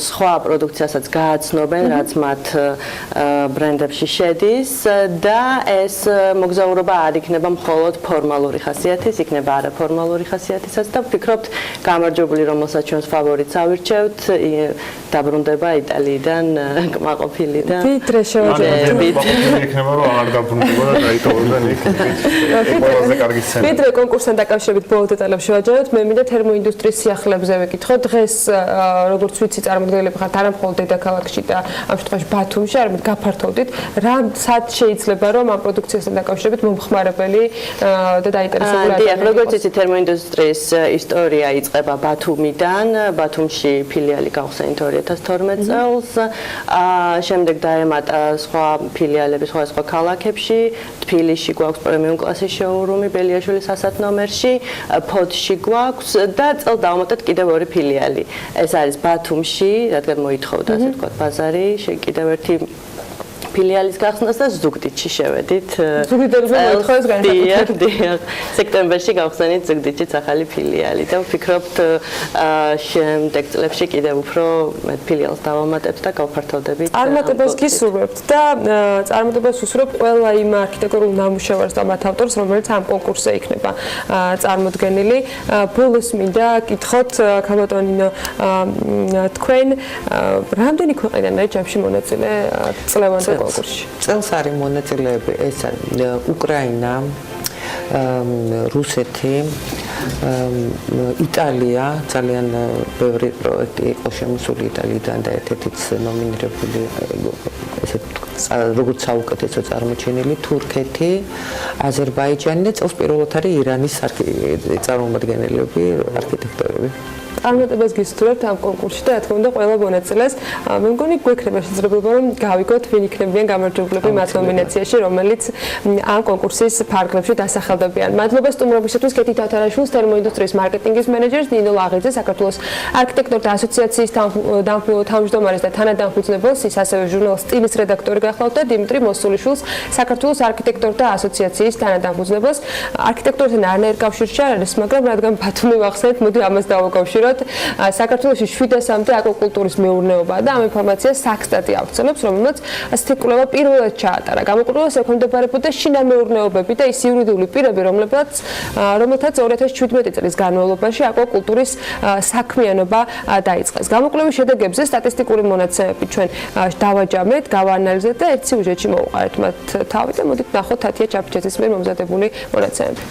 სხვა პროდუქციასაც გააცნობენ, რაც მათ ბრენდებში შედის და ეს მოგზაურობა არ იქნება მხოლოდ ფორმალური ხასიათის, იქნება არაფორმალური ხასიათისაც და ვფიქრობთ გამარჯვებული, რომელსაც ჩვენს ფავორიტს ავირჩევთ, დაბრუნდება იტალიიდან კმაყოფილი და ვიდრე შევაჯერებთ. იქნება რომ არ დაბრუნდება და დაიტოვებენ იქ. ყველაზე კარგი სცენა. ვიდრე კონკურსთან დაკავშირებით ბოლო დეტალებს შევაჯეროთ, მე მინდა თერმოინდუსტრიის სიახლეებზე ვეკითხო. დღეს როგორც ვიცი, წარმოდგენილები ხართ არა მხოლოდ დედაქალაქში და ამ შემთხვევაში ბათუმში, არამედ გაფართოვდით, რა სად შეიძლება რომ ამ პროდუქციასთან დაკავშირებით მომხმარებელი და დაინტერესებული ადამიანები. დიახ, როგორც იცით, თერმოინდუსტრიის ისტორია იწყება ბათუმიდან, ბათუმში ფილიალი გავხსენით 2012 წელს, შემდეგ დაემატა სხვა ფილიალები სხვა ქალაქებში, თბილისში გვაქვს პრემიუმ კლასის შოურუმი ბელიაშვილის 100 ნომერში, ფოთში გვაქვს და წელს დავამატეთ კიდევ ორი ფილიალი. ეს არის ბათუმში, რადგან მოითხოვდა ასე ვთქვათ ბაზარი, კიდევ ერთი ფილიალის გახსნას და ზუგდიდში შევედით. ზუგდიდელმა მოითხოვეს განსაკუთრებით. დიახ, სექტემბერში გავხსენით ზუგდიდშიც ახალი ფილიალი და ვფიქრობთ შემდეგ წლებში კიდევ უფრო ფილიალს დავამატებთ და გავფართოვდებით. წარმატებას გისურვებთ და წარმატებას უსურვებ ყველა იმ არქიტექტურულ ნამუშევარს და მათ ავტორს, რომელიც ამ კონკურსზე იქნება წარმოდგენილი. ბოლოს მინდა გითხოთ ქალბატონინო თქვენ რამდენი ქვეყნიდან არის ჯამში მონაწილე წლევანდელ კონკურსში? წელს არის მონაწილეები, ეს უკრაინა, რუსეთი, იტალია, ძალიან ბევრი პროექტი იყო შემოსული იტალიიდან და ერთ-ერთიც ნომინირებული ესეთ როგორც საუკეთესო წარმოჩენილი თურქეთი, აზერბაიჯანი და წელს პირველად არის ირანის წარმომადგენლები, არქიტექტორები. წარმატებას გისურვებთ ამ კონკურსში და რა თქმა უნდა ყველა მონაწილეს. მე მგონი გვექნება შესაძლებლობა რომ გავიგოთ ვინ იქნებიან გამარჯვებულები მათ ნომინაციაში, რომელიც ამ კონკურსის ფარგლებში დასახელდებიან. მადლობა სტუმრობისათვის კეთი თათარაშვილს, თერმოინდუსტრიის მარკეტინგის მენეჯერს, ნინო ლაღიძეს, საქართველოს არქიტექტორთა ასოციაციის თავმჯდომარეს და თანადამფუძნებელს, ის ასევე ჟურნალ სტილის რედაქტორი გახლავთ და დიმიტრი მოსულიშვილს, საქართველოს არქიტექტორთა ასოციაციის თანადამფუძნებელს. არქიტექტორთან არანაირ კავშირში არ არის, მაგრამ რადგან ბათუმი ვახსენეთ, მოდი ამას დავაკავშიროთ. საქართველოში 7-მდე აკვაკულტურის მეურნეობაა და ამ ინფორმაციას საქსტატი ავრცელებს, რომელმაც ასეთი კვლევა პირველად ჩაატარა. გამოკვლევას ექვემდებარებოდა შინამეურნეობები და ის იურიდიული პირები, რომელთაც 2017 წლის განმავლობაში აკვაკულტურის საქმიანობა დაიწყეს. გამოკვლევის შედეგებზე სტატისტიკური მონაცემები ჩვენ დავაჯამეთ, გავაანალიზეთ და ერთ სიუჟეტში მოვუყარეთ მათ თავი და მოდით ნახოთ თათია ჩაფიჩაძის მიერ მომზადებული მონაცემები.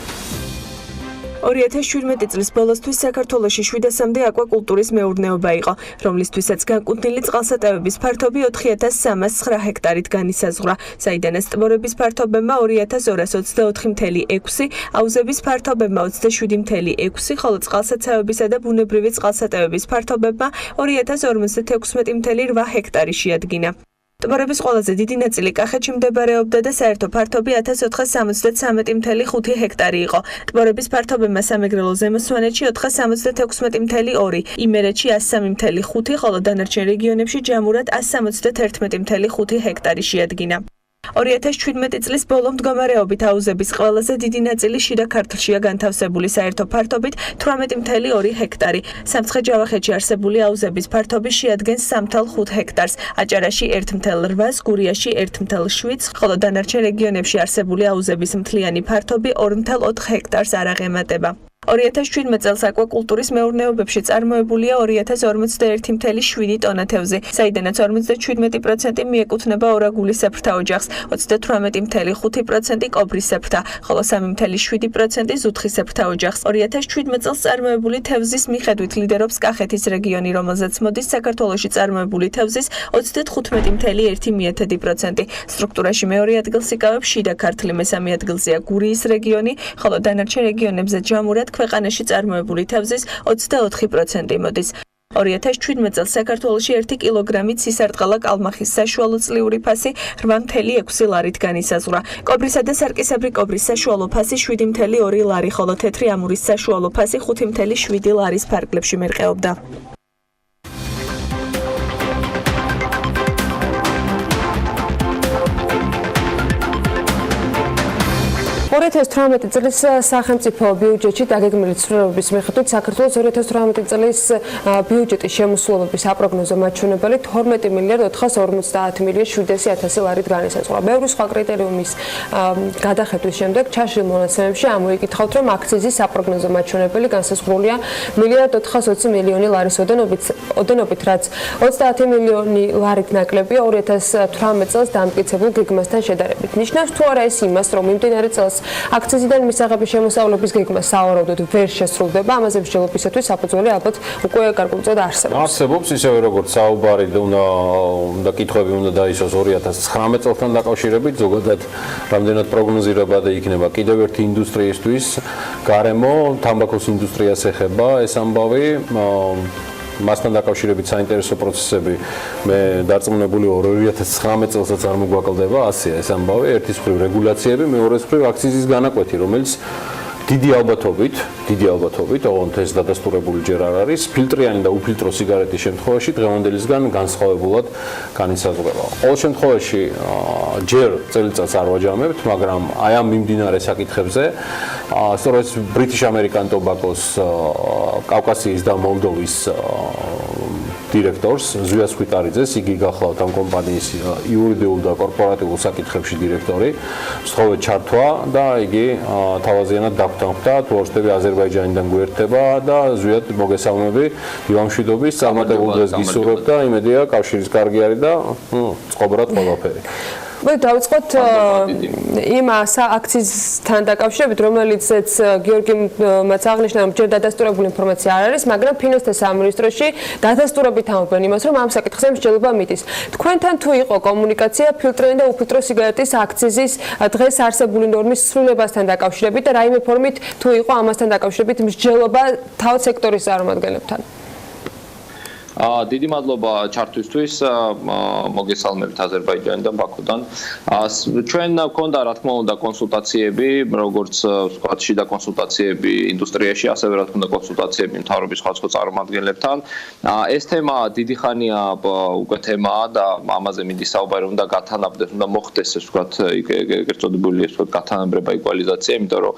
2017 წლის ბოლოსთვის საქართველოში 7-მდე აკვაკულტურის მეურნეობა იყო, რომლისთვისაც განკუთვნილი წყალსატევების ფართობი 4309 ჰექტარით განისაზღვრა, საიდანაც ტბორების ფართობებმა 2224.6, აუზების ფართობებმა 27.6, ხოლო წყალსაცავებისა და ბუნებრივი წყალსატევების ფართობებმა 2056.8 ჰექტარი შეადგინა. ტბორების ყველაზე დიდი ნაწილი კახეთში მდებარეობდა და საერთო ფართობი 1473.5 ჰექტარი იყო. ტბორების ფართობებმა სამეგრელო ზემოსვანეთში 476.2, იმერეთში 103.5, ხოლო დანარჩენ რეგიონებში ჯამურად 171.5 ჰექტარი შეადგინა. 2017 წლის ბოლო მდგომარეობით აუზების ყველაზე დიდი ნაწილი შიდა ქართლშია განთავსებული საერთო ფართობით 18.2 ჰექტარი. სამცხე-ჯავახეთში არსებული აუზების ფართობი შეადგენს 3.5 ჰექტარს, აჭარაში 1.8, გურიაში 1.7, ხოლო დანარჩენ რეგიონებში არსებული აუზების მთლიანი ფართობი 2.4 ჰექტარს არ აღემატება. 2017 წელს აკვაკულტურის მეურნეობებში წარმოებულია 2041.7 ტონა თევზი, საიდანაც 57% მიეკუთვნება ორაგულისებრთა ოჯახს, 38.5% კობრისებრთა, ხოლო 3.7% ზუთხისებრთა ოჯახს. 2017 წელს წარმოებული თევზის მიხედვით ლიდერობს კახეთის რეგიონი, რომელზეც მოდის საქართველოში წარმოებული თევზის 35.1%. სტრუქტურაში მეორე ადგილს იკავებს შიდა ქართლი, მესამე ადგილზეა გურიის რეგიონი, ხოლო დანარჩენ რეგიონებზე ჯამურად ქვეყანაში წარმოებული თევზის 24% მოდის. 2017 წელს საქართველოში 1 კილოგრამი ცისარტყალა კალმახის საშუალო წლიური ფასი 8.6 ლარით განისაზღვრა. კობრისა და სარკისებრი კობრის საშუალო ფასი 7.2 ლარი, ხოლო თეთრი ამურის საშუალო ფასი 5.7 ლარის ფარგლებში მერყეობდა. 2018 წლის სახელმწიფო ბიუჯეტში დაგეგმილი ცვლილებების მიხედვით საქართველოს 2018 წლის ბიუჯეტის შემოსვლების აპროგნოზო მაჩვენებელი 12 მილიარდ 450 მილიონ 700.000 ლარით განისაზღვრა. ბევრი სხვა კრიტერიუმის გადახედვის შემდეგ ჩაშლილ მონაცემებში ამოიკითხავთ, რომ აქციზის საპროგნოზო მაჩვენებელი განსაზღვრულია მილიარდ 420 მილიონი ლარის ოდენობით, რაც 30 მილიონი ლარით ნაკლებია 2018 წელს დამტკიცებულ გეგმასთან შედარებით. ნიშნავს თუ არა ეს იმას, რომ მიმდინარე წელს აქციზიდან მისაღების შემოსავლების გეგმა სავარაუდოდ ვერ შესრულდება, ამაზე მსჯელობისათვის საფუძველი ალბათ უკვე გარკვეულწილად არსებობს. არსებობს ისევე როგორც საუბარი და კითხვები უნდა დაისვას 2019 წელთან დაკავშირებით, ზოგადად რამდენად პროგნოზირებადი იქნება კიდევ ერთი ინდუსტრიისთვის, გარემო თამბაქოს ინდუსტრიას ეხება ეს ამბავი. მასთან დაკავშირებით საინტერესო პროცესები მე დარწმუნებული 2019 წელსაც არ მოგვაკლდება, ასეა ეს ამბავი. ერთის მხრივ რეგულაციები, მეორეს მხრივ აქციზის განაკვეთი, რომელიც დიდი ალბათობით, ოღონდ ეს დადასტურებული ჯერ არ არის, ფილტრიანი და უფილტრო სიგარეტის შემთხვევაში დღევანდელისგან განსხვავებულად განისაზღვრება. ყოველ შემთხვევაში ჯერ წელიწადს არ ვაჯამებთ, მაგრამ აი ამ მიმდინარე საკითხებზე, სწორედ British American Tobacco-ს კავკასიის და მოლდოვის დირექტორს ზვიად სვიტარიძეს, იგი გახლავთ ამ კომპანიის იურიდიულ და კორპორატიულ საკითხებში დირექტორი, სწორედ ჩართვა და იგი თავაზიანად დაგვთანხმდა, თუ არ ვშტები აზერბაიჯანიდან გვერდება და ზვიად მოგესალმები ივამშვიდობის წარმატებულ დღეს გისურვებ და იმედია კავშირის კარგი არის და წყობრად ყველაფერი. დავიწყოთ იმ აქციზთან დაკავშირებით, რომელიცაც გიორგი მას აღნიშნა, რომ ჯერ დადასტურებული ინფორმაცია არ არის, მაგრამ ფინანსთა სამინისტროში დადასტურებით ამბობენ იმას, რომ ამ საკითხზე მსჯელობა მიდის. თქვენთან თუ იყო კომუნიკაცია ფილტრიანი და უფილტრო სიგარეტის აქციზის დღეს არსებული ნორმის ცვლილებასთან დაკავშირებით და რაიმე ფორმით თუ იყო ამასთან დაკავშირებით მსჯელობა თავ სექტორის წარმომადგენლებთან? დიდი მადლობა ჩართვისთვის, მოგესალმებით აზერბაიჯანიდან, ბაქოდან. ჩვენ გვქონდა რა თქმა უნდა კონსულტაციები, როგორც ვთქვათ, შიდა კონსულტაციები ინდუსტრიაში, ასევე რა თქმა უნდა კონსულტაციები მთავრობის სხვადასხვა წარმომადგენლებთან. ეს თემა დიდი ხანია უკვე თემაა და ამაზე მიდის საუბარი, უნდა გათანაბრდეს, უნდა მოხდეს ეს ვთქვათ, ეგრეთ წოდებული ეს ვთქვათ გათანაბრება, ეკვალიზაცია, იმიტომ რომ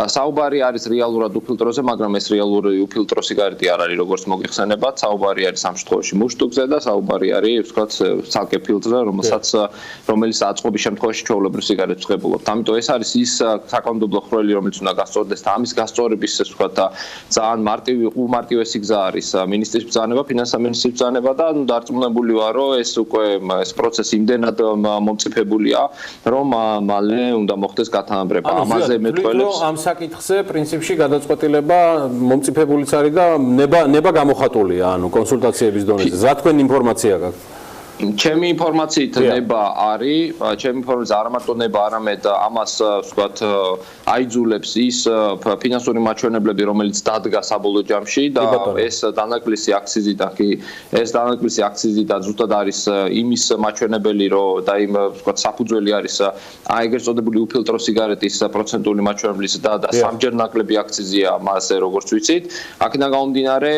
საუბარი არის რეალურად უფილტროზე, მაგრამ ეს რეალური უფილტრო სიგარეტი არ არის, როგორც მოგიხსენებათ, საუბარი არის ამ შემთხვევაში მუშტუკზე და საუბარი არის ვთქვათ ცალკე ფილტრზე, რომელიც აწყობის შემთხვევაში ჩვეულებრივ სიგარეტს ღებულობთ. ამიტომ ეს არის ის საკანონმდებლო ხრელი, რომელიც უნდა გასწორდეს და ამის გასწორების ეს ვთქვათ ძალიან უმარტივესი გზა არის მინისტრის ბრძანება, ფინანსთა მინისტრის ბრძანება და დარწმუნებული ვარ, რომ ეს უკვე ეს პროცესი იმდენად მომწიფებულია, რომ მალე უნდა მოხდეს გათანაბრება. ამაზე მეტყველებს ამ საკითხზე პრინციპში გადაწყვეტილება მომწიფებულიც არის და ნება გამოხატულია, ანუ კონსულტაციების დონეზე. რა თქვენ ინფორმაცია გაქვთ? ჩემი ინფორმაციით ნება არის, ჩემი ინფორმაციით არა მარტო ნება, არამედ ამას ვთქვათ აიძულებს ის ფინანსური მაჩვენებლები, რომელიც დადგა საბოლოო ჯამში და ეს დანაკლისი აქციზიდან ზუსტად არის იმის მაჩვენებელი, რომ და იმ ვთქვათ საფუძველი არის ეგრეთ წოდებული უფილტრო სიგარეტის პროცენტული მაჩვენებლის და სამჯერ ნაკლები აქციზია მასზე, როგორც ვიცით. აქედან გამომდინარე,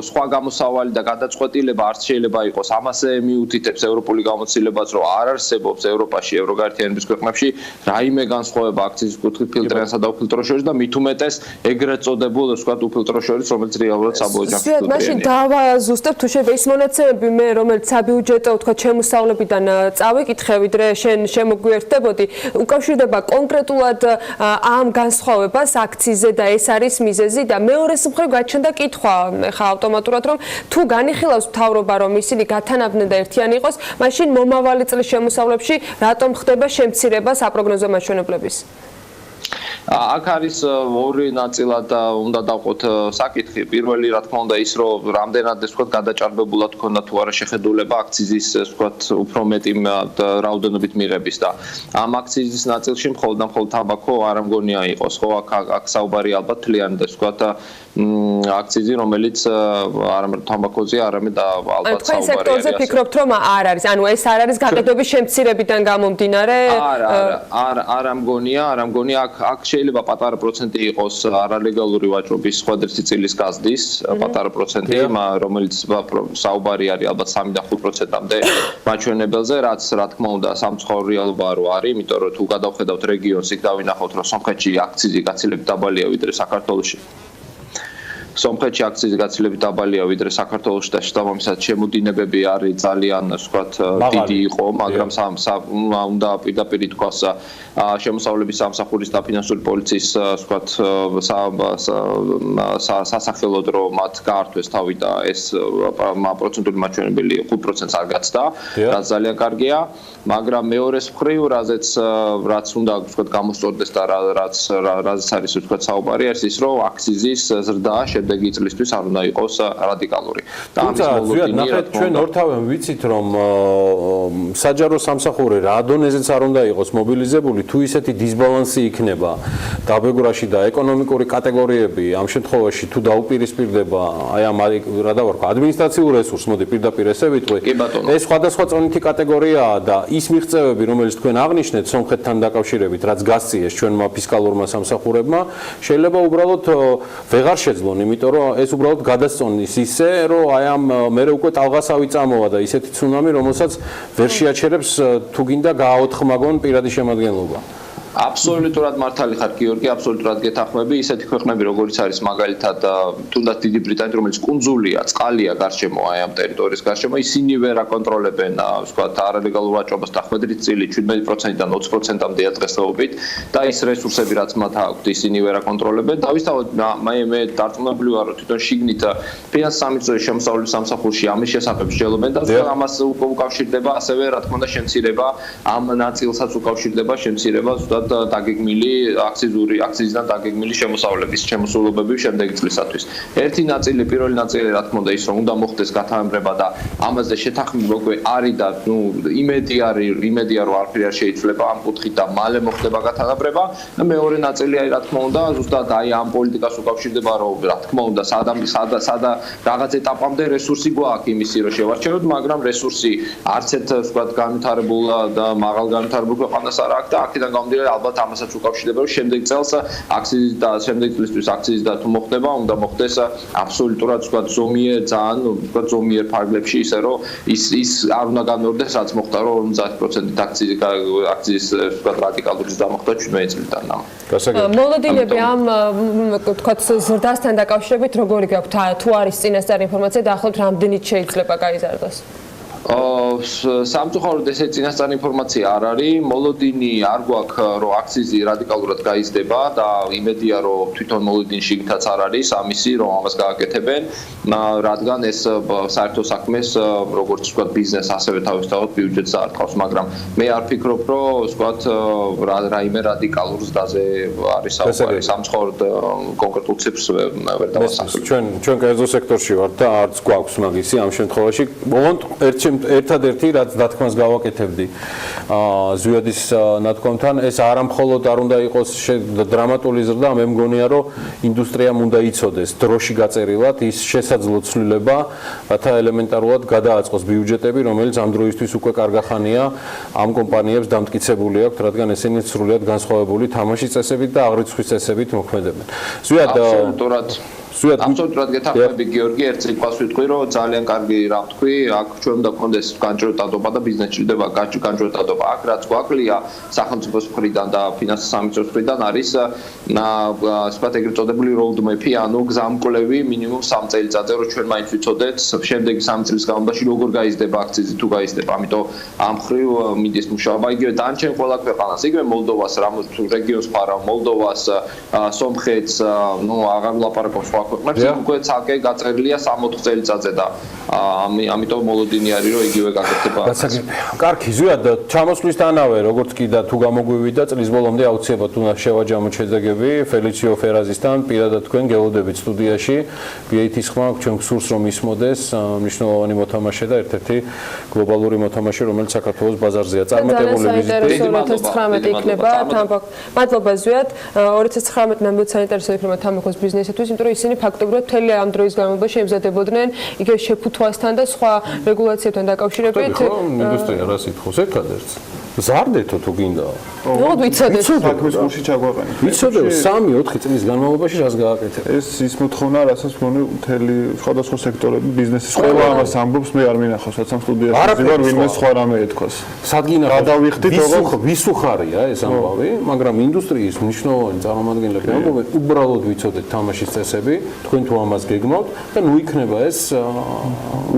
სხვა გამოსავალი და გადაწყვეტილება არც შეიძლება იყოს ამაზე უთითებს ევროპული გამოცდილებაც, რომ არ არსებობს ევროპაში, ევროგაერთიანების ქვეყნებში რაიმე განსხვავება აქციზის კუთხით ფილტრიანსა და უფილტრო შორის და მით უმეტეს ეგრეთ წოდებულ, ვთქვათ, უფილტრო შორის, რომელიც რეალურად საბოლოო ჯამში ფილტრიანია. მაშინ დავაზუსტებ, თუ შეიძლება ის მონაცემები მე, რომელიც საბიუჯეტო, ვთქვათ, შემოსავლებიდან წავიკითხე, ვიდრე შენ შემოგვიერთდებოდი, უკავშირდება კონკრეტულად ამ განსხვავებას აქციზზე და ეს არის მიზეზი და მეორეს მხრივ გაჩნდა კითხვა, ხა ავტომატურად, რომ თუ განიხილავს მთავრობა, რომ ისინი გათანაბრდნენ და ერთიანი იყოს, მაშინ მომავალი წლის შემოსავლებში რატომ ხდება შემცირება საპროგნოზო მაჩვენებლების? აქ არის ორი ნაწილად უნდა დავყოთ საკითხი. პირველი, რა თქმა უნდა, ის რომ რამდენად ეს ვთქვათ გადაჭარბებულად ქონდა თუ არა შეხედულება აქციზის ვთქვათ უფრო მეტი რაოდენობით მიღების და ამ აქციზის ნაწილში მხოლოდ და მხოლოდ თამბაქო არ მგონია იყოს, ხო? აქ საუბარი ალბათ თლიანი და ვთქვათ აქციზი, რომელიც არა მარტო თამბაქოზე, არამედ ალბათ საუბარი არის. თქვენ სექტორზე ფიქრობთ, რომ არ არის, ანუ ეს არ არის გაყიდვების შემცირებიდან გამომდინარე? არა მგონია, აქ შეიძლება პატარა პროცენტი იყოს არალეგალური ვაჭრობის სხვადასხვა წილის გაზდის, პატარა პროცენტი, რომელიც საუბარი არის ალბათ 3-დან 5%-მდე მაჩვენებელზე, რაც რა თქმა უნდა სამწუხარო რეალობა არ არის, იმიტომ რომ თუ გადავხედავთ რეგიონს, იქ დავინახავთ, რომ სომხეთში აქციზი გაცილებით დაბალია ვიდრე საქართველოში. სომხეთში აქციზი გაცილებით დაბალია ვიდრე საქართველოში და შესაბამისად შემოდინებები არის ძალიან ვთქვათ დიდი იყო, მაგრამ უნდა პირდაპირ თქვას შემოსავლების სამსახურის და ფინანსური პოლიციის ვთქვათ სასახელოდ რომ მათ გაართვეს თავი და ეს პროცენტული მაჩვენებელი 5%-ს არ გაცდა, რაც ძალიან კარგია, მაგრამ მეორეს მხრივ, რაც უნდა ვთქვათ გამოსწორდეს და რაც არის ვთქვათ საუბარი არის ის, რომ აქციზის ზრდა შემდეგი წლისთვის არ უნდა იყოს რადიკალური. და ამის მოლოდინი ნახეთ ჩვენ ორთავენ ვიცით რომ საჯარო სამსახური რა დონეზეც არ უნდა იყოს მობილიზებული თუ ისეთი დისბალანსი იქნება დაბეგვრაში და ეკონომიკური კატეგორიები ამ შემთხვევაში თუ დაუპირისპირდება აი ამ რა დავარქვა ადმინისტრაციულ რესურსს მოდი პირდაპირ ესე ვიტყვი ეს სხვადასხვა წონითი კატეგორიაა და ის მიღწევები რომელიც თქვენ აღნიშნეთ სომხეთთან დაკავშირებით რაც გასწიეს ჩვენმა ფისკალურმა სამსახურებმა შეიძლება უბრალოდ ვეღარ შეძლონ იმიტომ რომ ეს უბრალოდ გადასწონის ისე რომ აი ამ მე უკვე ტალღასავი წამოვა და ისეთი ცუნამი რომელსაც ვერ შეაჩერებს თუ გინდა გააოთხმაგონ პირადი შემადგენლობა აბსოლუტურად მართალი ხარ გიორგი, აბსოლუტურად გეთანხმები, ისეთი ქვეყნები როგორიც არის მაგალითად თუნდაც დიდი ბრიტანეთი, რომელიც კუნძულია, წყალია გარშემო აი ამ ტერიტორიის გარშემო, ისინი ვერ აკონტროლებენ, ვთქვათ, არალეგალურ ვაჭრობას დახვედრით წილი 17%-დან 20%-მდე დღესდღეობით და ის რესურსები რაც მათ აქვთ, ისინი ვერ აკონტროლებენ. დავისთავოთ, მე დარწმუნებული ვარ, რომ თვითონ შიგნით ფინანსის სამინისტროს შემოსავლის სამსახურში ამის შესახებ მსჯელობენ და ამას უკავშირდება ასევე რა თქმა უნდა შემცირება ამ ნაწილსაც უკავშირდება შემცირება ზუსტად დაგეგმილი აქციზიდან დაგეგმილი შემოსავლების შემოსულობები შემდეგი წლისათვის. ერთი ნაწილი, პირველი ნაწილი რა თქმა უნდა ის რომ უნდა მოხდეს გათამამრება და ამაზე შეთანხმება უკვე არის და იმედია რომ არაფერი არ შეიცვლება ამ კუთხით და მალე მოხდება გათამამრება და მეორე ნაწილი აი რა თქმა უნდა ზუსტად აი ამ პოლიტიკას უკავშირდება რომ რა თქმა უნდა სადა რაღაც ეტაპამდე რესურსი გვაქვს იმისი რომ შევარჩევოთ, მაგრამ რესურსი არც ერთ ვთქვათ განვითარებულ და მაღალ განვითარებულ ქვეყანას არ აქვს და აქედან გამომდინარე ალბათ ამასაც უკავშირდება რომ შემდეგ წელს აქციზი და შემდეგ წლისთვის აქციზი და თუ მოხდება უნდა მოხდეს აბსოლუტურად ვთქვათ ზომიერ ძალიან ვთქვათ ზომიერ ფარგლებში ისე რომ ის არ უნდა განმეორდეს რაც მოხდა რომ 50%-ით აქციზის ვთქვათ რადიკალური ზრდა 17 წლიდან. მოლოდინები ამ ვთქვათ ზრდასთან დაკავშირებით როგორი გაქვთ თუ არის წინასწარ ინფორმაცია და ახლობთ რამდენიც შეიძლება გაიზარდოს? სამწუხაროდ ესეთი წინასწარ ინფორმაცია არ არის. მოლოდინი არ გვაქვს რომ აქციზი რადიკალურად გაიზრდება და იმედია რომ თვითონ მოლოდინი შიგნითაც არ არის ამისი რომ ამას გააკეთებენ, რადგან ეს საერთო საქმეს როგორც ვთქვათ ბიზნეს ასევე თავისთავად ბიუჯეტს არტყავს, მაგრამ მე არ ფიქრობ რომ ვთქვათ რაიმე რადიკალურ ზრდაზე არის საუბარი. სამწუხაროდ კონკრეტულ ციფრს ვერ დავასახელებ. ჩვენ კერძო სექტორში ვართ და არც გვაქვს მაგისი ამ შემთხვევაში. ოღონდ ერთადერთი რაც დათქმას გავაკეთებდი ზვიადის ნათქვამთან ეს არამხოლოდ არ უნდა იყოს დრამატული ზრდა, მე მგონია რომ ინდუსტრიამ უნდა იცოდეს დროში გაწერილად ის შესაძლო ცვლილება, რათა ელემენტარულად გადააწყოს ბიუჯეტები, რომელიც ამ დროისთვის უკვე კარგახანია ამ კომპანიებს დამტკიცებული აქვთ, რადგან ესენი სრულად განსხვავებული თამაშის წესებით და აღრიცხვის წესებით მოქმედებენ. აბსოლუტურად გეთანხმები გიორგი, ერთ სიტყვას ვიტყვი რომ ძალიან კარგი რა ვთქვი, აქ ჩვენ უნდა გქონდეს განჭრეტადობა და ბიზნესში ჭირდება განჭრეტადობა. აქ რაც გვაკლია სახელმწიფოს მხრიდან და ფინანსის სამინისტროს მხრიდან არის ვთქვათ ეგრეთ წოდებული roadmap-ი, ანუ გზამკვლევი მინიმუმ 3 წელიწადზე რომ ჩვენ მაინც ვიცოდეთ შემდეგი 3 წლის განმავლობაში როგორ გაიზრდება აქციზი თუ გაიზრდება. ამიტომ ამ მხრივ მიდის მუშაობა იგივე დანარჩენ ყველა ქვეყანას, იგივე მოლდოვას, რეგიონს ხარავ, მოლდოვას, სომხეთს, აღარ ვლაპარაკობ სხვა ქვეყნებს, უკვე ცალკე გაწერილია 3-4 წელიწადზე და ამიტომ მოლოდინი არის რომ იგივე გაკეთება. კარგი, ზვიად ჩამოსვლისთანავე როგორც კი და თუ გამოგვივიდა წლის ბოლომდე აუცილებლად უნდა შევაჯამოთ შედეგები ფელიციო ფერაზისთან, პირადად თქვენ გელოდებით სტუდიაში. BAT-ის ხმა ჩვენ გსურს რომ ისმოდეს მნიშვნელოვანი მოთამაშე და ერთ-ერთი გლობალური მოთამაშე, რომელიც საქართველოს ბაზარზეა წარმატებული ვიზიტი. 2019 იქნება თამბაქ. მადლობა ზვიად. 2019 ნამდვილად საინტერესო იქნება თამბაქოს ბიზნესისთვის, იმიტომ რომ ისინი ფაქტობრივად მთელი ამ დროის განმავლობაში ემზადებოდნენ იგივე შეფუთვასთან და სხვა რეგულაციებთან დაკავშირებით. ინდუსტრია რა სიტყვის ერთადერთს ზარდეთო თუ გინდა. ვიცოდეთ. საქმის კურსი ჩაგვაყენეთ. ვიცოდეთ 3-4 წლის განმავლობაში რას გააკეთეთ. ეს ის მოთხოვნა, რასაც მგონი მთელი სხვადასხვა სექტორები ბიზნესის ყველა ამას ამბობს, მე არ მინახავს, რაც ამ სტუდიაში ვარ, ვინმე სხვა რამე ეთქვას. სადგინა გადავიხდით ვისუხარია ეს ამბავი, მაგრამ ინდუსტრიის მნიშვნელოვანი წარმომადგენლები ამბობენ, უბრალოდ ვიცოდეთ თამაშის წესები, თქვენ თუ ამას გეგმავთ და ნუ იქნება ეს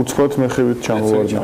უცხოთ მეხივით ჩამოვარდნა.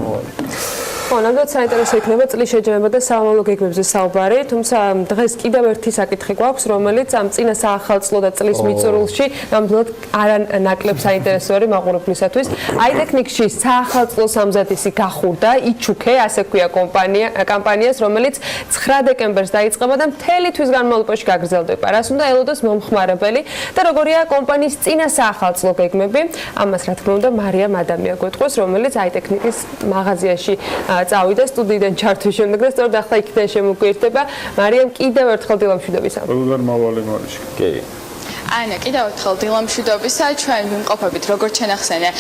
ხო, ნამდვილად საინტერესო იქნება წლის შეჯამება და სამომავლო გეგმებზე საუბარი, თუმცა დღეს კიდევ ერთი საკითხი გვაქვს, რომელიც ამ წინა საახალწლო და წლის მიწურულში ნამდვილად არანაკლებ საინტერესო არის მაყურებლისათვის. აიტექნიკში საახალწლო სამზადისი გახურდა, იჩუქე, ასე ქვია კამპანიას, რომელიც 9 დეკემბერს დაიწყება და მთელი თვის განმავლობაში გაგრძელდება. რას უნდა ელოდოს მომხმარებელი და როგორია კომპანიის წინა საახალწლო გეგმები? ამას რა თქმა უნდა მარიამ ადამია გვეტყვის, რომელიც აიტექნიკის მაღაზიაში წავიდა სტუდიიდან ჩართვის შემდეგ და სწორედ ახლა იქიდან შემოგვიერთდება. მარიამ, კიდევ ერთხელ დილამშვიდობისა. ყველგან მავალი მარიში. კი. ანა, კიდევ ერთხელ დილამშვიდობისა, ჩვენ ვიმყოფებით როგორც შენახსენე,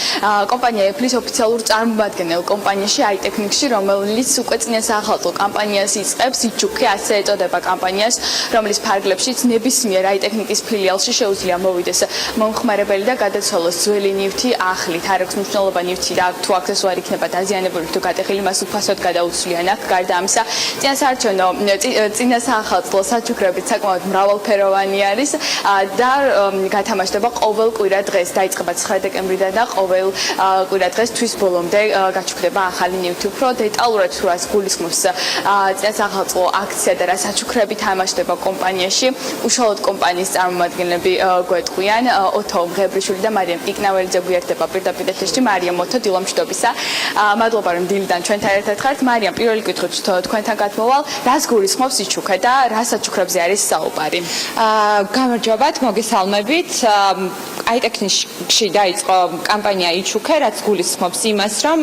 კომპანია Apple-ის ოფიციალურ წარმომადგენელ კომპანიაში აიტექნიკში, რომელიც უკვე წინა საახალწლო კამპანიას იწყებს, იჩუქე ასე ეწოდება კამპანიას, რომლის ფარგლებშიც ნებისმიერ აიტექნიკის ფილიალში შეუძლია მოვიდეს მომხმარებელი და გადაცვალოს ძველი ნივთი ახლით. არ აქვს მნიშვნელობა ნივთი და თუ აქსესუარი იქნება დაზიანებული თუ გატეხილი, მას უფასოდ გადაუცვლიან აქ. გარდა ამისა, წინა საახალწლო საჩუქრებით საკმაოდ მრავალფეროვანი არის და გათამაშდება ყოველ კვირა დღეს, დაიწყება 9 დეკემბრიდან და ყოველ კვირა დღეს თვის ბოლომდე გაჩუქდება ახალი ნივთი. უფრო დეტალურად თუ რას გულისხმობს წინა საახალწლო აქცია და რა საჩუქრები თამაშდება კომპანიაში, უშუალოდ კომპანიის წარმომადგენლები გვეტყვიან, ოთო მღებრიშვილი და მარიამ პიკნაველიძე გვიერთდება პირდაპირ ეთერში. მარიამ, ოთო, დილამშვიდობისა. მადლობა რომ დილიდან ჩვენთან ერთად ხართ. მარიამ, პირველი კითხვით თქვენთან გათმოვალ, რას გულისხმობს იჩუქე და რა საჩუქრებზე არის საუბარი? გამარჯობათ, მოგესალმებით. აიტექნიკში დაიწყო კამპანია იჩუქე, რაც გულისხმობს იმას, რომ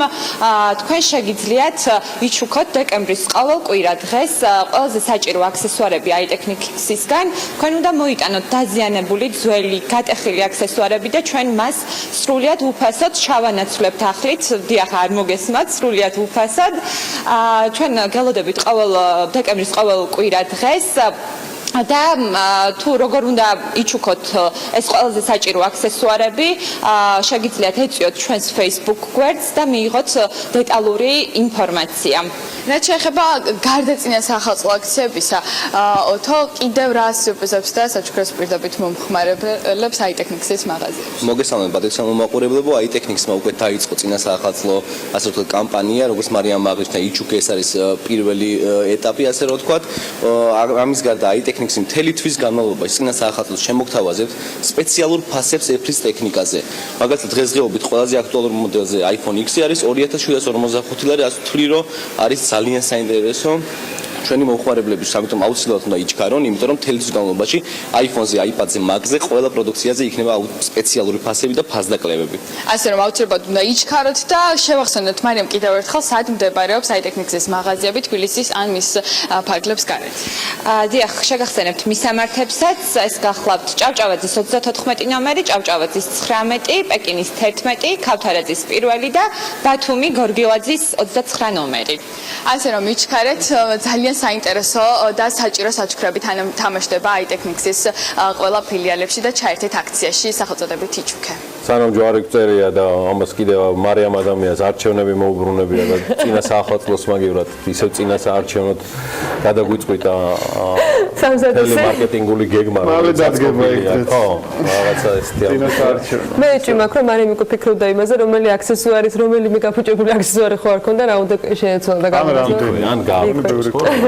თქვენ შეგიძლიათ იჩუქოთ დეკემბრის ყოველ კვირა დღეს ყველაზე საჭირო აქსესუარები აიტექნიკისგან. თქვენ უნდა მოიტანოთ დაზიანებული, ძველი, გატეხილი აქსესუარები და ჩვენ მას სრულიად უფასოდ შავანაცვლებთ ახლით. დიახ, არ მოგესმათ, სრულიად უფასოდ. ჩვენ გელოდებით დეკემბრის ყოველ კვირა დღეს და თუ როგორ უნდა იჩუქოთ ეს ყველაზე საჭირო აქსესუარები, შეგიძლიათ ეწვიოთ ჩვენს Facebook გვერდს და მიიღოთ დეტალური ინფორმაცია. რაც შეეხება გარდა წინა საახალწლო აქციებისა, ოთო, კიდევ რა სიურპრიზებს და საჩუქრებს პირდაპირ მომხმარებლებს აიტექნიკის მაღაზიაში? მოგესალმებით, მომაყურებლებო, აიტექნიკსმა უკვე დაიწყო წინა საახალწლო ასე ვთქვათ კამპანია, როგორც მარიამ აღნიშნა, იჩუქე ეს არის პირველი ეტაპი, ასე რომ ვთქვათ. ამის გარდა აიტექნიკსი მთელი თვის განმავლობაში წინა საახალწლოს შემოგთავაზებთ სპეციალურ ფასებს Apple-ის ტექნიკაზე. მაგალითად, დღესდღეობით ყველაზე აქტუალური მოდელზე iPhone X არის 2745 ლარი, ასე ვთვლი, რომ არის ძალიან საინტერესო. ჩვენი მომხმარებლები ამიტომ აუცილებლად უნდა იჩქარონ, იმიტომ რომ მთელი თვის განმავლობაში iPhone-ზე, iPad-ზე, Mac-ზე ყველა პროდუქციაზე იქნება სპეციალური ფასები და ფასდაკლებები. ასე რომ აუცილებლად უნდა იჩქაროთ და შევახსენოთ მარიამ კიდევ ერთხელ, სად მდებარეობს აიტექნიკის მაღაზიები თბილისის ან მის ფარგლებს გარეთ. დიახ, შეგახსენებთ მისამართებსაც, ეს გახლავთ ჭავჭავაძის 34 ნომერი, ჭავჭავაძის 19, პეკინის 11, ქავთარაძის 1 და ბათუმი გორგილაძის 29 ნომერი. ასე რომ იჩქარეთ, ძალიან საინტერესო და საჭირო საჩუქრები თამაშდება აიტექნიკის ყველა ფილიალებში და ჩაერთეთ აქციაში სახელწოდებით იჩუქე. სანამ ჯვარი გწერია და ამას კიდევ მარიამ ადამიანს არჩევნები მოუბრუნებია და წინა საახალწლოს მაგივრად ისევ წინა საარჩევნოდ გადაგვიწყვით სამზადისი მარკეტინგული გეგმა რომელიც დადგება იქეთ. ხო, რაღაცა ესეთი წინა საარჩევნო. მე ეჭვმა ხო მარიამ უკვე ფიქრობდა იმაზე, რომელი აქსესუარის, რომელიმე გაფუჭებული აქსესუარი ხო არ ქონდა, რა უნდა შეეცვალა და გამოვიდა. ან გამოვიდა.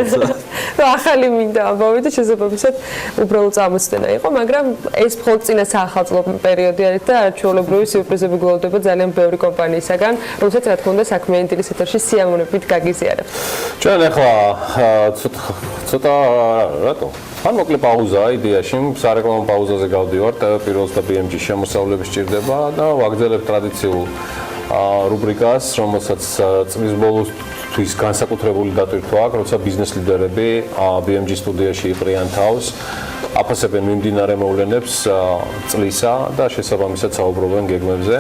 და ახალი მინდა ამბავი და შესაძლებლად უბრალოდ წამოსწენა იყო, მაგრამ ეს მხოლოდ წინა საახალწლო პერიოდი არის და ჩვეულებრივი სიურპრიზები გლოვდება ძალიან ბევრი კომპანიისაგან, რომელსაც რა თქმა უნდა საქმიანი დილის ეთერში სიამოვნებით გაგიზიარებთ. ჩვენ ახლა ცოტა რატო? ან მოკლე პაუზაა იდეაში, სარეკლამო პაუზაზე გავდივართ, პირველს და BMG შემოსავლები სჭირდება და ვაგრძელებთ ტრადიციულ რუბრიკას, რომელსაც წლის ბოლოსთვის განსაკუთრებული დატვირთვა აქვს, როცა ბიზნეს ლიდერები BMG სტუდიაში იყრიან თავს, აფასებენ მიმდინარე მოვლენებს წლისა და შესაბამისად საუბრობენ გეგმებზე.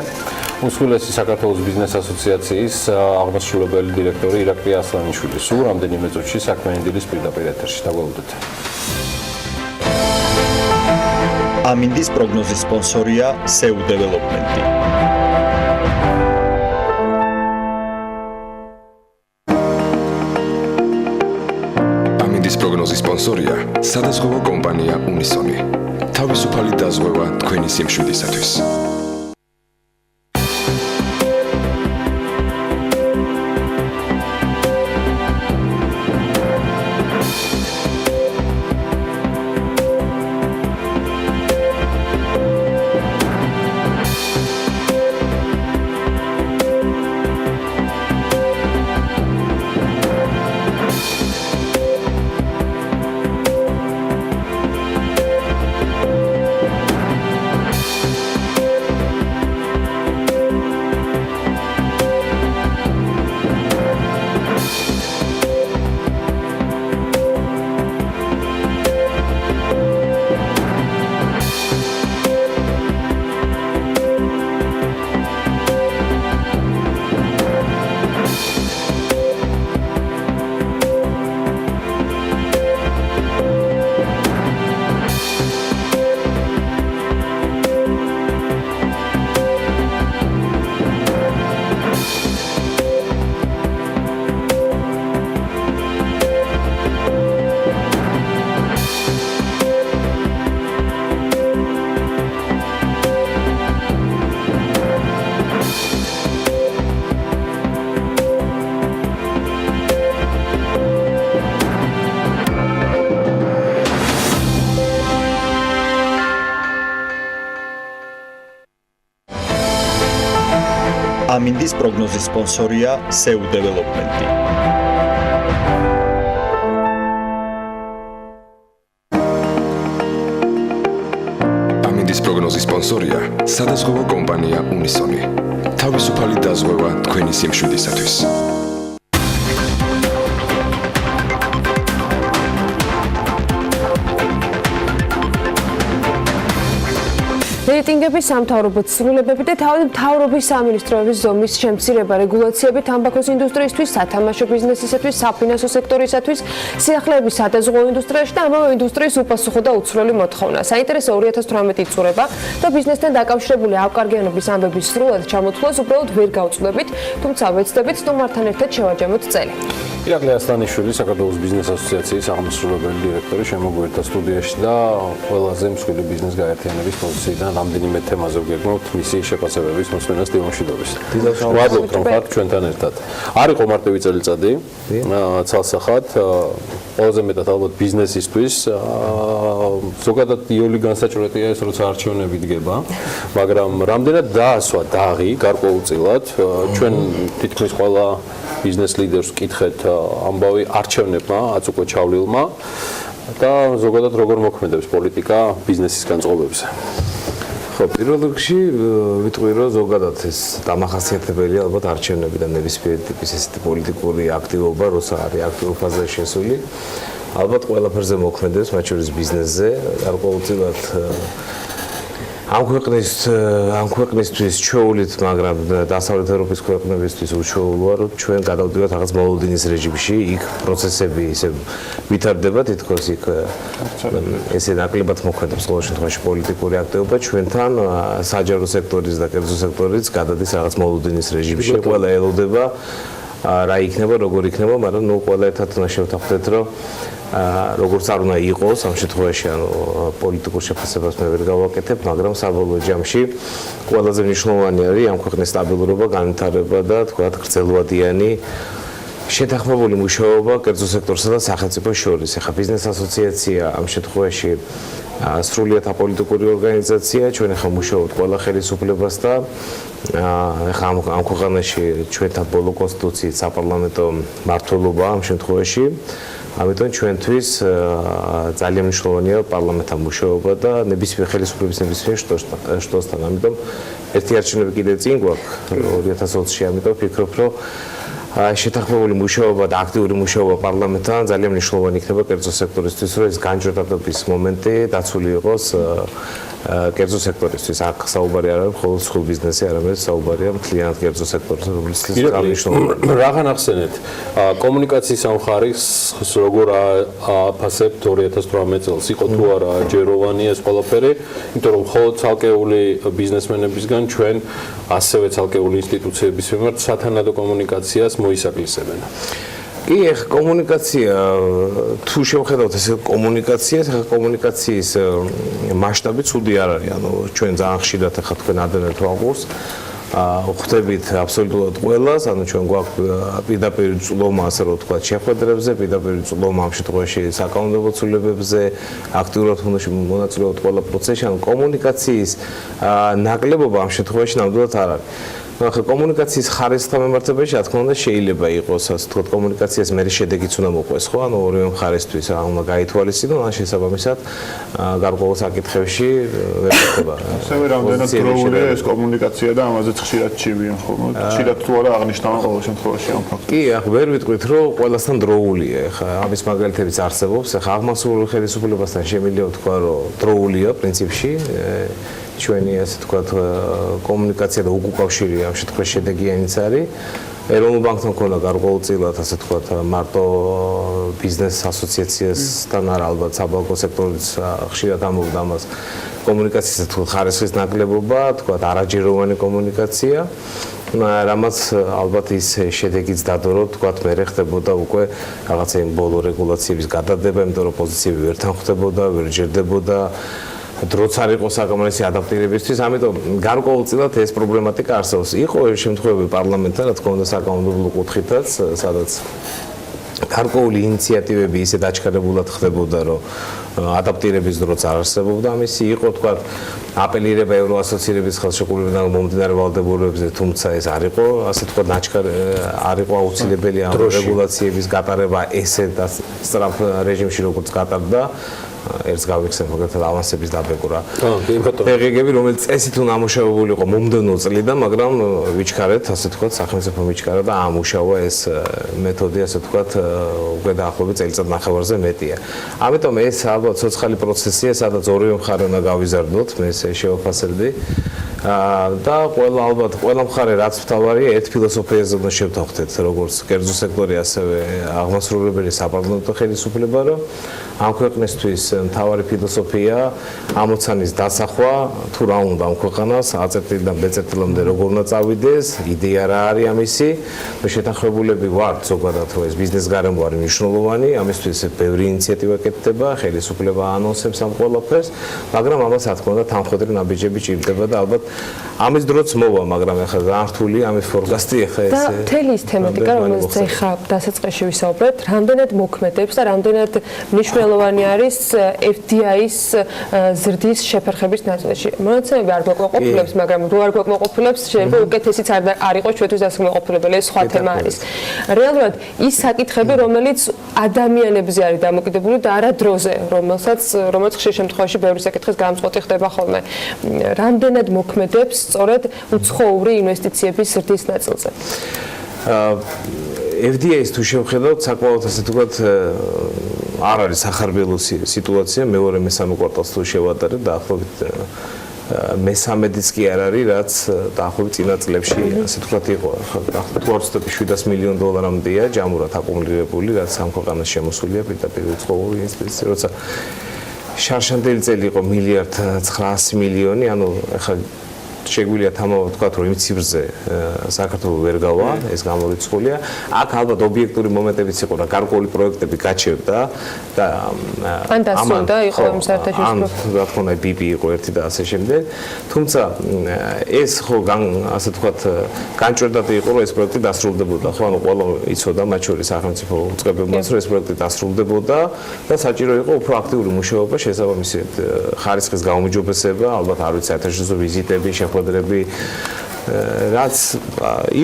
უმსხვილესი საქართველოს ბიზნეს ასოციაციის აღმასრულებელი დირექტორი ირაკლი ასლანიშვილი სულ რამდენიმე წუთში საქმიანი დილის პირდაპირ ეთერში დაგვეუბნეთ. ამინდის პროგნოზის სპონსორია SEU დეველოპმენტი. ამინდის პროგნოზის სპონსორია სადაზღვევო კომპანია უნისონი. თავისუფალი დაზღვევა თქვენი სიმშვიდისათვის. ამინდის პროგნოზის სპონსორია SEU დეველოპმენტი. ამინდის პროგნოზის სპონსორია სადაზღვევო კომპანია უნისონი. თავისუფალი დაზღვევა თქვენი სიმშვიდისათვის. რეიტინგების სამთავრობო ცვლილებები და თავად მთავრობის სამინისტროების ზომის შემცირება რეგულაციები თამბაქოს ინდუსტრიისთვის, სათამაშო ბიზნესისათვის, საფინანსო სექტორისათვის, სიახლეების სადაზღვევო ინდუსტრიაში და ამავე ინდუსტრიის უპასუხო და უცვლელი მოთხოვნა. საინტერესო 2018 იწურება და ბიზნესთან დაკავშირებული ავკარგიანობის ამბების სრულად ჩამოთვლას უბრალოდ ვერ გავწვდებით, თუმცა ვეცდებით სტუმართან ერთად შევაჯამოთ წელი. ირაკლი ასლანიშვილი, საქართველოს ბიზნეს ასოციაციის აღმასრულებელი დირექტორი შემოგვერთა სტუდიაში და ყველაზე მსხვილი ბიზნეს გაერთიანების პოზიციიდან რამდენიმე თემაზე ვგეგმავთ მისი შეფასებების მოსმენას დილამშვიდობის. მადლობთ რომ ხართ ჩვენთან ერთად. არ იყო მარტივი წელიწადი, ცალსახად, ყველაზე მეტად ალბათ ბიზნესისთვის, ზოგადად იოლი განსაჭრელია ეს როცა არჩევნები დგება, მაგრამ რამდენად დაასვა დაღი გარკვეულწილად, ჩვენ თითქმის ყველა ბიზნეს ლიდერს ვკითხეთ ამბავი არჩევნებმა, აც უკვე ჩავლილმა და ზოგადად როგორ მოქმედებს პოლიტიკა ბიზნესის განწყობებზე. ხო, პირველ რიგში ვიტყვი რომ ზოგადად ეს დამახასიათებელია ალბათ არჩევნები და ნებისმიერი ტიპის ესეთი პოლიტიკური აქტივობა, როცა არის აქტიურ ფაზაში შესული. ალბათ ყველაფერზე მოქმედებს, მათ შორის ბიზნესზე, გარკვეულწილად ამ ქვეყნისთვის ჩვეულით, მაგრამ დასავლეთ ევროპის ქვეყნებისთვის უჩვეულოა, რომ ჩვენ გადავდივართ რაღაც მოლოდინის რეჟიმში, იქ პროცესები ისე ვითარდება, თითქოს იქ ესე ნაკლებად მოქმედებს ყოველ შემთხვევაში პოლიტიკური აქტივობა, ჩვენთან საჯარო სექტორის და კერძო სექტორიც გადადის რაღაც მოლოდინის რეჟიმში, ყველა ელოდება რა იქნება, როგორ იქნება, მაგრამ ნუ ყველა ერთად უნდა შევთანხმდეთ, რომ როგორც არ უნდა იყოს ამ შემთხვევაში ანუ პოლიტიკურ შეფასებას მე ვერ გავაკეთებ, მაგრამ საბოლოო ჯამში ყველაზე მნიშვნელოვანი არის ამ ქვეყნის სტაბილურობა, განვითარება და თქვა გრძელვადიანი შეთანხმებული მუშაობა კერძო სექტორსა და სახელმწიფოს შორის. ახლა ბიზნეს ასოციაცია ამ შემთხვევაში სრულიად აპოლიტიკური ორგანიზაცია, ჩვენ ახლა მუშაობთ ყველა ხელისუფლებასთან. ახლა ამ ქვეყანაში ჩვენთან ბოლო კონსტიტუციით საპარლამენტო მმართველობა ამ შემთხვევაში. ამიტომ ჩვენთვის ძალიან მნიშვნელოვანია პარლამენტთან მუშაობა და ნებისმიერ ხელისუფლების ნებისმიერ შტოსთან. ამიტომ ერთი არჩევნები კიდევ წინ გვაქვს 2020-ში, ამიტომ ვფიქრობ, რომ შეთანხმებული მუშაობა და აქტიური მუშაობა პარლამენტთან ძალიან მნიშვნელოვანი იქნება კერძო სექტორისთვის, რომ ეს განჯვრდადობის მომენტი დაცული იყოს კერძო სექტორისთვის. აქ საუბარი არ არის მხოლოდ სრულ ბიზნესი, არამედ საუბარია მთლიანად კერძო სექტორზე, რომელიც მნიშვნელოვანია. რაღან ახსენეთ, კომუნიკაციის ამ ხარისხს როგორ აფასებთ 2018 წელს? იყო თუ არა ჯეროვანი ეს ყველაფერი, იმიტომ რომ მხოლოდ ცალკეული ბიზნესმენებისგან ჩვენ ასევე ცალკეული ინსტიტუციების მიმართ სათანადო კომუნიკაციას მოისაკლისებენ. კი, ახლა კომუნიკაცია თუ შევხედავთ ეს კომუნიკაციას, ახლა კომუნიკაციის მასშტაბი ცუდი არ არის. ანუ ჩვენ ძალიან ხშირად ახლა თქვენ ადენებთ ვაღურს, ხვდებით აბსოლუტურად ყველას, ანუ ჩვენ გვაქვს პირდაპირ წვლომა, ასე რომ ვთქვათ, შეხვედრებზე, პირდაპირ წვლომა ამ შემთხვევაში საკანონმდებლო ცვლილებებზე, აქტიურად უნდა მონაწილეობთ ყველა პროცესში, ანუ კომუნიკაციის ნაკლებობა ამ შემთხვევაში ნამდვილად არ არის. ახლა კომუნიკაციის ხარისხთან მიმართებაში რა თქმა უნდა შეიძლება იყოს, ასე ვთქვათ, კომუნიკაციას მე შედეგიც უნდა მოყვეს, ხო? ანუ ორივე მხარესთვის უნდა გაითვალისწინონ, ან შესაბამისად გარკვეულ საკითხებში ვერ ხდება. ასევე რამდენად დროულია ეს კომუნიკაცია და ამაზეც ხშირად ჩივიან, ხო? ხშირად თუ არა აღნიშნავენ ყოველ შემთხვევაში ამ ფაქტს. კი, ახლა ვერ ვიტყვით, რომ ყველასთან დროულია. ახლა ამის მაგალითებიც არსებობს. ახლა აღმასრულებელ ხელისუფლებასთან შემიძლია ვთქვა, რომ დროულია პრინციპში. ჩვენი ასე ვთქვათ კომუნიკაცია და უკავშირი ამ შემთხვევაში შედეგიანიც არის. ეროვნულ ბანკთან მქონდა გარკვეულწილად ასე ვთქვათ მარტო ბიზნეს ასოციაციასთან არა, ალბათ საბანკო სექტორიც ხშირად ამბობდა ამას. კომუნიკაციის თქო ხარისხის ნაკლებობა, ვთქვათ არაჯეროვანი კომუნიკაცია. რამაც ალბათ ის შედეგიც დადო, რომ ვთქვათ მე ხდებოდა უკვე რაღაცა იმ ბოლო რეგულაციების გადადება, იმიტომ რომ პოზიციები ვერ თანხმდებოდა, ვერ ჯერდებოდა. დროც არ იყო საკმარისი ადაპტირებისთვის, ამიტომ გარკვეულწილად ეს პრობლემატიკა არსებობს. იყო შემთხვევები პარლამენტთან, რა თქმა უნდა, საკანონმდებლო კუთხითაც, სადაც გარკვეული ინიციატივები ისე დაჩქარებულად ხდებოდა, რომ ადაპტირების დროც არ არსებობდა ამისი, იყო თქვა აპელირება ევროასოცირების ხელშეკრულებიდან მომდინარე ვალდებულებებზე, თუმცა ეს არ იყო, ასე თქვა ნაჩქარი არ იყო აუცილებელი ამ რეგულაციების გატარება ესე სწრაფ რეჟიმში როგორც გატარდა. ერთს გავიხსენ მაგალითად ავანსების დაბეგვრა. ეგები რომელიც წესით უნდა ამუშავებული იყო მომდევნო წლიდან, მაგრამ ვიჩქარეთ, ასე თქვა, სახელმწიფო მიჩქარა და ამუშავა ეს მეთოდი, ასე თქვა, უკვე დაახლოებით წელიწად ნახევარზე მეტია. ამიტომ ეს ალბათ ცოცხალი პროცესია, სადაც ორივე მხარე უნდა გავიზარდოთ, მე ესე შევაფასებდი. და ყველა მხარე რაც მთავარია, ერთ ფილოსოფიაზე უნდა შევთანხმდეთ, როგორც კერძო სექტორი, ასევე აღმასრულებელი საპარლამენტო ხელისუფლება, რომ ამ ქვეყნისთვის მთავარი ფილოსოფია ამოცანის დასახვა, თუ რა უნდა ამ ქვეყანას აწერტილიდან ბეწერტილამდე როგორ უნდა წავიდეს, იდეა რა არის ამისი, შეთანხმებულები ვართ ზოგადად, რომ ეს ბიზნეს გარემო არის მნიშვნელოვანი, ამისთვის ბევრი ინიციატივა კეთდება, ხელისუფლება ანონსებს ამ ყველაფერს, მაგრამ ამას რა თქმა უნდა თანხმდარი ნაბიჯები ჭირდება და ალბათ ამის დროც მოვა, მაგრამ ახლა ზართული ამის ფორკასტი ახლა ეს და მთელი ის თემატიკა, რომელზეც ახლა დასაწყისში ვისაუბრეთ, რამდენად მოქმედებს და რამდენად მნიშვნელოვანი არის FDI-ის ზრდის შეფერხების ნაწილში. მონაცემები არ გვაკმაყოფილებს, მაგრამ რო არ გვაკმაყოფილებს, შეიძლება უკეთესიც არ იყოს ჩვენთვის დასაკმაყოფილებელი, ეს სხვა თემა არის. რეალურად ის საკითხები, რომელიც ადამიანებზე არის დამოკიდებული და არა დროზე, რომელიც ხშირ შემთხვევაში ბევრი საკითხის გამწყვეტი ხდება ხოლმე. რამდენად მოქმედებს სწორედ უცხოური ინვესტიციების ზრდის ნაწილზე. FDI-ს თუ შევხედავთ, საკმაოდ ასე თქვათ არ არის სახარბიელო სიტუაცია, მეორე მესამე კვარტალს თუ შევადარებთ, დაახლოებით მესამედიც კი არ არის, რაც დაახლოებით წინა წლებში ასე თქვათ იყო. თუ არ ვცდები 700 მილიონ დოლარამდეა ჯამურად აკუმულირებული, რაც ამ ქვეყანას შემოსულია პირდაპირ უცხოური ინვესტიცია, როცა შარშანდელი წელი იყო 1.9 მილიონი, ანუ ახლა შეგვიძლია თამამად ვთქვათ, რომ იმ ციფრზე საქართველოს ვერ გავა, ეს გამორიცხულია. აქ ალბათ ობიექტური მომენტებიც იყო და გარკვეული პროექტები გაჩერდა და ან დასრულდა იყო იმ საერთაშორისო რა თქმა უნდა BP იყო ერთი და ასე შემდეგ. თუმცა ეს ხო ასე ვთქვათ, განჭვირდადი იყო, რომ ეს პროექტი დასრულდებოდა. ხო, ანუ ყველა იცოდა, მათ შორის სახელმწიფო უწყებებმაც, რომ ეს პროექტი დასრულდებოდა და საჭირო იყო უფრო აქტიური მუშაობა, შესაბამისი ხარისხის გაუმჯობესება, ალბათ არ ვიცი, საერთაშორისო ვიზიტები, ხვედრები, რაც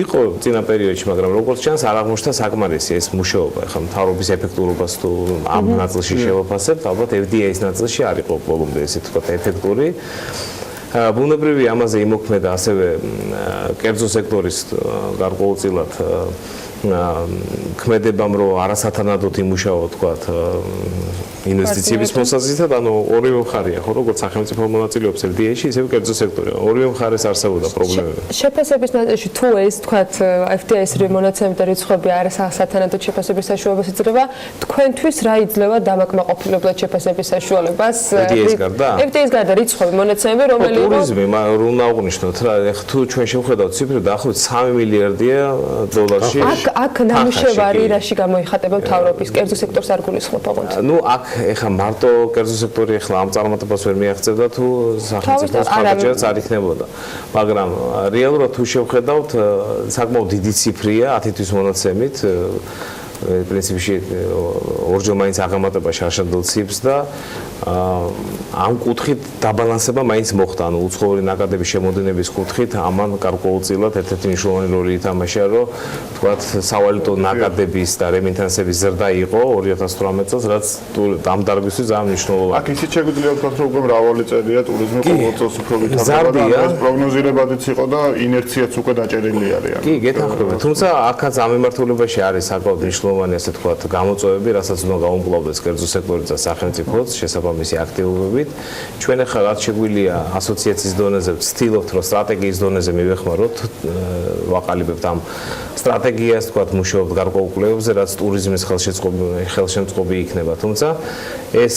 იყო წინა პერიოდში, მაგრამ როგორც ჩანს, არ აღმოჩნდა საკმარისი ეს მუშაობა. ახლა მთავრობის ეფექტურობას თუ ამ ნაწილში შევაფასებთ, ალბათ FDI-ის ნაწილში არ იყო ბოლომდე ესე თქვა ეფექტური. ბუნებრივი ამაზე იმოქმედა ასევე კერძო სექტორის გარკვეულწილად ქმედებამ, რომ არასათანადოდ იმუშავა თქვათ ინვესტიციების მოსაზრისად, ანუ ორივე მხარეა, ხო, როგორც სახელმწიფო მონაწილეობს FDI-ში, ისევე კერძო სექტორი. ორივე მხარეს არსებობდა პრობლემები. შეფასების ნაწილში თუ ეს თქვათ FDI-ის მონაცემები და რიცხვები არასათანადოდ შეფასების საშუალებას იძლევა, თქვენთვის რა იძლევა დამაკმაყოფილებლად შეფასების საშუალებას? FDI-ის გარდა? FDI-ის გარდა რიცხვები, მონაცემები, რომელიც ტურიზმი, უნდა აღვნიშნოთ რა, ეხლა თუ ჩვენ შევხედავთ ციფრები, დაახლოებით 3 მილიარდია დოლარში. აქ ნამუშევარი რაში გამოიხატება მთავრობის კერძო სექტორს არ გულისხმობ ოღონდ. ნუ აქ ეხლა მარტო კერძო სექტორი ეხლა ამ წარმატებას ვერ მიაღწევდა თუ სახელმწიფოს ხარჯებიც არ იქნებოდა. მაგრამ რეალურად თუ შევხედავთ, საკმაოდ დიდი ციფრია 10 თვის მონაცემით. პრინციპში ორჯერ მაინც აღემატება შარშანდელ ციფრს და ამ კუთხით დაბალანსება მაინც მოხდა, ანუ უცხოური ნაკადების შემოდინების კუთხით ამან გარკვეულწილად ერთ-ერთი მნიშვნელოვანი როლი ითამაშა, რომ თქვათ სავალუტო ნაკადების და რემიტანსების ზრდა იყო 2018 წელს, რაც ამ დარგისთვის ძალიან მნიშვნელოვანია. აქ ისიც შეგვიძლია ვთქვათ, რომ უკვე მრავალი წელია ტურიზმი ყოველ წელს უფრო ვითარდება და ეს პროგნოზირებადიც იყო და ინერციაც უკვე დაჭერილი არის. კი, გეთანხმება. თუმცა აქაც ამ მიმართულებაში არის საკმაოდ მნიშვნელოვანი, ასე თქვათ, გამოწვევები, რასაც უნდა გაუმკლავდეს კერძო სექტორი და სახელმწიფოც შესაბამისი აქტივობებით. ჩვენ ახლა რაც შეგვიძლია ასოციაციის დონეზე ვცდილობთ, რომ სტრატეგიის დონეზე მივეხმაროთ, ვაყალიბებთ ამ სტრატეგიას, თქვათ, მუშაობთ გარკვეულ კვლევებზე, რაც ტურიზმის ხელშემწყობი იქნება. თუმცა ეს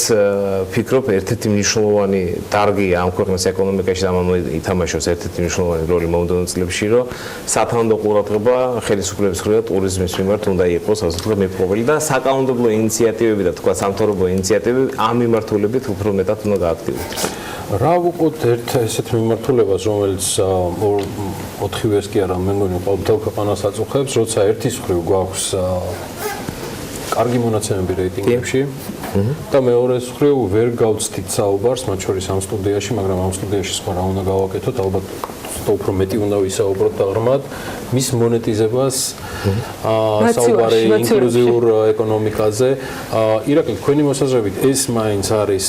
ფიქრობ ერთ-ერთი მნიშვნელოვანი დარგია ამ ქვეყნის ეკონომიკაში და ამან ითამაშოს ერთ-ერთი მნიშვნელოვანი როლი მომდევნო წლებში, რომ სათანადო ყურადღება ხელისუფლების მხრიდან ტურიზმის მიმართ უნდა იყოს, ასე ვთქვათ, მიპოვებული და საკანონმდებლო ინიციატივები და თქვათ სამთავრობო ინიციატივები ამ მიმართულებით უფრო მეტად უნდა გააქტიურდეს. რა ვუყოთ ერთ ესეთ მიმართულებას, რომელიც 4-ვეს კი არა, მე მგონი ყოველთვის ქვეყანას აწუხებს, როცა ერთის მხრივ გვაქვს კარგი მონაცემები რეიტინგებში, და მეორეს მხრივ ვერ გავწდით საუბარს მათ შორის ამ სტუდიაში, მაგრამ ამ სტუდიაში სხვა რა უნდა გავაკეთოთ, ალბათ უფრო მეტი უნდა ვისაუბროთ და ღრმად მის მონეტიზებას საუბარი ინკლუზიურ ეკონომიკაზე. ირაკლი, თქვენი მოსაზრებით ეს მაინც არის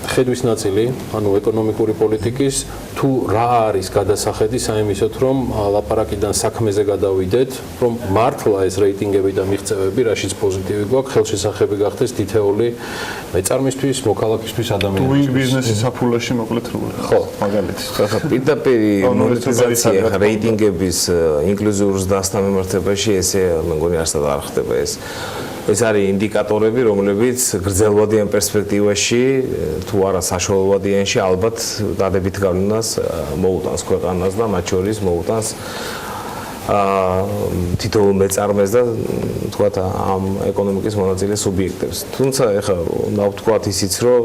ხედვის ნაწილი, ანუ ეკონომიკური პოლიტიკის, თუ რა არის გადასახედი საიმისოთ, რომ ლაპარაკიდან საქმეზე გადავიდეთ, რომ მართლა ეს რეიტინგები და მიღწევები, რაშიც პოზიტივი გვაქვს, ხელშესახები გახდეს თითეული მეწარმისთვის, მოქალაქისთვის, ადამიანისთვის. Doing business-ის საფულეში მოკლედ ხო, მაგალითად. ხა პირდაპირ მონეტიზაცია რეიტინგების ინკლუზიურ ზრდასთან მიმართებაში ესე მე მგონი არსად არ ხდება ეს. ეს არის ინდიკატორები, რომლებიც გრძელვადიან პერსპექტივაში, თუ არა საშუალოვადიანში, ალბათ დადებით გავლენას მოუტანს ქვეყანას და მათ შორის მოუტანს თითოეულ მეწარმეს და თქვათ ამ ეკონომიკის მონაწილე სუბიექტებს. თუმცა ეხლა უნდა ვთქვათ ისიც, რომ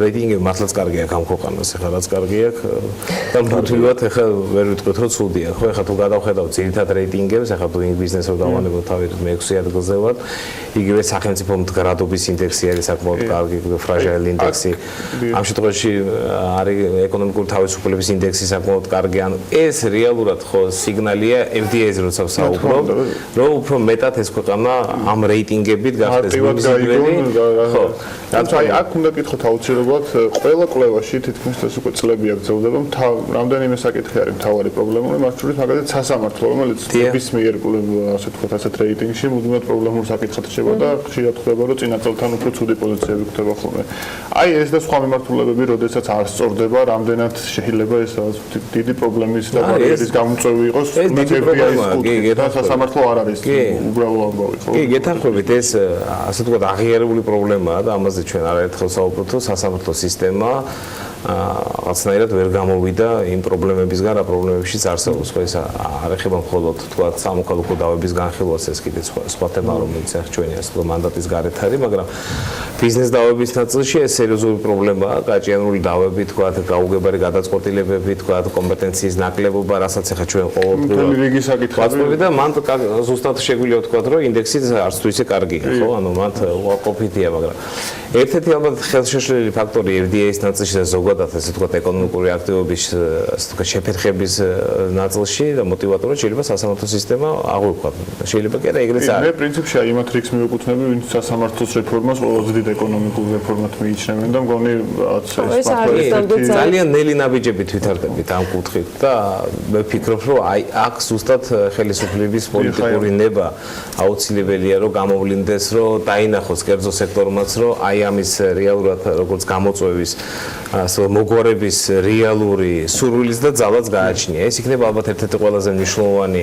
რეიტინგები მართლაც კარგი აქვს ამ ქვეყანას, ეხლა რაც კარგი აქვს და მუდმივად ეხლა ვერ ვიტყვით, რომ ცუდია. ხო, ეხლა თუ გადავხედავ ძირითად რეიტინგებს, ეხლა doing business-ს რო დავანებოთ თავით მე-6 ადგილზე ვარ, იგივე სახელმწიფო მდგრადობის ინდექსი არის საკმაოდ კარგი, fragile ინდექსი. ამ შემთხვევაში არის ეკონომიკური თავისუფლების ინდექსი საკმაოდ კარგი. ანუ ეს რეალურად ხო სიგნალია FDI-ზე როცა ვსაუბრობ, რომ უფრო მეტად ეს ქვეყანა ამ რეიტინგებით გახდეს მიმზიდველი. ხო. თუმცა აქ უნდა გითხოთ აუცილებლად ყველა კვლევაში თითქმის ეს უკვე წლებია გრძელდება, რამდენიმე საკითხი არის მთავარი პრობლემური, მათ შორის მაგალითად სასამართლო, რომელიც ნებისმიერ ასე ვთქვათ, ასეთ რეიტინგში მუდმივად პრობლემურ საკითხად რჩება და ხშირად ხდება, რომ წინა წელთან უფრო ცუდი პოზიციები ხდება ხოლმე. აი ეს და სხვა მიმართულებები, როდესაც არ სწორდება, რამდენად შეიძლება ეს დიდი პრობლემის და ბარიერის გამომწვევი იყოს, და სასამართლო არ არის უბრალო ამბავი, ხო? კი, გეთანხმებით, ეს ასე ვთქვათ, აღიარებული პრობლემაა და ამაზე ჩვენ არაერთხელ საუბრობთ, რომ სასამართლო სისტემა რაღაცნაირად ვერ გამოვიდა იმ პრობლემებისგან, რა პრობლემებშიც არსებობს. ხო, ეს არ ეხება მხოლოდ თქვათ სამოქალაქო დავების განხილვას, ეს კიდე სხვა თემა, რომელიც ახ ჩვენი ასე ვთქვათ მანდატის გარეთ არის, მაგრამ ბიზნეს დავების ნაწილში ეს სერიოზული პრობლემაა, გაჭიანური დავები, თქვათ გაუგებარი გადაწყვეტილებები, თქვათ კომპეტენციის ნაკლებობა, რასაც ახ ჩვენ ყოველდღიურად ვაწყობთ და მან ზუსტად შეგვიძლია ვთქვათ, რომ ინდექსი არც თუ ისე კარგია, ხო? ანუ მათ უარყოფითია, მაგრამ ერთ-ერთი ალბათ ხელშეშლილი ფაქტორი FDI-ის ნაწილში და ზოგადად ასე ვთქვათ ეკონომიკური აქტივობის ასე ვთქვათ შეფერხების ნაწილში და მოტივატორად შეიძლება სასამართლო სისტემა აღვიქვათ. შეიძლება კი არა ეგრეც არის. მე პრინციპში იმათ რიგს მივეკუთვნები, ვინც სასამართლოს რეფორმას ყველაზე დიდ ეკონომიკურ რეფორმად მიიჩნევენ და მგონი ძალიან ნელი ნაბიჯებით ვითარდებით ამ კუთხით და მე ვფიქრობ, რომ აი აქ ზუსტად ხელისუფლების პოლიტიკური ნება აუცილებელია, რომ გამოვლინდეს, რომ დაინახოს კერძო სექტორმაც, რომ აი ამის რეალურად როგორც გამოწვევის მოგვარების რეალური სურვილის და ძალაც გააჩნია. ეს იქნება ალბათ ერთ-ერთი ყველაზე მნიშვნელოვანი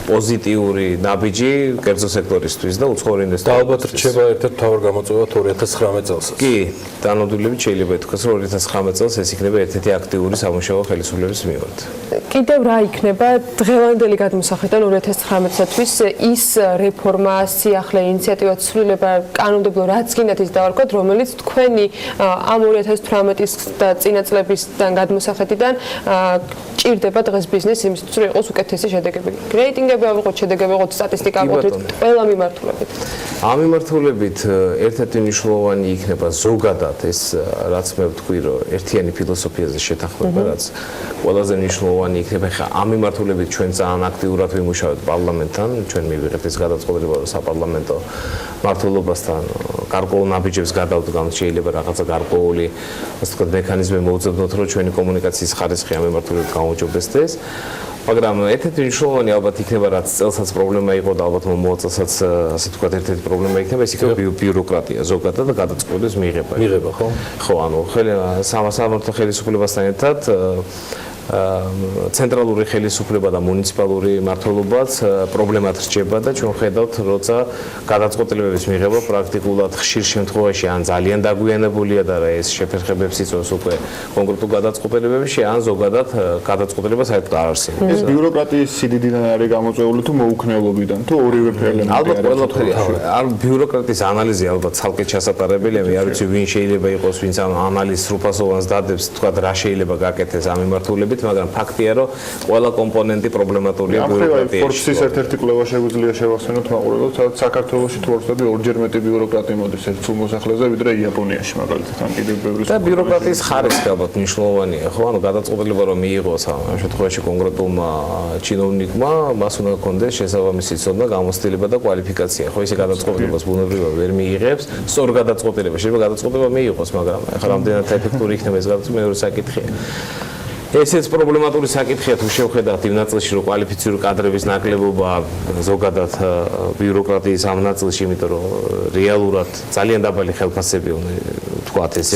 პოზიტიური ნაბიჯი კერძო სექტორისთვის და უცხოურ ინვესტორებს. და ალბათ რჩება ერთ-ერთი მთავარ გამოწვევა 2019 წელსაც. კი, დანამდვილებით შეიძლება ითქვას, რომ 2019 წელს ეს იქნება ერთ-ერთი აქტიური სამუშაო ხელისუფლების მიმართ. კიდევ რა იქნება დღევანდელი გადმოსახედიდან 2019-თვის ის რეფორმა, სიახლე, ინიციატივა, ცვლილება, კანონმდებლო რაც გინდათ ის დავარქვათ, რომელიც თქვენი ამ 2018-ის და წინა წლებისგან გადმოსახედიდან ჭირდება დღეს ბიზნესს იმისთვის, რომ იყოს უკეთესი შედეგები. რეიტინგები ავიღოთ, შედეგები ავიღოთ, სტატისტიკა ავიღოთ, ყველა მიმართულებით. ამ მიმართულებით ერთ-ერთი მნიშვნელოვანი იქნება ზოგადად ეს რაც მე ვთქვი, რომ ერთიანი ფილოსოფიაზე შეთანხმება, რაც ყველაზე მნიშვნელოვანი იქნება. ხა ამ მიმართულებით ჩვენ ძალიან აქტიურად ვიმუშავებთ პარლამენტთან, ჩვენ მივიღეთ ეს გადაწყვეტილება საპარლამენტო მმართველობასთან გარკვეულ ნაბიჯებს გადავდგამთ, შეიძლება რაღაცა გარკვეული ასე ვთქვათ მექანიზმი მოვუძებნოთ, რომ ჩვენი კომუნიკაციის ხარისხი ამ მიმართულებით გაუმჯობესდეს. მაგრამ ერთ-ერთი მნიშვნელოვანი ალბათ იქნება, რაც წელსაც პრობლემა იყო და ალბათ მოწელსაც ასე ვთქვათ ერთ-ერთი პრობლემა იქნება, ეს იქნება ბიუროკრატია ზოგადად და გადაწყვეტილების მიღება. მიღება, ხო? ხო, ანუ სამართლო ხელისუფლებასთან ერთად ცენტრალური ხელისუფლება და მუნიციპალური მმართველობაც პრობლემად რჩება და ჩვენ ხედავთ, როცა გადაწყვეტილებების მიღება პრაქტიკულად ხშირ შემთხვევაში ან ძალიან დაგვიანებულია და ეს შეფერხებებს იწვევს უკვე კონკრეტულ გადაწყვეტილებებში, ან ზოგადად გადაწყვეტილება საერთოდ არ არსებობს. ეს ბიუროკრატიის სიდიდიდან არის გამოწვეული თუ მოუქნელობიდან, თუ ორივე ელემენტი? ალბათ ყველაფერი არ ბიუროკრატიის ანალიზი ალბათ ცალკე ჩასატარებელია, მე არ ვიცი ვინ შეიძლება იყოს, ვინც ამ ანალიზს სრულფასოვანს დადებს, თქვა რა შეიძლება გაკეთდეს ამ მიმართულებით. მაგრამ ფაქტია, რომ ყველა კომპონენტი პრობლემატურია ბიუროკრატიაში. Forbes-ის ერთ-ერთი კვლევა შეგვიძლია შევახსენოთ მაყურებლებს, სადაც საქართველოში თორსები ორჯერ მეტი ბიუროკრატია მოდის ერთ სულ მოსახლეზე, ვიდრე იაპონიაში მაგალითად, ან კიდევ ბევრი. და ბიუროკრატიის ხარისხი ალბათ მნიშვნელოვანია, ხო? ანუ გადაწყვეტილება რომ მიიღოს ამ შემთხვევაში კონკრეტულმა ჩინოვნიკმა, მას უნდა ჰქონდეს შესაბამისი ცოდნა, გამოცდილება და კვალიფიკაცია. ხო, ისე გადაწყვეტილებას ბუნებრივად ვერ მიიღებს, სწორ გადაწყვეტილება შეიძლება გადაწყვეტილება მიიღოს, მაგრამ ახლა რამდენად ეფექტური იქნება ეს გადაწყვეტილება მეორე საკითხია. ესეც პრობლემატური საკითხია თუ შევხედავთ იმ ნაწილში, რომ კვალიფიციური კადრების ნაკლებობა ზოგადად ბიუროკრატიის ამ ნაწილში, იმიტომ რომ რეალურად ძალიან დაბალი ხელფასები უნდა ვთქვათ ესე.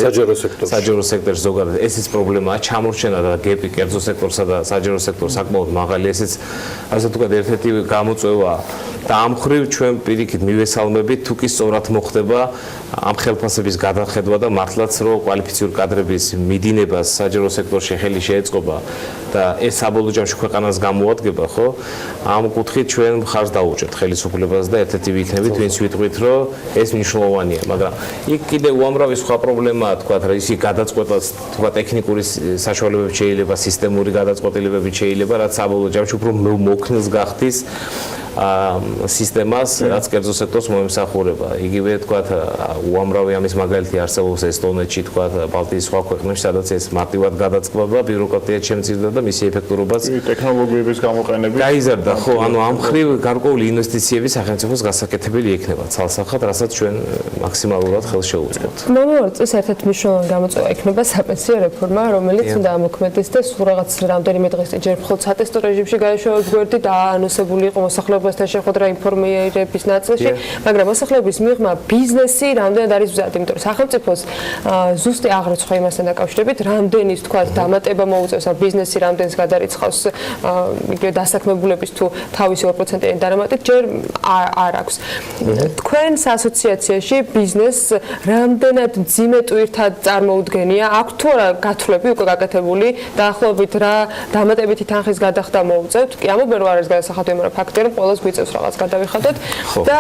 საჯარო სექტორში ზოგადად ესეც პრობლემაა, ჩამორჩენა და გეპი კერძო სექტორსა და საჯარო სექტორს საკმაოდ მაღალი, ესეც ასე ვთქვათ ერთ-ერთი გამოწვევა და ამ ხრივ ჩვენ პირიქით მივესალმებით, თუ კი სწორად მოხდება ამ ხელფასების გადახედვა და მართლაც რომ კვალიფიციური კადრების მიდინებას საჯარო სექტორში ხელი შეეწყობა და ეს საბოლოო ჯამში ქვეყანას გამოადგება, ხო? ამ კუთხით ჩვენ მხარს დაუჭერთ ხელისუფლებას და ერთ-ერთი ვიქნებით, ვინც ვიტყვით, რომ ეს მნიშვნელოვანია, მაგრამ იქ კიდე უამრავი სხვა პრობლემაა, თქვათ, რა ისი გადაწყვეტას, თქვათ, ტექნიკური საშუალებები შეიძლება, სისტემური გადაწყვეტილებები შეიძლება, რაც საბოლოო ჯამში უფრო მოქნილს გახდის სისტემას, რაც კერძო სექტორს მოემსახურება. იგივე თქვათ, უამრავი ამის მაგალითი არსებობს ესტონეთში, თქვათ, ბალტიის სხვა ქვეყნებში, სადაც ეს მარტივად გადაწყდება, ბიუროკრატია შემცირდა და მისი ეფექტურობაც ტექნოლოგიების გამოყენებით გაიზარდა, ხო, ანუ ამ ხრივ გარკვეული ინვესტიციები სახელმწიფოს გასაკეთებელი იქნება ცალსახად, რასაც ჩვენ მაქსიმალურად ხელს შევუწყობთ. მომავალ წელს ერთ-ერთი მნიშვნელოვანი გამოწვევა იქნება საპენსიო რეფორმა, რომელიც უნდა ამოქმედდეს და სულ რაღაც რამდენიმე დღეს წინ ჯერ მხოლოდ სატესტო რეჟიმში გაეშვება გვერდი და ანონსებული იყო მოსახლეობასთან შეხვედრა ინფორმირების ნაწილში, მაგრამ მოსახლეობის მიღმა ბიზნესი რამდენად არის მზად, იმიტომ რომ სახელმწიფოს ზუსტი აღრიცხვა იმასთან დაკავშირებით, რამდენის თქვათ დამატება მოუწევს ამ ბიზნესი, რამდენს გადარიცხავს იგივე დასაქმებულების თუ თავისი 2%-იანი დარამატით, ჯერ არ აქვს. თქვენს ასოციაციაში ბიზნესს რამდენად მძიმე ტვირთად წარმოუდგენია, აქვს თუ არა გათვლები უკვე გაკეთებული, დაახლოებით რა დამატებითი თანხის გადახდა მოუწევთ? კი ამობენ რომ არის გადასახადები, მაგრამ ფაქტია რომ ყველას გვიწევს რაღაც გადავიხადოთ და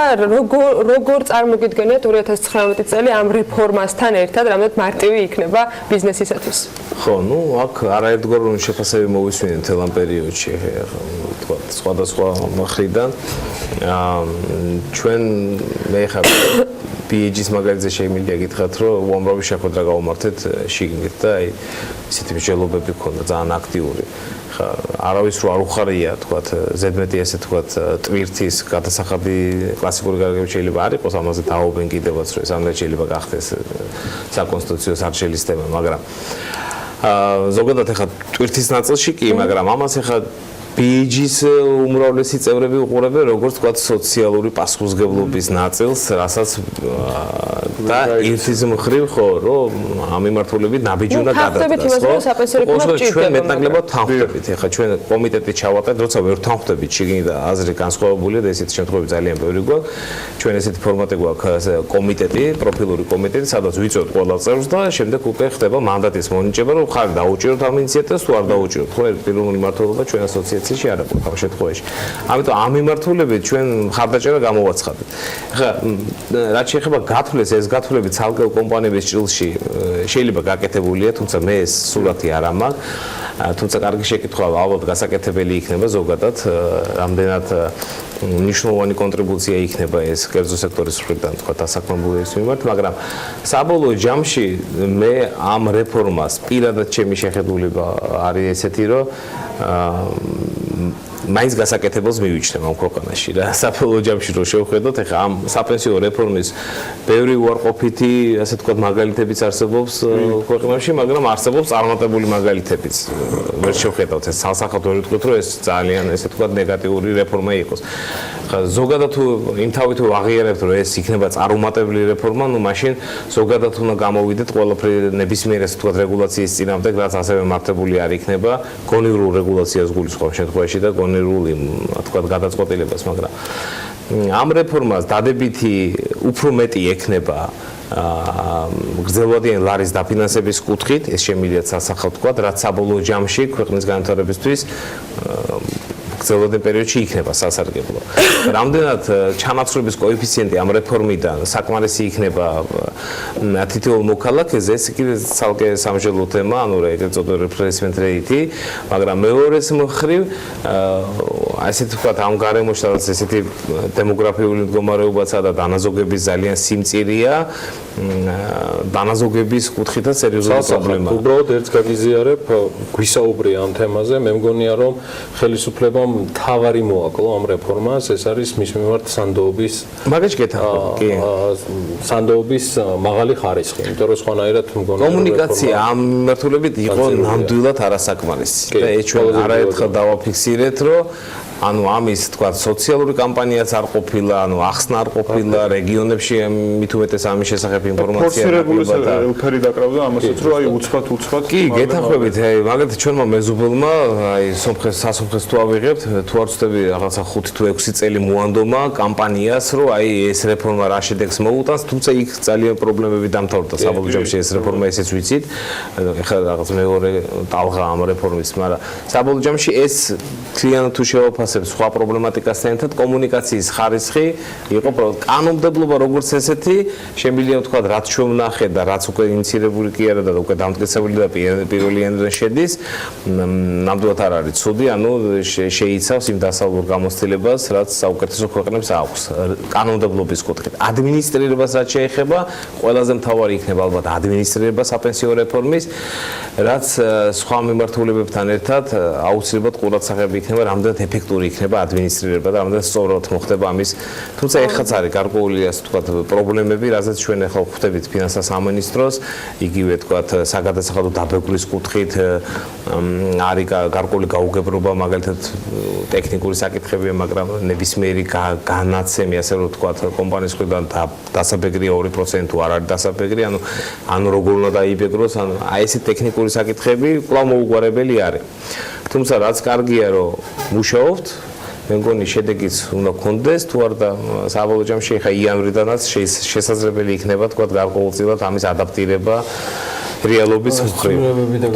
როგორ წარმოგიდგენიათ 2019 წელი ამ რეფორმასთან ერთად, რამდენად მარტივი იქნება ბიზნესისათვის? ხო, ну, აქ არაერთგვაროვანი შეფასებები მოვისმინეთ მთელ ამ პერიოდში, თქვა სხვადასხვა მხრიდან. ჩვენ მე ხარ PG-ის მაგალითზე შემიძლია გითხრათ, რომ უამრავი შეხვედრა გავუმართეთ შიგნით და აი ისეთი მსჯელობები ქონდა ძალიან აქტიური. ხა არავის რო არ უხარია, თქვათ, ზედმეტი ესე თქვათ, ტვირთის გადასახადი კლასიკური გარემოები შეიძლება არ იყოს, ამაზე დააობენ კიდევაც, რომ ეს ამდენ შეიძლება გახდეს საკონსტიტუციო სარჩელის თემა, მაგრამ ზოგადად ახლა ტვირთის ნაწილში კი, მაგრამ ამას ახლა PG-ის უმრავლესი წევრები უყურებენ როგორც თქვათ სოციალური პასუხისმგებლობის ნაწილს, რასაც და ირთის მხრივ ხო, რომ ამ მიმართულებით ნაბიჯი უნდა გადადგას, ხო? ჩვენ მეტნაკლებად თანხმდებით. ახლა ჩვენ კომიტეტი ჩავატარეთ, როცა ვერ თანხმდებით, შიგნით აზრი განსხვავებულია და ესეთი შემთხვევები ძალიან ბევრი გვაქვს. ჩვენ ესეთი ფორმატი გვაქვს კომიტეტი, პროფილური კომიტეტი, სადაც ვიწევთ ყველა წევრს და შემდეგ უკვე ხდება მანდატის მონიჭება, რომ ხარ დაუჭიროთ ამ ინიციატივას თუ არ დაუჭიროთ. ხო, პირველი მიმართულება ჩვენ ასოციაციაში არ აქვს ამ შემთხვევაში. ამიტომ ამ მიმართულებით ჩვენ მხარდაჭერა გამოვაცხადეთ. ახლა რაც შეეხება გათვლეს, ეს გათვლები ცალკეულ კომპანიების ჭრილში შეიძლება გაკეთებულია, თუმცა მე ეს სურათი არ ამაქვს. თუმცა კარგი შეკითხვაა, ალბათ გასაკეთებელი იქნება ზოგადად, რამდენად მნიშვნელოვანი კონტრიბუცია იქნება ეს კერძო სექტორის მხრიდან, თქვა დასაქმებულების მიმართ, მაგრამ საბოლოო ჯამში მე ამ რეფორმას პირადად ჩემი შეხედულება არის ესეთი, რომ მაინც გასაკეთებელს მივიჩნევ ამ ქვეყანაში რა. საბოლოო ჯამში რო შევხედოთ, ეხლა ამ საპენსიო რეფორმის ბევრი უარყოფითი, ასე ვთქვათ, მაგალითებიც არსებობს ქვეყნებში, მაგრამ არსებობს წარმატებული მაგალითებიც. ვერ შევხედავთ ეს სასახად ვერ ვიტყვით, რომ ეს ძალიან, ესე ვთქვათ, ნეგატიური რეფორმა იყოს. ხა ზოგადად თუ იმ თავით თუ აღიარებთ, რომ ეს იქნება წარუმატებელი რეფორმა, ну მაშინ ზოგადად უნდა გამოვიდეთ ყველაფერი ნებისმიერ, ასე ვთქვათ, რეგულაციის წინააღმდეგ, რაც ასევე მართებული არ იქნება, გონივრულ რეგულაციას გულისხმობს შემთხვევაში და გონირული, თქვათ, გადაწყვეტილებას, მაგრამ ამ რეფორმას დადებითი უფრო მეტი ექნება გრძელვადიანი ლარის დაფინანსების კუთხით, ეს შემიძლია სასახად ვთქვათ, რაც საბოლოო ჯამში ქვეყნის განვითარებისთვის გრძელვადენ პერიოდში იქნება სასარგებლო. რამდენად ჩანაცვლების კოეფიციენტი ამ რეფორმიდან საკმარისი იქნება თითოეულ მოქალაქეზე, ეს კიდე ცალკე სამშობლო თემა, ანუ ეგრეთ წოდებული replacement rate, მაგრამ მეორეს მხრივ ასეთ ვთქვათ ამ გარემოში სადაც ესეთი დემოგრაფიული მდგომარეობაცაა და დანაზოგების ძალიან სიმწირეა, დანაზოგების კუთხითაც სერიოზული პრობლემაა. უბრალოდ ერთს გაგიზიარებ, გვისაუბრია ამ თემაზე, მე მგონია რომ ხელისუფლებამ თავარი მოაკლო ამ რეფორმას, ეს არის მის მიმართ სანდოობის მაგაში გეთანხმები, კი. სანდოობის მაღალი ხარისხი, იმიტომ რომ სხვანაირად მგონია კომუნიკაცია ამ მიმართულებით იყო ნამდვილად არასაკმარისი და ეს ჩვენ არაერთხელ დავაფიქსირეთ, რომ ანუ ამის თქვა სოციალური კამპანიაც არ ყოფილა, ანუ ახსნა არ ყოფილა, რეგიონებში მით უმეტეს ამის შესახებ ინფორმაცია არ ყოფილა. ელფერი დაკრავდა ამასაც, რომ აი უცბად კი, გეთანხმებით, მაგალითად ჩვენმა მეზობელმა აი სასოფლეს თუ ავიღებთ, თუ არ ვწდები რაღაცა 5 თუ 6 წელი მოანდომა კამპანიას, რომ აი ეს რეფორმა რა შედეგს მოუტანს, თუმცა იქ ძალიან პრობლემები დამთავრდა საბოლოო ჯამში ეს რეფორმა ესეც ვიცით. ეხლა რაღაც მეორე ტალღა ამ რეფორმის, მაგრამ საბოლოო ჯამში ეს ძალიან თუ შევაფასებ სხვა პრობლემატიკასთან ერთად კომუნიკაციის ხარისხი იყო კანონმდებლობა როგორც ესეთი შემიძლია ვთქვა რაც ჩვენ ვნახეთ და რაც უკვე ინიცირებული კი არა და უკვე დამტკიცებული და პირველი ენდრენ შედის ნამდვილად არ არის ცუდი ანუ შეიცავს იმ დასავლურ გამოცდილებას რაც საუკეთესო ქვეყნებს აქვს კანონმდებლობის კუთხით ადმინისტრირებას რაც შეეხება ყველაზე მთავარი იქნება ალბათ ადმინისტრირება საპენსიო რეფორმის რაც სხვა მიმართულებებთან ერთად აუცილებლად ყურადსაღები იქნება რამდენად ეფექტური იქნება ადმინისტრირება და რამდენად სწორად მოხდება ამის თუმცა ეხლაც არის გარკვეული ასე ვთქვათ პრობლემები რაზეც ჩვენ ახლა ვხვდებით ფინანსთა სამინისტროს იგივე ვთქვათ საგადასახადო დაბეგვრის კუთხით არის გარკვეული გაუგებრობა მაგალითად ტექნიკური საკითხებია მაგრამ ნებისმიერი განაცემი ასე რომ ვთქვათ კომპანიის მხრიდან დასაბეგრია 2% თუ არ არის დასაბეგრი ანუ როგორ უნდა დაიბეგროს ანუ აი ესე ტექნიკური საკითხები კვლავ მოუგვარებელი არის თუმცა რაც კარგია რომ მუშაობთ მე მგონი შედეგიც უნდა გქონდეს თუ არ და საბოლოო ჯამში ხა იანვრიდანაც შესაძლებელი იქნება თქვა გარკვეულწილად ამის ადაპტირება რეალობის მხრივ.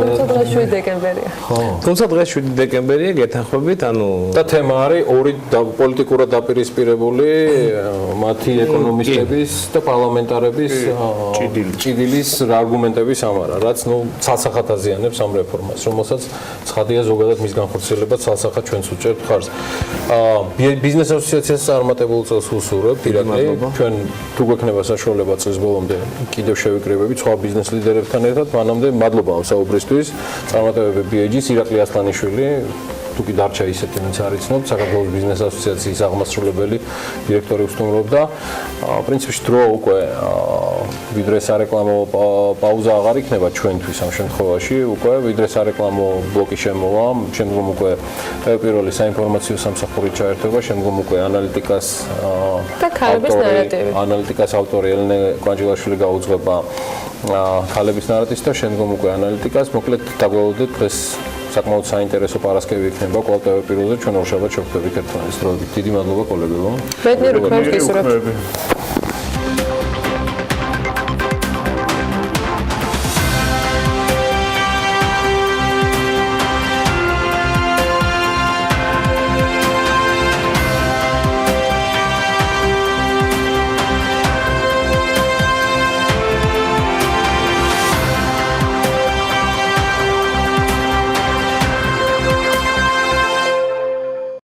თუმცა დღეს 7 დეკემბერია. თუმცა დღეს 7 დეკემბერია გეთანხმებით ანუ და თემა არის ორი პოლიტიკურად დაპირისპირებული მათი ეკონომისტების და პარლამენტარების ჭიდილის არგუმენტების ამარა რაც ნუ ცალსახად აზიანებს ამ რეფორმას რომელსაც ცხადია ზოგადად მის განხორციელებაც ცალსახად ჩვენც უჭერთ ხარს. ბიზნეს ასოციაციას წარმატებულ წელს უსურვებთ ირაკლი ჩვენ თუ გვექნება საშუალება წლის ბოლომდე კიდევ შევიკრიბებით სხვა ბიზნეს ლიდერებთან ერთად მანამდე მადლობა ამ საუბრისთვის წარმატებები BAG-ს ირაკლი ასლანიშვილი თუ კი დარჩა ისეთი ვინც არ იცნობ საქართველოს ბიზნეს ასოციაციის აღმასრულებელი დირექტორი უსტუმრობდა პრინციპში დრო უკვე ვიდრე სარეკლამო პაუზა აღარ იქნება ჩვენთვის ამ შემთხვევაში უკვე ვიდრე სარეკლამო ბლოკი შემოვა შემდგომ უკვე პირველი საინფორმაციო სამსახური ჩაერთვება შემდგომ უკვე ანალიტიკას და ქალების ნარატივი ანალიტიკას ავტორი ელენე კვანჯილაშვილი გაუძღვება ქალების ნარატივს და შემდგომ უკვე ანალიტიკას მოკლედ დაგველოდეთ დღეს საკმაოდ საინტერესო პარასკევი იქნება კვალტავე პიროზე ჩვენ ორშაბათს შევხვდებით ერთმანეთს დროებით დიდი მადლობა კოლეგებო ბედნიერ უქმებს გისურვებთ